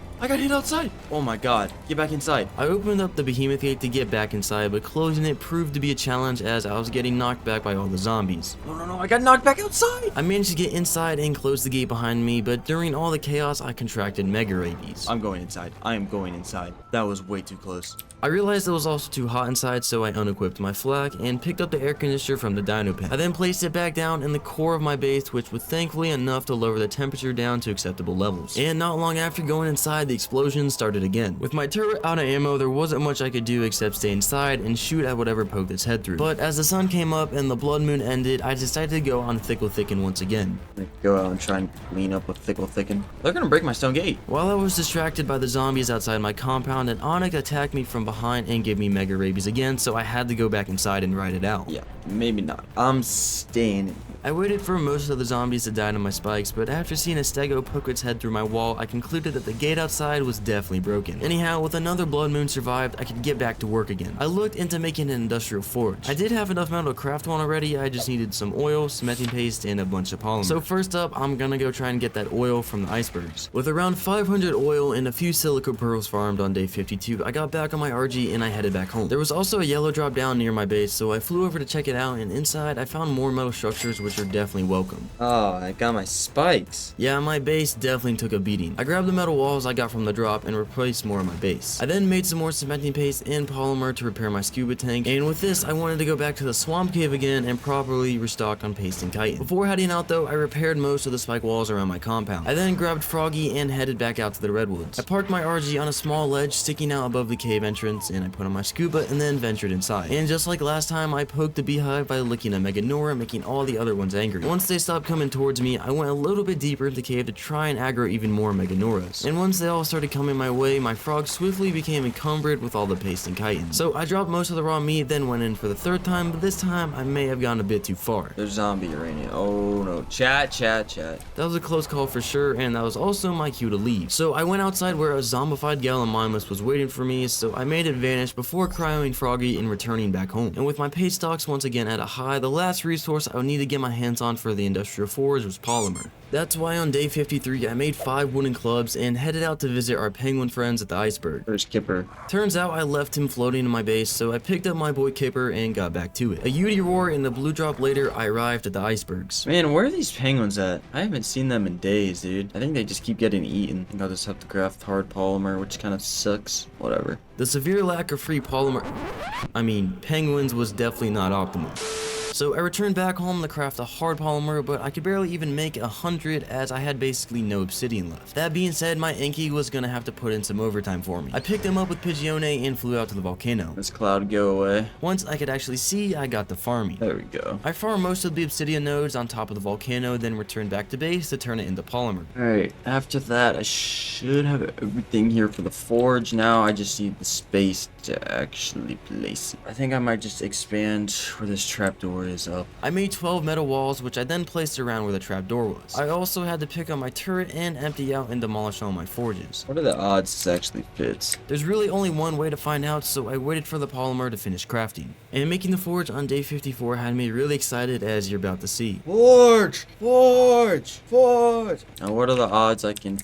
Oh my god, get back inside. I opened up the behemoth gate to get back inside, but closing it proved to be a challenge as I was getting knocked back by all the zombies. No, I got knocked back outside! I managed to get inside and close the gate behind me, but during all the chaos, I contracted mega rabies. I'm going inside. I am going inside. That was way too close. I realized it was also too hot inside, so I unequipped my flak and picked up the air conditioner from the dino pen. I then placed it back down in the core of my base, which was thankfully enough to lower the temperature down to acceptable levels. And not long after going inside, the explosions started again. With my turret out of ammo, there wasn't much I could do except stay inside and shoot at whatever poked its head through. But as the sun came up and the blood moon ended, I decided to go on Thickle Thicken once again. Go out and try and clean up with Thickle Thicken. They're gonna break my stone gate. While I was distracted by the zombies outside my compound, an Onyx attacked me from behind and gave me mega rabies again, so I had to go back inside and ride it out. Yeah, maybe not. I'm staying in. I waited for most of the zombies to die to my spikes, but after seeing a stego poke its head through my wall, I concluded that the gate outside was definitely broken. Anyhow, with another blood moon survived, I could get back to work again. I looked into making an industrial forge. I did have enough metal to craft one already, I just needed some oil, cementing paste, and a bunch of polymer. So first up, I'm gonna go try and get that oil from the icebergs. With around 500 oil and a few silica pearls farmed on day 52, I got back on my RG and I headed back home. There was also a yellow drop down near my base, so I flew over to check it out, and inside I found more metal structures which are definitely welcome. Oh, I got my spikes. Yeah, my base definitely took a beating. I grabbed the metal walls I got from the drop and replaced more of my base. I then made some more cementing paste and polymer to repair my scuba tank, and with this I wanted to go back to the swamp cave again and properly restock on paste and chitin. Before heading out though, I repaired most of the spike walls around my compound. I then grabbed Froggy and headed back out to the redwoods. I parked my RG on a small ledge sticking out above the cave entrance, and I put on my scuba and then ventured inside. And just like last time, I poked the beehive by licking a Meganora, making all the other ones angry. Once they stopped coming towards me, I went a little bit deeper into the cave to try and aggro even more Meganoras. And once they all started coming my way, my frog swiftly became encumbered with all the paste and chitin. So I dropped most of the raw meat, then went in for the third time, but this time I may have gone a bit too far. There's zombie uranium. Oh no. Chat. That was a close call for sure, and that was also my cue to leave. So I went outside where a zombified Gallimimus was waiting for me, so I made it vanish before cryoing Froggy and returning back home. And with my paste stocks once again at a high, the last resource I would need to get my hands on for the industrial forge was polymer. That's why on day 53 I made 5 wooden clubs and headed out to visit our penguin friends at the iceberg. There's Kipper. Turns out I left him floating in my base, so I picked up my boy Kipper and got back to it. A UD roar and a blue drop later, I arrived at the icebergs. Man, where are these penguins at? I haven't seen them in days, dude. I think they just keep getting eaten. I think I'll just have to craft hard polymer, which kind of sucks. Whatever. The severe lack of free penguins was definitely not optimal. So I returned back home to craft a hard polymer, but I could barely even make 100 as I had basically no obsidian left. That being said, my Enki was gonna have to put in some overtime for me. I picked him up with Pigione and flew out to the volcano. This cloud go away. Once I could actually see, I got to farming. There we go. I farmed most of the obsidian nodes on top of the volcano, then returned back to base to turn it into polymer. Alright, after that I should have everything here for the forge. Now I just need the space to actually place it. I think I might just expand where this trapdoor is up. I made 12 metal walls, which I then placed around where the trapdoor was. I also had to pick up my turret and empty out and demolish all my forges. What are the odds this actually fits? There's really only one way to find out, so I waited for the polymer to finish crafting. And making the forge on day 54 had me really excited, as you're about to see. Forge! Now what are the odds I can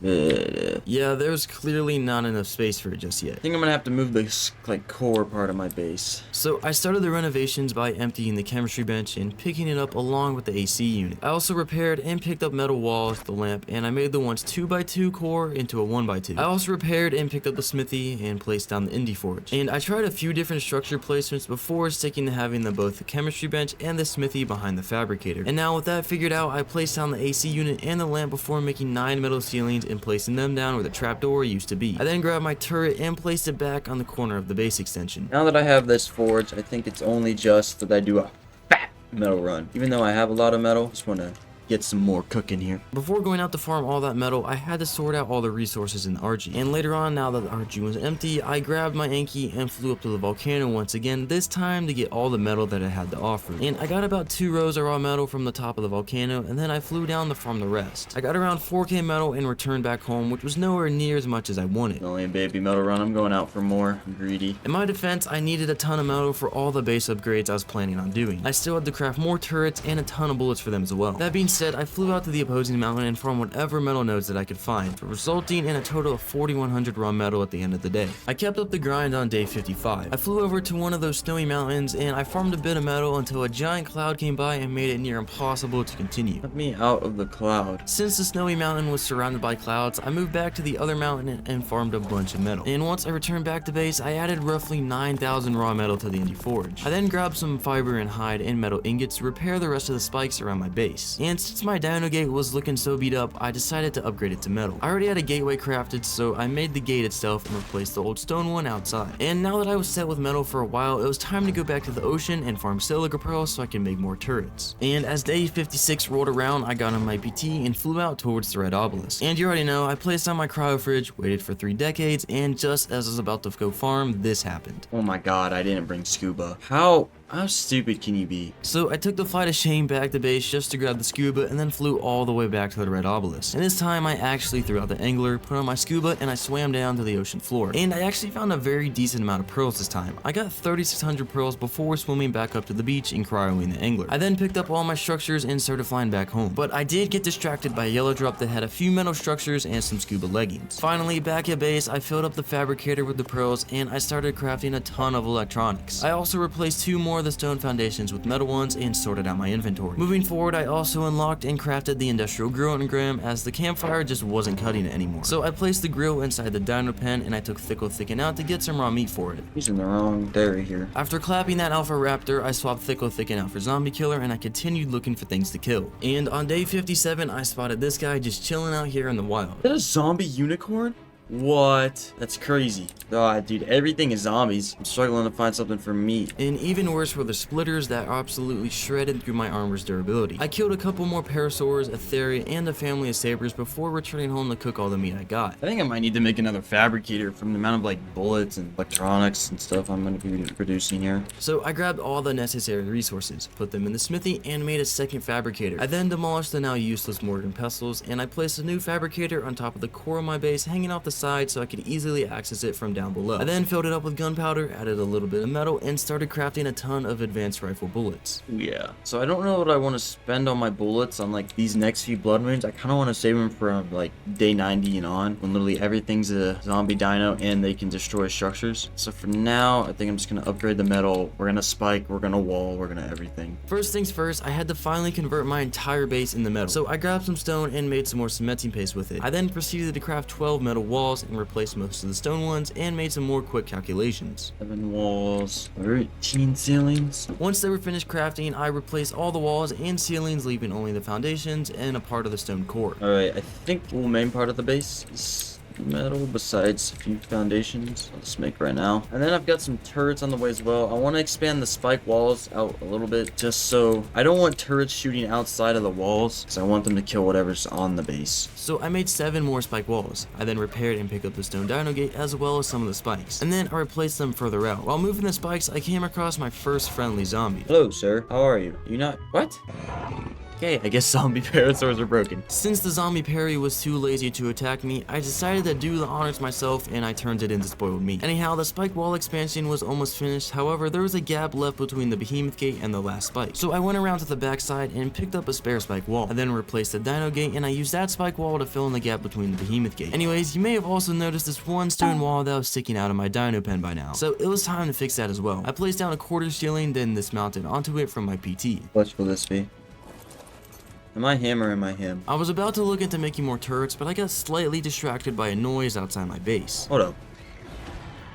Yeah, there's clearly not enough space for it just yet. I think I'm gonna have to move this like core part of my base. So I started the renovations by emptying the chemistry bench and picking it up along with the AC unit. I also repaired and picked up metal walls, the lamp, and I made the once 2x2 core into a 1x2. I also repaired and picked up the smithy and placed down the indie forge. And I tried a few different structure placements before sticking to having both the chemistry bench and the smithy behind the fabricator. And now with that figured out, I placed down the AC unit and the lamp before making 9 metal ceilings and placing them down where the trapdoor used to be. I then grabbed my turret and placed it back on the corner of the base extension. Now that I have this forge, I think it's only just that I do a fat metal run. Even though I have a lot of metal, just want to get some more cooking here. Before going out to farm all that metal, I had to sort out all the resources in the RG. And later on, now that the RG was empty, I grabbed my Enki and flew up to the volcano once again, this time to get all the metal that it had to offer. And I got about 2 rows of raw metal from the top of the volcano, and then I flew down to farm the rest. I got around 4k metal and returned back home, which was nowhere near as much as I wanted. Only a baby metal run, I'm going out for more. I'm greedy. In my defense, I needed a ton of metal for all the base upgrades I was planning on doing. I still had to craft more turrets and a ton of bullets for them as well. That being said, I flew out to the opposing mountain and farmed whatever metal nodes that I could find, resulting in a total of 4100 raw metal at the end of the day. I kept up the grind on day 55. I flew over to one of those snowy mountains and I farmed a bit of metal until a giant cloud came by and made it near impossible to continue. Let me out of the cloud. Since the snowy mountain was surrounded by clouds, I moved back to the other mountain and farmed a bunch of metal. And once I returned back to base, I added roughly 9,000 raw metal to the indie forge. I then grabbed some fiber and hide and metal ingots to repair the rest of the spikes around my base. And since my dino gate was looking so beat up, I decided to upgrade it to metal. I already had a gateway crafted, so I made the gate itself and replaced the old stone one outside. And now that I was set with metal for a while, it was time to go back to the ocean and farm silica pearls so I can make more turrets. And as day 56 rolled around, I got on my PT and flew out towards the red obelisk. And you already know, I placed on my cryo fridge, waited for 3 decades, and just as I was about to go farm, this happened. Oh my god, I didn't bring scuba. How stupid can you be? So I took the flight of shame back to base just to grab the scuba and then flew all the way back to the red obelisk. And this time I actually threw out the angler, put on my scuba, and I swam down to the ocean floor. And I actually found a very decent amount of pearls this time. I got 3,600 pearls before swimming back up to the beach and cryoing the angler. I then picked up all my structures and started flying back home. But I did get distracted by a yellow drop that had a few metal structures and some scuba leggings. Finally, back at base, I filled up the fabricator with the pearls and I started crafting a ton of electronics. I also replaced 2 more of the stone foundations with metal ones and sorted out my inventory. Moving forward, I also unlocked and crafted the industrial grill engram as the campfire just wasn't cutting it anymore. So I placed the grill inside the dino pen and I took Thickle Thicken out to get some raw meat for it. Using the wrong dairy here. After clapping that alpha raptor, I swapped Thickle Thicken out for zombie killer and I continued looking for things to kill. And on day 57, I spotted this guy just chilling out here in the wild. Is that a zombie unicorn? What? That's crazy. God, dude, everything is zombies. I'm struggling to find something for meat. And even worse were the splitters that absolutely shredded through my armor's durability. I killed a couple more parasaurs, a Theri, and a family of sabers before returning home to cook all the meat I got. I think I might need to make another fabricator from the amount of like bullets and electronics and stuff I'm going to be producing here. So I grabbed all the necessary resources, put them in the smithy, and made a second fabricator. I then demolished the now useless mortar and pestles, and I placed a new fabricator on top of the core of my base, hanging off the side so I could easily access it from down below. I then filled it up with gunpowder, added a little bit of metal, and started crafting a ton of advanced rifle bullets. Yeah. So I don't know what I want to spend on my bullets on like these next few blood moons. I kind of want to save them for like day 90 and on, when literally everything's a zombie dino and they can destroy structures. So for now, I think I'm just going to upgrade the metal. We're going to spike, we're going to wall, we're going to everything. First things first, I had to finally convert my entire base into metal. So I grabbed some stone and made some more cementing paste with it. I then proceeded to craft 12 metal walls and replaced most of the stone ones and made some more quick calculations. 7 walls, 13 ceilings. Once they were finished crafting, I replaced all the walls and ceilings, leaving only the foundations and a part of the stone core. Alright, I think the main part of the base is metal besides a few foundations. I'll just make right now. And then I've got some turrets on the way as well. I want to expand the spike walls out a little bit just so I don't want turrets shooting outside of the walls, because I want them to kill whatever's on the base. So I made 7 more spike walls. I then repaired and picked up the stone dino gate as well as some of the spikes. And then I replaced them further out. While moving the spikes, I came across my first friendly zombie. Hello, sir. How are you? You not... What? Okay, I guess zombie parasaurs are broken. Since the zombie Perry was too lazy to attack me, I decided to do the honors myself and I turned it into spoiled meat. Anyhow, the spike wall expansion was almost finished, however there was a gap left between the behemoth gate and the last spike. So I went around to the backside and picked up a spare spike wall. I then replaced the dino gate and I used that spike wall to fill in the gap between the behemoth gate. Anyways, you may have also noticed this one stone wall that was sticking out of my dino pen by now. So it was time to fix that as well. I placed down a quarter ceiling, then dismounted onto it from my PT. What will this be? Am I him or am I him? I was about to look into making more turrets, but I got slightly distracted by a noise outside my base. Hold up.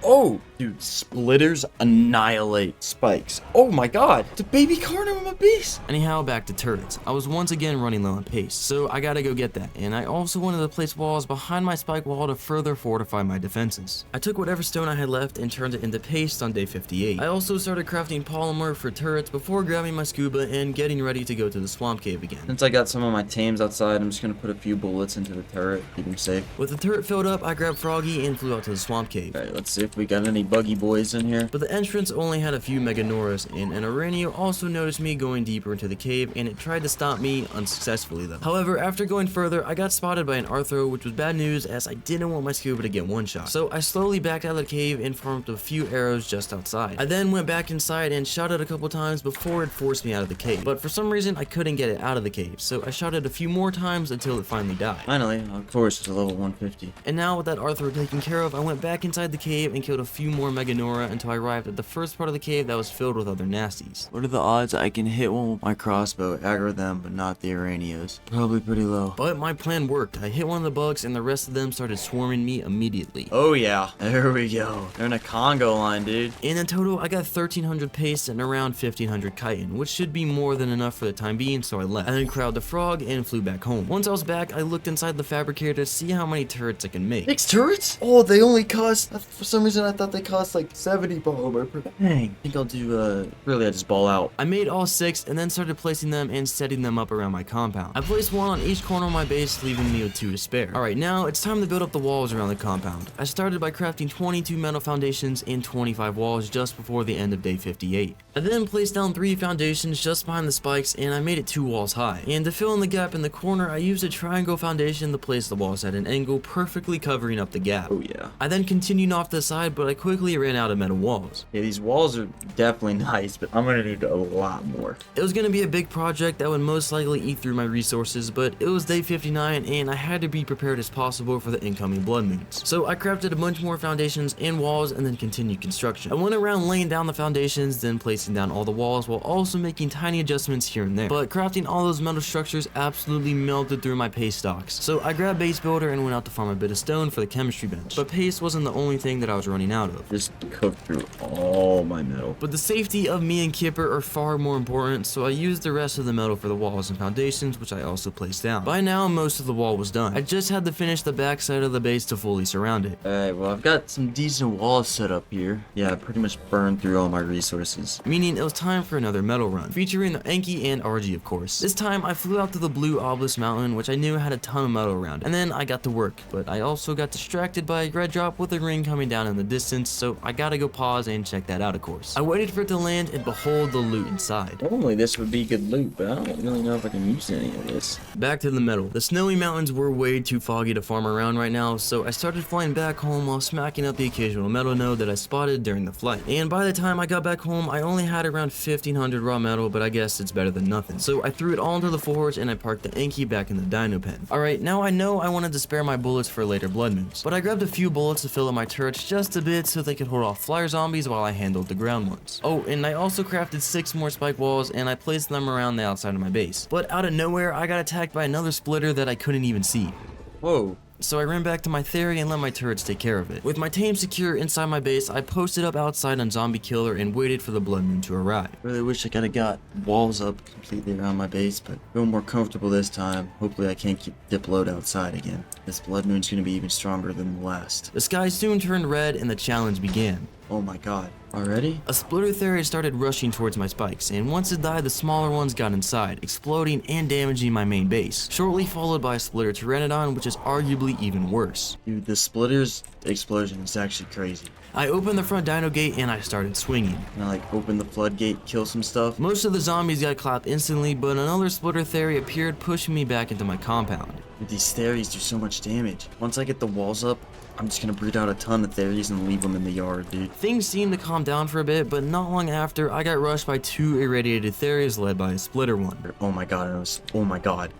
Oh, dude, splitters annihilate spikes. Oh my god, it's a baby Carno in my base. Anyhow, back to turrets. I was once again running low on pace, so I gotta go get that. And I also wanted to place walls behind my spike wall to further fortify my defenses. I took whatever stone I had left and turned it into paste on day 58. I also started crafting polymer for turrets before grabbing my scuba and getting ready to go to the swamp cave again. Since I got some of my tames outside, I'm just gonna put a few bullets into the turret, keep them safe. With the turret filled up, I grabbed Froggy and flew out to the swamp cave. Alright, let's see if we got any buggy boys in here. But the entrance only had a few Meganoras, and an Aranio also noticed me going deeper into the cave, and it tried to stop me, unsuccessfully though. However, after going further, I got spotted by an Arthro, which was bad news as I didn't want my scuba to get one shot. So I slowly backed out of the cave and farmed a few arrows just outside. I then went back inside and shot it a couple times before it forced me out of the cave. But for some reason, I couldn't get it out of the cave, so I shot it a few more times until it finally died. Finally, of course, it's a level 150. And now with that Arthro taken care of, I went back inside the cave and killed a few more Meganora until I arrived at the first part of the cave that was filled with other nasties. What are the odds I can hit one with my crossbow, aggro them, but not the Aranios? Probably pretty low. But my plan worked. I hit one of the bugs and the rest of them started swarming me immediately. Oh yeah, there we go. They're in a Congo line, dude. And in total, I got 1300 paste and around 1500 chitin, which should be more than enough for the time being, so I left. I then crowded the frog and flew back home. Once I was back, I looked inside the fabricator to see how many turrets I can make. 6 turrets? Oh, they only cost, for some reason I thought they cost like 70 polymer per bang. I think I'll do, really I just ball out. I made all 6 and then started placing them and setting them up around my compound. I placed one on each corner of my base, leaving me with 2 to spare. Alright, now it's time to build up the walls around the compound. I started by crafting 22 metal foundations and 25 walls just before the end of day 58. I then placed down 3 foundations just behind the spikes and I made it 2 walls high. And to fill in the gap in the corner, I used a triangle foundation to place the walls at an angle, perfectly covering up the gap. Oh yeah. I then continued off to the side, but I quickly ran out of metal walls. Yeah, these walls are definitely nice, but I'm gonna need a lot more. It was going to be a big project that would most likely eat through my resources, but it was day 59 and I had to be prepared as possible for the incoming blood moons. So I crafted a bunch more foundations and walls and then continued construction. I went around laying down the foundations, then placing down all the walls while also making tiny adjustments here and there. But crafting all those metal structures absolutely melted through my paste stocks. So I grabbed base builder and went out to farm a bit of stone for the chemistry bench. But paste wasn't the only thing that I was running out of. Just cooked through all my metal. But the safety of me and Kipper are far more important, so I used the rest of the metal for the walls and foundations, which I also placed down. By now, most of the wall was done. I just had to finish the back side of the base to fully surround it. Alright, well I've got some decent walls set up here. Yeah, I pretty much burned through all my resources. Meaning it was time for another metal run, featuring the Enki and RG of course. This time I flew out to the blue obelisk mountain, which I knew had a ton of metal around it. And then I got to work, but I also got distracted by a red drop with a ring coming down in the distance, so I gotta go pause and check that out of course. I waited for it to land and behold the loot inside. Normally this would be good loot, but I don't really know if I can use any of this. Back to the metal. The snowy mountains were way too foggy to farm around right now, so I started flying back home while smacking up the occasional metal node that I spotted during the flight. And by the time I got back home, I only had around 1500 raw metal, but I guess it's better than nothing. So I threw it all into the forge and I parked the Enki back in the dino pen. Alright, now I know I wanted to spare my bullets for later blood moons, but I grabbed a few bullets to fill up my turrets just a bit so they could hold off flyer zombies while I handled the ground ones. Oh, and I also crafted 6 more spike walls and I placed them around the outside of my base. But out of nowhere, I got attacked by another splitter that I couldn't even see. Whoa. So I ran back to my Theri and let my turrets take care of it. With my tame secure inside my base, I posted up outside on Zombie Killer and waited for the blood moon to arrive. Really wish I could have got walls up completely around my base, but I feel more comfortable this time. Hopefully I can't keep Dipload outside again. This blood moon's gonna be even stronger than the last. The sky soon turned red and the challenge began. Oh my god. Already? A splitter Theri started rushing towards my spikes, and once it died, the smaller ones got inside, exploding and damaging my main base, shortly followed by a splitter Pteranodon, which is arguably even worse. Dude, the splitter's explosion is actually crazy. I opened the front dino gate and I started swinging. And I like open the floodgate, kill some stuff. Most of the zombies got clapped instantly, but another splitter Theri appeared, pushing me back into my compound. Dude, these Theries do so much damage. Once I get the walls up, I'm just gonna breed out a ton of Theries and leave them in the yard, dude. Things seemed to calm down for a bit, but not long after, I got rushed by 2 irradiated Theries led by a splitter one. Oh my god, oh my god.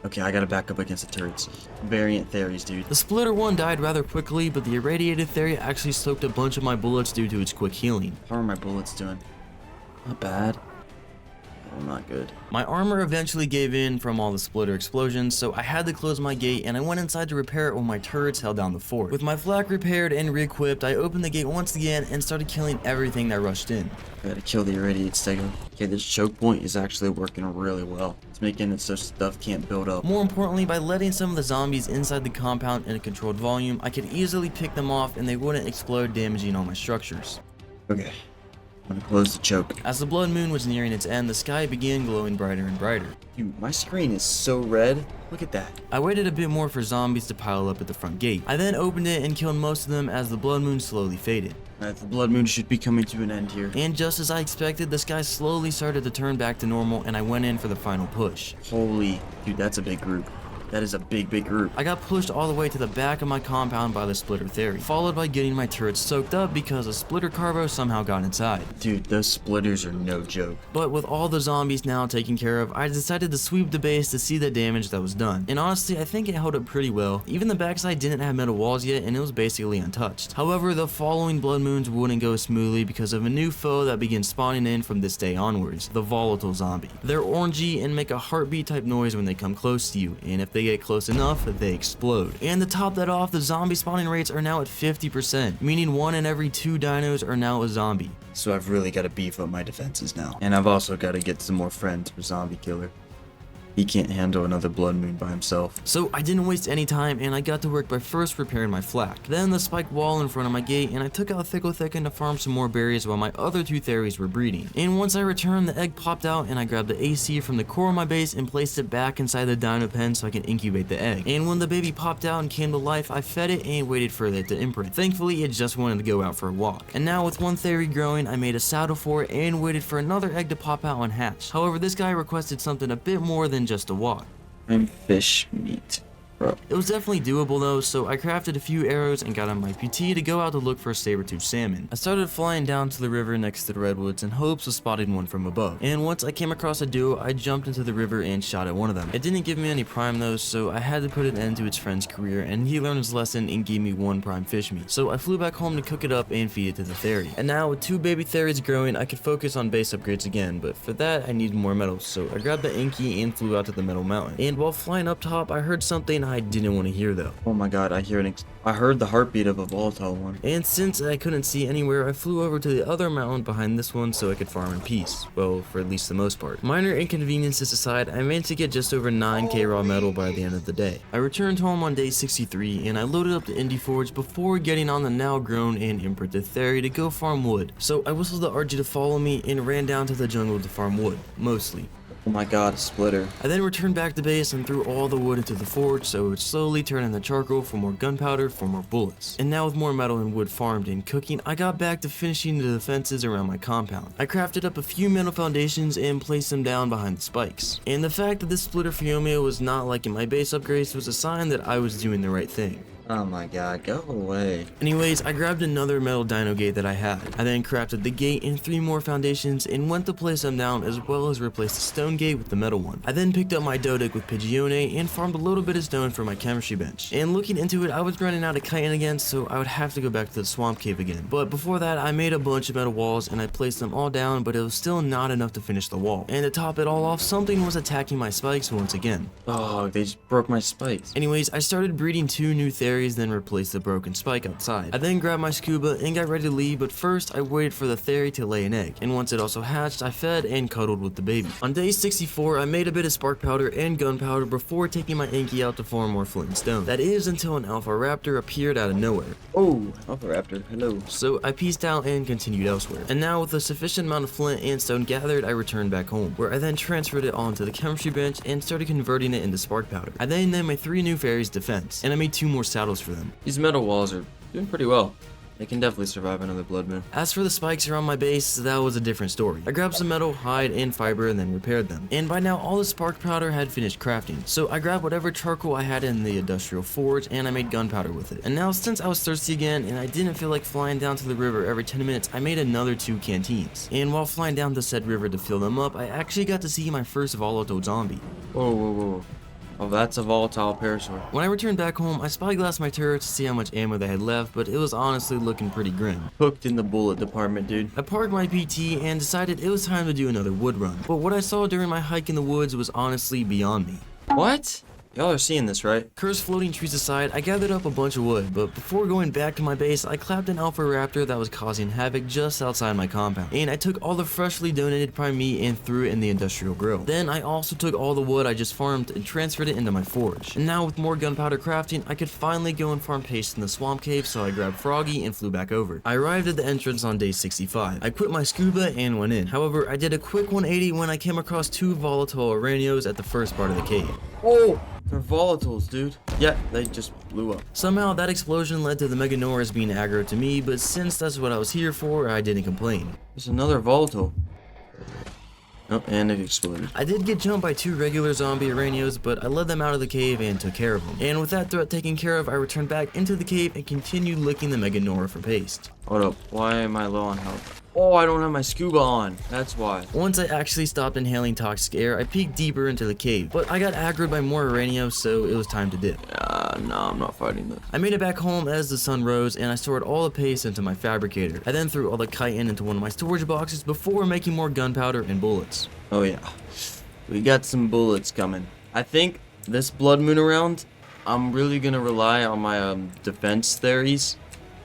Okay, I gotta back up against the turrets. Variant Theries, dude. The splitter one died rather quickly, but the irradiated Theri actually soaked a bunch of my bullets due to its quick healing. How are my bullets doing? Not bad. Oh, not good. My armor eventually gave in from all the splitter explosions, so I had to close my gate and I went inside to repair it while my turrets held down the fort. With my flak repaired and re-equipped, I opened the gate once again and started killing everything that rushed in. I gotta kill the irradiated Stego. Okay, this choke point is actually working really well. It's making it so stuff can't build up. More importantly, by letting some of the zombies inside the compound in a controlled volume, I could easily pick them off and they wouldn't explode, damaging all my structures. Okay. I'm gonna close the choke. As the blood moon was nearing its end, the sky began glowing brighter and brighter. Dude, my screen is so red. Look at that. I waited a bit more for zombies to pile up at the front gate. I then opened it and killed most of them as the blood moon slowly faded. Alright, the blood moon should be coming to an end here. And just as I expected, the sky slowly started to turn back to normal and I went in for the final push. Holy, dude, that's a big group. That is a big group. I got pushed all the way to the back of my compound by the splitter Theri, followed by getting my turrets soaked up because a splitter carbo somehow got inside. Dude, those splitters are no joke. But with all the zombies now taken care of, I decided to sweep the base to see the damage that was done. And honestly, I think it held up pretty well. Even the backside didn't have metal walls yet, and it was basically untouched. However, the following blood moons wouldn't go smoothly because of a new foe that began spawning in from this day onwards, the volatile zombie. They're orangey and make a heartbeat type noise when they come close to you, and if they get close enough, they explode. And to top that off, the zombie spawning rates are now at 50%, meaning 1 in every 2 dinos are now a zombie. So I've really got to beef up my defenses now. And I've also got to get some more friends for Zombie Killer. He can't handle another blood moon by himself. So I didn't waste any time, and I got to work by first repairing my flak, then the spiked wall in front of my gate, and I took out Thicken to farm some more berries while my other 2 Theris were breeding. And once I returned, the egg popped out, and I grabbed the AC from the core of my base and placed it back inside the dino pen so I can incubate the egg. And when the baby popped out and came to life, I fed it and waited for it to imprint. Thankfully, it just wanted to go out for a walk. And now with 1 Theri growing, I made a saddle for it and waited for another egg to pop out and hatch. However, this guy requested something a bit more than just a walk. I'm fish meat, bro. It was definitely doable though, so I crafted a few arrows and got on my PT to go out to look for a saber-tooth salmon. I started flying down to the river next to the redwoods in hopes of spotting one from above. And once I came across a duo, I jumped into the river and shot at one of them. It didn't give me any prime though, so I had to put an end to its friend's career, and he learned his lesson and gave me 1 prime fish meat. So I flew back home to cook it up and feed it to the Theri. And now with 2 baby Theris growing, I could focus on base upgrades again, but for that I needed more metal, so I grabbed the Inky and flew out to the metal mountain. And while flying up top, I heard something I didn't want to hear though. Oh my god, I heard the heartbeat of a volatile one. And since I couldn't see anywhere, I flew over to the other mountain behind this one so I could farm in peace. Well, for at least the most part. Minor inconveniences aside, I managed to get just over 9k raw metal by the end of the day. I returned home on day 63 and I loaded up the Indie Forge before getting on the now grown and imprinted Theri to go farm wood. So I whistled the RG to follow me and ran down to the jungle to farm wood, mostly. Oh my god, a splitter. I then returned back to base and threw all the wood into the forge so it would slowly turn into charcoal for more gunpowder for more bullets. And now with more metal and wood farmed and cooking, I got back to finishing the defenses around my compound. I crafted up a few metal foundations and placed them down behind the spikes. And the fact that this splitter Phiomia was not liking my base upgrades was a sign that I was doing the right thing. Oh my god, go away. Anyways, I grabbed another metal dino gate that I had. I then crafted the gate and 3 more foundations and went to place them down as well as replace the stone gate with the metal one. I then picked up my Dodic with Pigione and farmed a little bit of stone for my chemistry bench. And looking into it, I was running out of chitin again, so I would have to go back to the swamp cave again. But before that, I made a bunch of metal walls and I placed them all down, but it was still not enough to finish the wall. And to top it all off, something was attacking my spikes once again. Oh, they just broke my spikes. Anyways, I started breeding 2 new Theris, then replaced the broken spike outside. I then grabbed my scuba and got ready to leave, but first I waited for the Theri to lay an egg, and once it also hatched, I fed and cuddled with the baby. On day 64, I made a bit of spark powder and gunpowder before taking my Inky out to farm more flint and stone. That is until an Alpha Raptor appeared out of nowhere. Oh, Alpha Raptor, hello. So I peaced out and continued elsewhere. And now with a sufficient amount of flint and stone gathered, I returned back home, where I then transferred it onto the chemistry bench and started converting it into spark powder. I then named my 3 new fairies defense, and I made 2 more saddles for them. These metal walls are doing pretty well. They can definitely survive another blood moon. As for the spikes around my base, that was a different story. I grabbed some metal, hide, and fiber and then repaired them. And by now all the spark powder had finished crafting. So I grabbed whatever charcoal I had in the industrial forge and I made gunpowder with it. And now since I was thirsty again and I didn't feel like flying down to the river every 10 minutes, I made another 2 canteens. And while flying down the said river to fill them up, I actually got to see my first volatile zombie. Whoa, whoa, whoa. Oh, that's a volatile parasaur. When I returned back home, I spyglassed my turret to see how much ammo they had left, but it was honestly looking pretty grim. Hooked in the bullet department, dude. I parked my PT and decided it was time to do another wood run. But what I saw during my hike in the woods was honestly beyond me. What? Y'all are seeing this, right? Cursed floating trees aside, I gathered up a bunch of wood, but before going back to my base, I clapped an Alpha Raptor that was causing havoc just outside my compound. And I took all the freshly donated prime meat and threw it in the industrial grill. Then I also took all the wood I just farmed and transferred it into my forge. And now with more gunpowder crafting, I could finally go and farm paste in the swamp cave, so I grabbed Froggy and flew back over. I arrived at the entrance on day 65. I quit my scuba and went in. However, I did a quick 180 when I came across 2 volatile Araneos at the first part of the cave. Oh! They're volatiles, dude. Yeah, they just blew up. Somehow that explosion led to the Meganoras being aggro to me, but since that's what I was here for, I didn't complain. There's another volatile. Oh, and it exploded. I did get jumped by 2 regular zombie araneos, but I led them out of the cave and took care of them. And with that threat taken care of, I returned back into the cave and continued licking the Meganora for paste. Hold up, why am I low on health? Oh, I don't have my scuba on. That's why. Once I actually stopped inhaling toxic air, I peeked deeper into the cave, but I got aggroed by more araneos, so it was time to dip. No, I'm not fighting this. I made it back home as the sun rose, and I stored all the paste into my fabricator. I then threw all the chitin into one of my storage boxes before making more gunpowder and bullets. Oh yeah, we got some bullets coming. I think this blood moon around, I'm really gonna rely on my defense theories.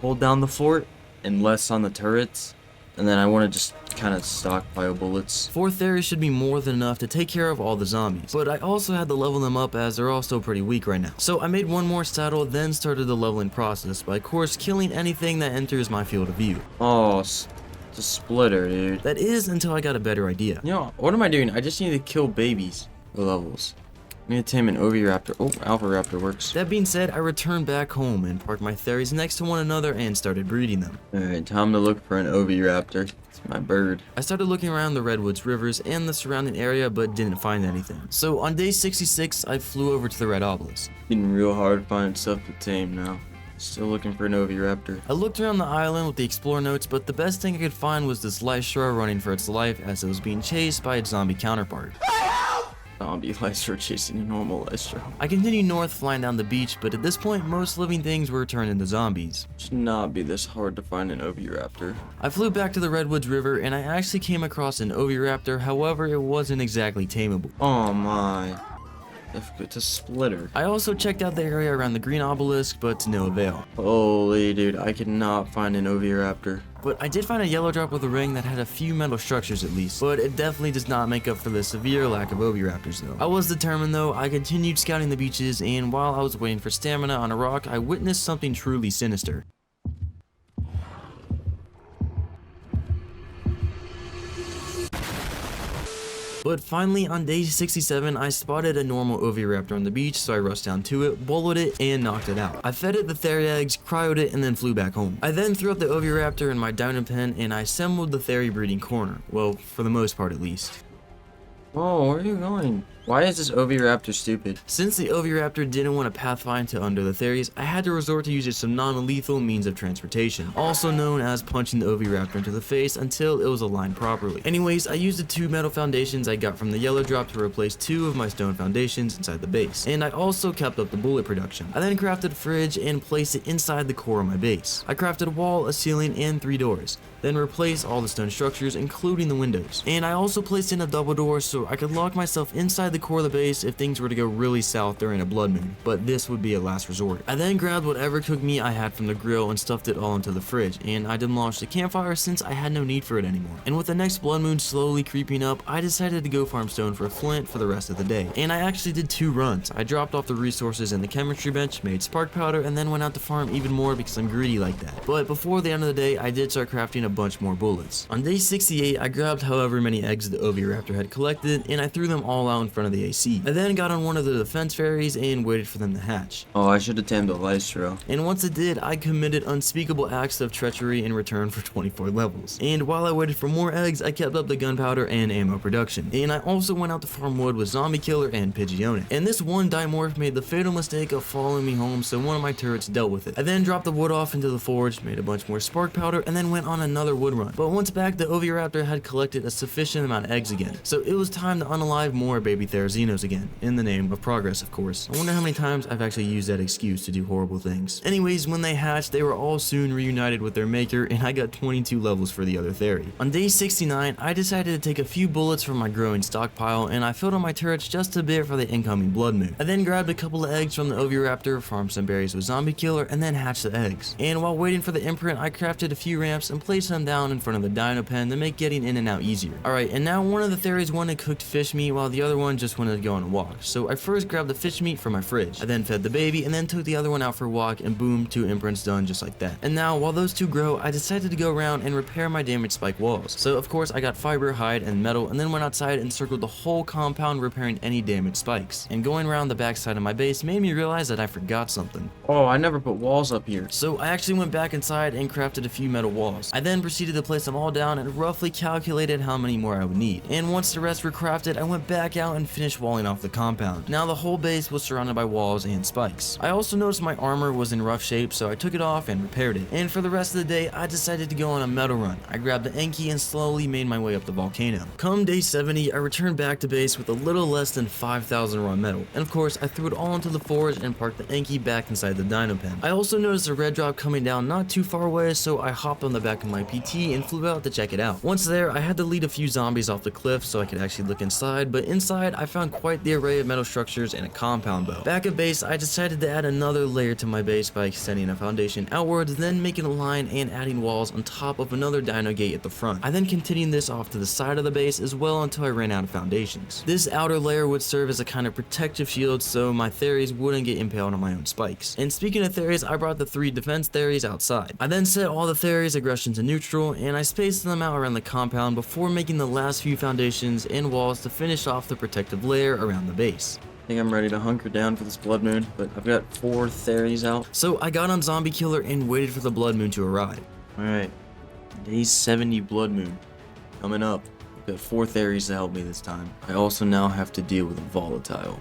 Hold down the fort and less on the turrets. And then I want to just kind of stockpile bullets. 4 theories should be more than enough to take care of all the zombies, but I also had to level them up as they're all still pretty weak right now. So I made one more saddle, then started the leveling process by, of course, killing anything that enters my field of view. Oh, it's a splitter, dude. That is until I got a better idea. You know, what am I doing? I just need to kill babies for levels. I need to tame an Oviraptor. Oh, Alpha Raptor works. That being said, I returned back home and parked my theories next to one another and started breeding them. Alright, time to look for an Oviraptor. It's my bird. I started looking around the redwoods, rivers, and the surrounding area, but didn't find anything. So on day 66, I flew over to the Red Obelisk. Getting real hard finding stuff to tame now. Still looking for an Oviraptor. I looked around the island with the Explorer notes, but the best thing I could find was this Lystra running for its life as it was being chased by its zombie counterpart. Zombie Lystra chasing a normal Lystra. I continued north, flying down the beach, but at this point, most living things were turned into zombies. Should not be this hard to find an Oviraptor. I flew back to the Redwoods River, and I actually came across an Oviraptor, however, it wasn't exactly tameable. Oh my. It's a splitter. I also checked out the area around the Green Obelisk, but to no avail. Holy dude, I cannot find an Oviraptor. But I did find a yellow drop with a ring that had a few metal structures at least, but it definitely does not make up for the severe lack of Oviraptors though. I was determined though. I continued scouting the beaches, and while I was waiting for stamina on a rock, I witnessed something truly sinister. But finally, on day 67, I spotted a normal Oviraptor on the beach, so I rushed down to it, boiled it, and knocked it out. I fed it the Theri eggs, cryoed it, and then flew back home. I then threw up the Oviraptor in my dino pen, and I assembled the Theri breeding corner. Well, for the most part at least. Whoa, where are you going? Why is this Oviraptor stupid? Since the Oviraptor didn't want to pathfind to under the Theris, I had to resort to using some non-lethal means of transportation, also known as punching the Oviraptor into the face until it was aligned properly. Anyways, I used the 2 metal foundations I got from the yellow drop to replace 2 of my stone foundations inside the base, and I also kept up the bullet production. I then crafted a fridge and placed it inside the core of my base. I crafted a wall, a ceiling, and 3 doors, then replaced all the stone structures including the windows. And I also placed in a double door so I could lock myself inside the core of the base if things were to go really south during a blood moon, but this would be a last resort. I then grabbed whatever cooked meat I had from the grill and stuffed it all into the fridge, and I demolished the campfire since I had no need for it anymore. And with the next blood moon slowly creeping up, I decided to go farm stone for a flint for the rest of the day. And I actually did 2 runs. I dropped off the resources in the chemistry bench, made spark powder, and then went out to farm even more because I'm greedy like that. But before the end of the day, I did start crafting a bunch more bullets. On day 68, I grabbed however many eggs the Oviraptor had collected, and I threw them all out in front of the AC. I then got on one of the defense fairies and waited for them to hatch. Oh, I should have tamed a Lystra. And once it did, I committed unspeakable acts of treachery in return for 24 levels. And while I waited for more eggs, I kept up the gunpowder and ammo production. And I also went out to farm wood with Zombie Killer and Pidgeotto. And this one dimorph made the fatal mistake of following me home, so one of my turrets dealt with it. I then dropped the wood off into the forge, made a bunch more spark powder, and then went on another wood run. But once back, the Oviraptor had collected a sufficient amount of eggs again. So it was time to unalive more baby Therizinosaurs again, in the name of progress, of course. I wonder how many times I've actually used that excuse to do horrible things. Anyways, when they hatched, they were all soon reunited with their maker, and I got 22 levels for the other Theri. On day 69, I decided to take a few bullets from my growing stockpile, and I filled on my turrets just a bit for the incoming blood moon. I then grabbed a couple of eggs from the Oviraptor, farmed some berries with Zombie Killer, and then hatched the eggs. And while waiting for the imprint, I crafted a few ramps and placed them down in front of the dino pen to make getting in and out easier. Alright, and now one of the Theris wanted cooked fish meat while the other one just wanted to go on a walk. So I first grabbed the fish meat from my fridge. I then fed the baby and then took the other one out for a walk, and boom, 2 imprints done just like that. And now while those 2 grow, I decided to go around and repair my damaged spike walls. So of course I got fiber, hide, and metal, and then went outside and circled the whole compound, repairing any damaged spikes. And going around the back side of my base made me realize that I forgot something. Oh, I never put walls up here. So I actually went back inside and crafted a few metal walls. I then proceeded to place them all down and roughly calculated how many more I would need. And once the rest were crafted, I went back out and finished walling off the compound. Now the whole base was surrounded by walls and spikes. I also noticed my armor was in rough shape, so I took it off and repaired it. And for the rest of the day, I decided to go on a metal run. I grabbed the Enki and slowly made my way up the volcano. Come day 70, I returned back to base with a little less than 5,000 raw metal. And of course, I threw it all into the forge and parked the Enki back inside the dino pen. I also noticed a red drop coming down not too far away, so I hopped on the back of my PT and flew out to check it out. Once there, I had to lead a few zombies off the cliff so I could actually look inside, but inside I found quite the array of metal structures and a compound bow. Back at base, I decided to add another layer to my base by extending a foundation outwards, then making a line and adding walls on top of another dino gate at the front. I then continued this off to the side of the base as well until I ran out of foundations. This outer layer would serve as a kind of protective shield so my Theris wouldn't get impaled on my own spikes. And speaking of Theris, I brought the 3 defense Theris outside. I then set all the Theris aggression to neutral, and I spaced them out around the compound before making the last few foundations and walls to finish off the protective layer around the base. I think I'm ready to hunker down for this blood moon, but I've got 4 Theris out. So I got on Zombie Killer and waited for the blood moon to arrive. Alright, day 70 blood moon coming up. I've got 4 Theris to help me this time. I also now have to deal with a volatile.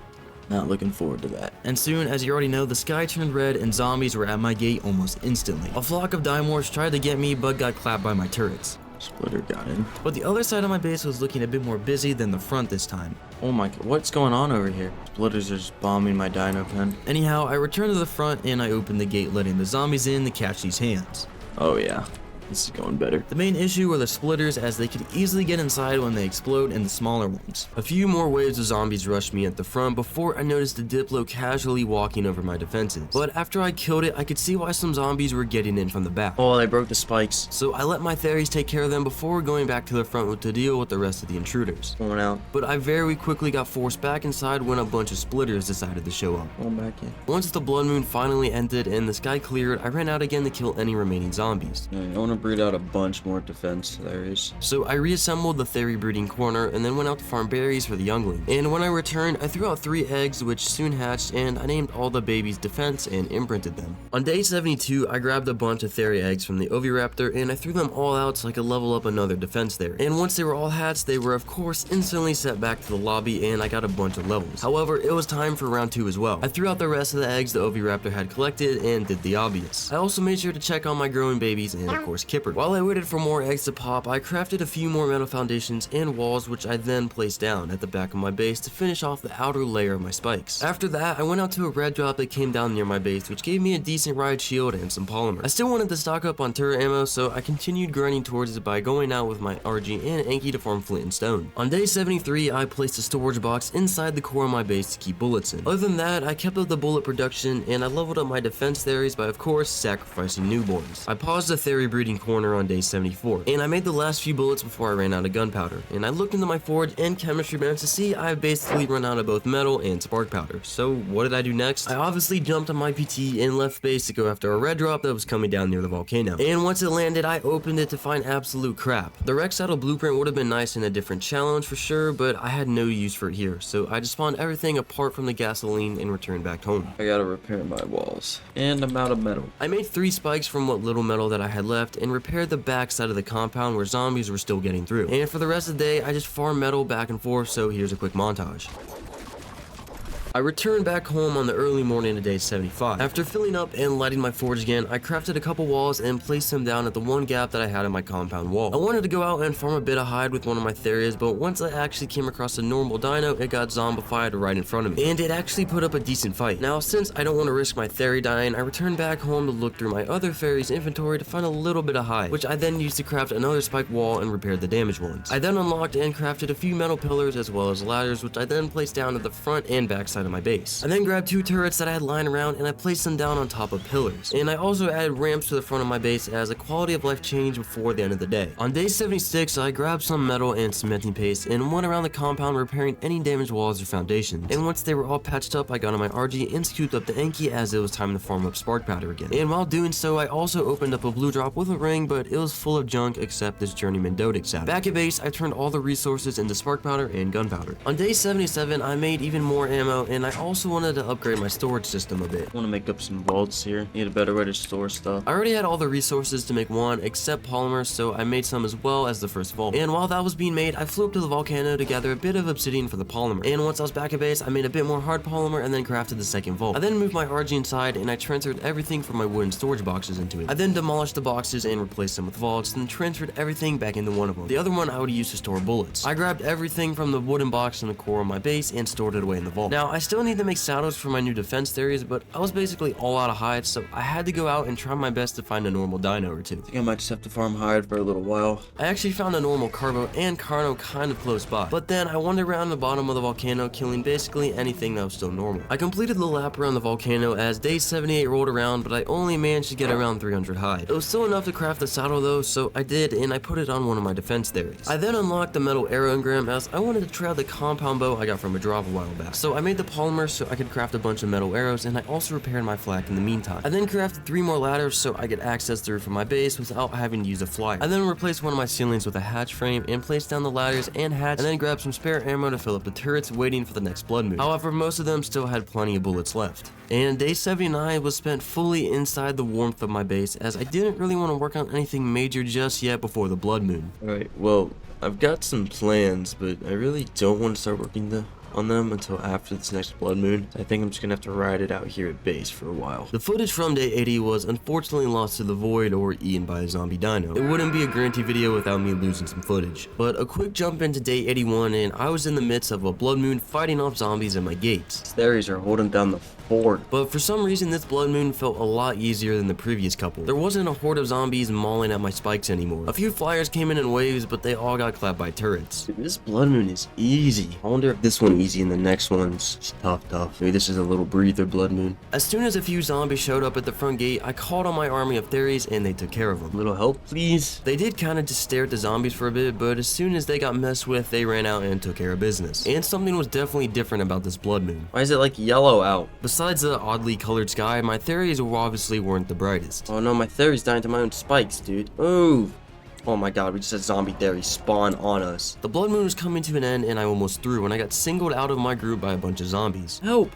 Not looking forward to that. And soon, as you already know, the sky turned red and zombies were at my gate almost instantly. A flock of Dimorphs tried to get me but got clapped by my turrets. Splitter got in. But the other side of my base was looking a bit more busy than the front this time. Oh my god, what's going on over here? Splitters are just bombing my dino pen. Anyhow, I returned to the front and I opened the gate, letting the zombies in to catch these hands. Oh yeah, this is going better. The main issue were the splitters, as they could easily get inside when they explode, and the smaller ones. A few more waves of zombies rushed me at the front before I noticed the Diplo casually walking over my defenses. But after I killed it, I could see why some zombies were getting in from the back. Oh, they broke the spikes. So I let my Theris take care of them before going back to the front to deal with the rest of the intruders. Going out. But I very quickly got forced back inside when a bunch of splitters decided to show up. Going back in. Once the blood moon finally ended and the sky cleared, I ran out again to kill any remaining zombies. I want to breed out a bunch more defense Theris. So I reassembled the Theri breeding corner and then went out to farm berries for the youngling. And when I returned, I threw out 3 eggs which soon hatched, and I named all the babies Defense and imprinted them. On day 72, I grabbed a bunch of Theri eggs from the Oviraptor and I threw them all out so I could level up another defense there. And once they were all hatched, they were of course instantly set back to the lobby and I got a bunch of levels. However, it was time for round 2 as well. I threw out the rest of the eggs the Oviraptor had collected and did the obvious. I also made sure to check on my growing babies and of course Kipper. While I waited for more eggs to pop, I crafted a few more metal foundations and walls which I then placed down at the back of my base to finish off the outer layer of my spikes. After that, I went out to a red drop that came down near my base which gave me a decent ride shield and some polymer. I still wanted to stock up on turret ammo, so I continued grinding towards it by going out with my RG and Enki to farm flint and stone. On day 73, I placed a storage box inside the core of my base to keep bullets in. Other than that, I kept up the bullet production and I leveled up my defense Theris by of course sacrificing newborns. I paused the Theri breeding corner on day 74, and I made the last few bullets before I ran out of gunpowder. And I looked into my forge and chemistry bench to see I basically run out of both metal and spark powder. So what did I do next? I obviously jumped on my PT and left base to go after a red drop that was coming down near the volcano. And once it landed, I opened it to find absolute crap. The Rex Saddle blueprint would have been nice in a different challenge for sure, but I had no use for it here. So I just spawned everything apart from the gasoline and returned back home. I gotta repair my walls. And I'm out of metal. I made 3 spikes from what little metal that I had left and repaired the back side of the compound where zombies were still getting through. And for the rest of the day, I just farmed metal back and forth, so here's a quick montage. I returned back home on the early morning of day 75. After filling up and lighting my forge again, I crafted a couple walls and placed them down at the one gap that I had in my compound wall. I wanted to go out and farm a bit of hide with one of my Theris, but once I actually came across a normal dino, it got zombified right in front of me. And it actually put up a decent fight. Now, since I don't want to risk my Theri dying, I returned back home to look through my other Theri's inventory to find a little bit of hide, which I then used to craft another spike wall and repaired the damaged ones. I then unlocked and crafted a few metal pillars as well as ladders, which I then placed down at the front and back side outside of my base. I then grabbed 2 turrets that I had lying around and I placed them down on top of pillars. And I also added ramps to the front of my base as a quality of life change before the end of the day. On day 76, I grabbed some metal and cementing paste and went around the compound repairing any damaged walls or foundations. And once they were all patched up, I got on my RG and scooped up the Enki as it was time to farm up spark powder again. And while doing so, I also opened up a blue drop with a ring, but it was full of junk except this journeyman Dodic savage. Back at base, I turned all the resources into spark powder and gunpowder. On day 77, I made even more ammo, and I also wanted to upgrade my storage system a bit. I want to make up some vaults here. Need a better way to store stuff. I already had all the resources to make one except polymer, so I made some as well as the first vault. And while that was being made, I flew up to the volcano to gather a bit of obsidian for the polymer. And once I was back at base, I made a bit more hard polymer and then crafted the second vault. I then moved my RG inside and I transferred everything from my wooden storage boxes into it. I then demolished the boxes and replaced them with vaults, then transferred everything back into one of them. The other one I would use to store bullets. I grabbed everything from the wooden box in the core of my base and stored it away in the vault. Now, I still need to make saddles for my new defense theories, but I was basically all out of hides, so I had to go out and try my best to find a normal dino or two. I think I might just have to farm hide for a little while. I actually found a normal carbo and carno kind of close by, but then I wandered around the bottom of the volcano, killing basically anything that was still normal. I completed the lap around the volcano as day 78 rolled around, but I only managed to get around 300 hide. It was still enough to craft the saddle though, so I did, and I put it on one of my defense theories. I then unlocked the metal arrow engram as I wanted to try out the compound bow I got from a drop a while back. So I made the polymer so I could craft a bunch of metal arrows, and I also repaired my flak in the meantime. I then crafted 3 more ladders so I could access the roof of my base without having to use a flyer. I then replaced one of my ceilings with a hatch frame and placed down the ladders and hatch, and then grabbed some spare ammo to fill up the turrets waiting for the next blood moon. However, most of them still had plenty of bullets left. And day 79 was spent fully inside the warmth of my base as I didn't really want to work on anything major just yet before the blood moon. Alright, well, I've got some plans, but I really don't want to start working on them until after this next blood moon. I think I'm just gonna have to ride it out here at base for a while. The footage from day 80 was unfortunately lost to the void or eaten by a zombie dino. It wouldn't be a Granty video without me losing some footage. But a quick jump into day 81 and I was in the midst of a blood moon fighting off zombies at my gates. Theries are holding down the fort. But for some reason this blood moon felt a lot easier than the previous couple. There wasn't a horde of zombies mauling at my spikes anymore. A few flyers came in waves, but they all got clapped by turrets. Dude, this blood moon is easy. I wonder if this one easy and the next one's just tough. Maybe this is a little breather blood moon. As soon as a few zombies showed up at the front gate, I called on my army of Theries and they took care of them. A little help, please? They did kind of just stare at the zombies for a bit, but as soon as they got messed with, they ran out and took care of business. And something was definitely different about this blood moon. Why is it like yellow out? Besides the oddly colored sky, my Theries obviously weren't the brightest. Oh no, my Theries dying to my own spikes, dude. Move! Oh my god, we just had zombie Theries spawn on us. The blood moon was coming to an end and I almost threw when I got singled out of my group by a bunch of zombies. Help!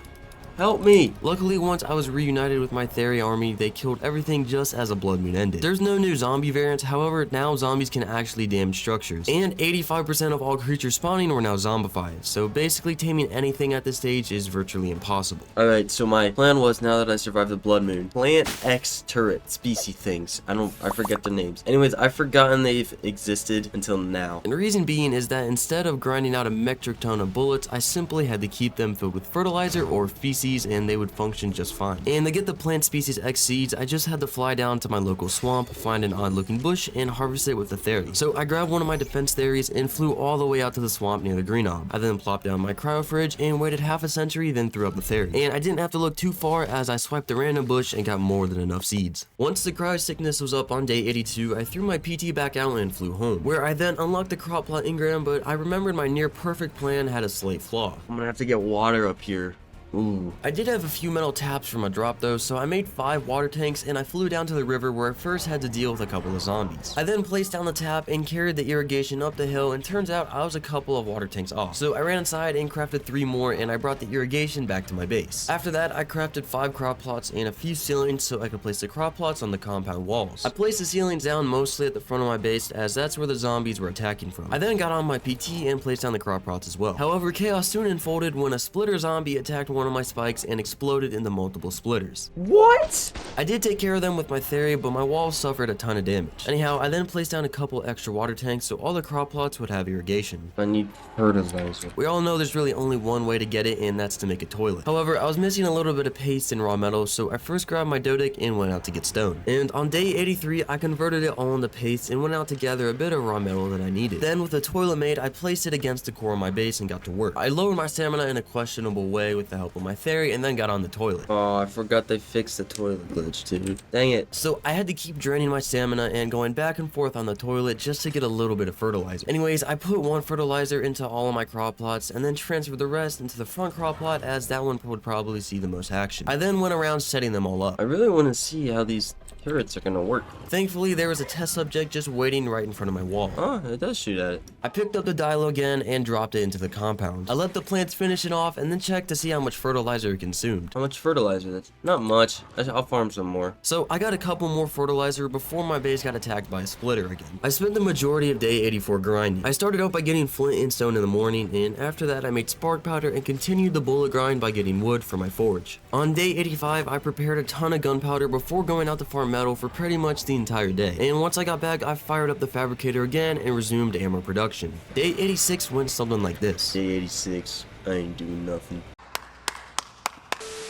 Help me! Luckily, once I was reunited with my Theri army, they killed everything just as a blood moon ended. There's no new zombie variants, however, now zombies can actually damage structures. And 85% of all creatures spawning were now zombified, so basically taming anything at this stage is virtually impossible. Alright, so my plan was, now that I survived the blood moon, plant X turret species things. I forget their names. Anyways, I've forgotten they've existed until now. And the reason being is that instead of grinding out a metric ton of bullets, I simply had to keep them filled with fertilizer or feces, and they would function just fine. And to get the plant species X seeds, I just had to fly down to my local swamp, find an odd looking bush, and harvest it with a Theri. So I grabbed one of my defense Theries and flew all the way out to the swamp near the green ob. I then plopped down my cryo fridge and waited half a century, then threw up the Theri. And I didn't have to look too far as I swiped a random bush and got more than enough seeds. Once the cryo sickness was up on day 82, I threw my PT back out and flew home, where I then unlocked the crop plot engram, but I remembered my near perfect plan had a slight flaw. I'm gonna have to get water up here. Ooh. I did have a few metal taps from a drop though, so I made 5 water tanks and I flew down to the river where I first had to deal with a couple of zombies. I then placed down the tap and carried the irrigation up the hill, and turns out I was a couple of water tanks off. So I ran inside and crafted 3 more, and I brought the irrigation back to my base. After that, I crafted 5 crop plots and a few ceilings so I could place the crop plots on the compound walls. I placed the ceilings down mostly at the front of my base as that's where the zombies were attacking from. I then got on my PT and placed down the crop plots as well. However, chaos soon unfolded when a splitter zombie attacked one of my spikes and exploded into multiple splitters. What? I did take care of them with my Theri, but my walls suffered a ton of damage. Anyhow, I then placed down a couple extra water tanks so all the crop plots would have irrigation. I need fertilizer. We all know there's really only one way to get it, and that's to make a toilet. However, I was missing a little bit of paste and raw metal, so I first grabbed my Dodic and went out to get stone. And on day 83, I converted it all into paste and went out to gather a bit of raw metal that I needed. Then with the toilet made, I placed it against the core of my base and got to work. I lowered my stamina in a questionable way with the help help with my theory and then got on the toilet. Oh, I forgot they fixed the toilet glitch, dude. Dang it. So I had to keep draining my stamina and going back and forth on the toilet just to get a little bit of fertilizer. Anyways, I put one fertilizer into all of my crop plots and then transferred the rest into the front crop plot, as that one would probably see the most action. I then went around setting them all up. I really want to see how these turrets are gonna work. Thankfully, there was a test subject just waiting right in front of my wall. Oh, it does shoot at it. I picked up the dilo again and dropped it into the compound. I let the plants finish it off and then checked to see how much fertilizer it consumed. How much fertilizer? That's not much. I'll farm some more. So I got a couple more fertilizer before my base got attacked by a splitter again. I spent the majority of day 84 grinding. I started out by getting flint and stone in the morning, and after that I made spark powder and continued the bullet grind by getting wood for my forge. On day 85, I prepared a ton of gunpowder before going out to farm metal for pretty much the entire day. And once I got back, I fired up the fabricator again and resumed ammo production. Day 86 went something like this. Day 86. I ain't doing nothing.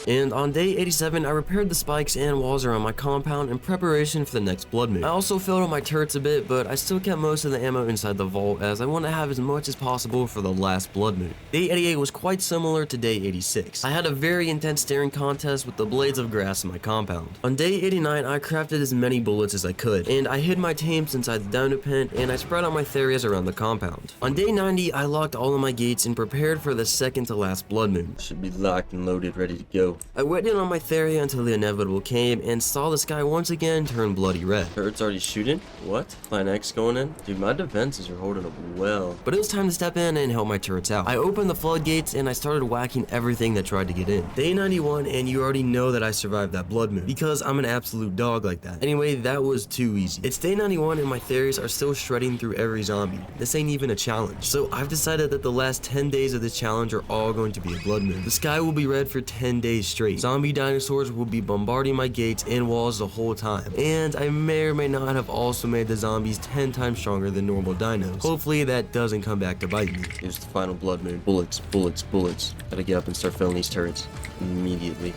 And on day 87, I repaired the spikes and walls around my compound in preparation for the next blood moon. I also filled out my turrets a bit, but I still kept most of the ammo inside the vault, as I want to have as much as possible for the last blood moon. Day 88 was quite similar to day 86. I had a very intense staring contest with the blades of grass in my compound. On day 89, I crafted as many bullets as I could, and I hid my tames inside the dino pen, and I spread out my Therias around the compound. On day 90, I locked all of my gates and prepared for the second to last blood moon. Should be locked and loaded, ready to go. I waited on my Theria until the inevitable came and saw the sky once again turn bloody red. Turret's already shooting? What? Plan X going in? Dude, my defenses are holding up well. But it was time to step in and help my turrets out. I opened the floodgates and I started whacking everything that tried to get in. Day 91, and you already know that I survived that blood moon, because I'm an absolute dog like that. Anyway, that was too easy. It's day 91 and my Therias are still shredding through every zombie. This ain't even a challenge. So I've decided that the last 10 days of this challenge are all going to be a blood moon. The sky will be red for 10 days straight. Zombie dinosaurs will be bombarding my gates and walls the whole time. And I may or may not have also made the zombies 10 times stronger than normal dinos. Hopefully that doesn't come back to bite me. Here's the final blood moon. Bullets, bullets, bullets. Gotta get up and start filling these turrets immediately.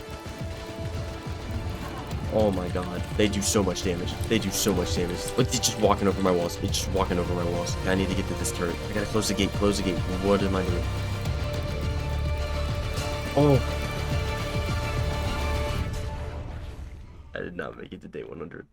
Oh my god. They do so much damage. They do so much damage. Look, they're just walking over my walls. They're just walking over my walls. I need to get to this turret. I gotta close the gate. Close the gate. What am I doing? Oh. I did not make it to day 100.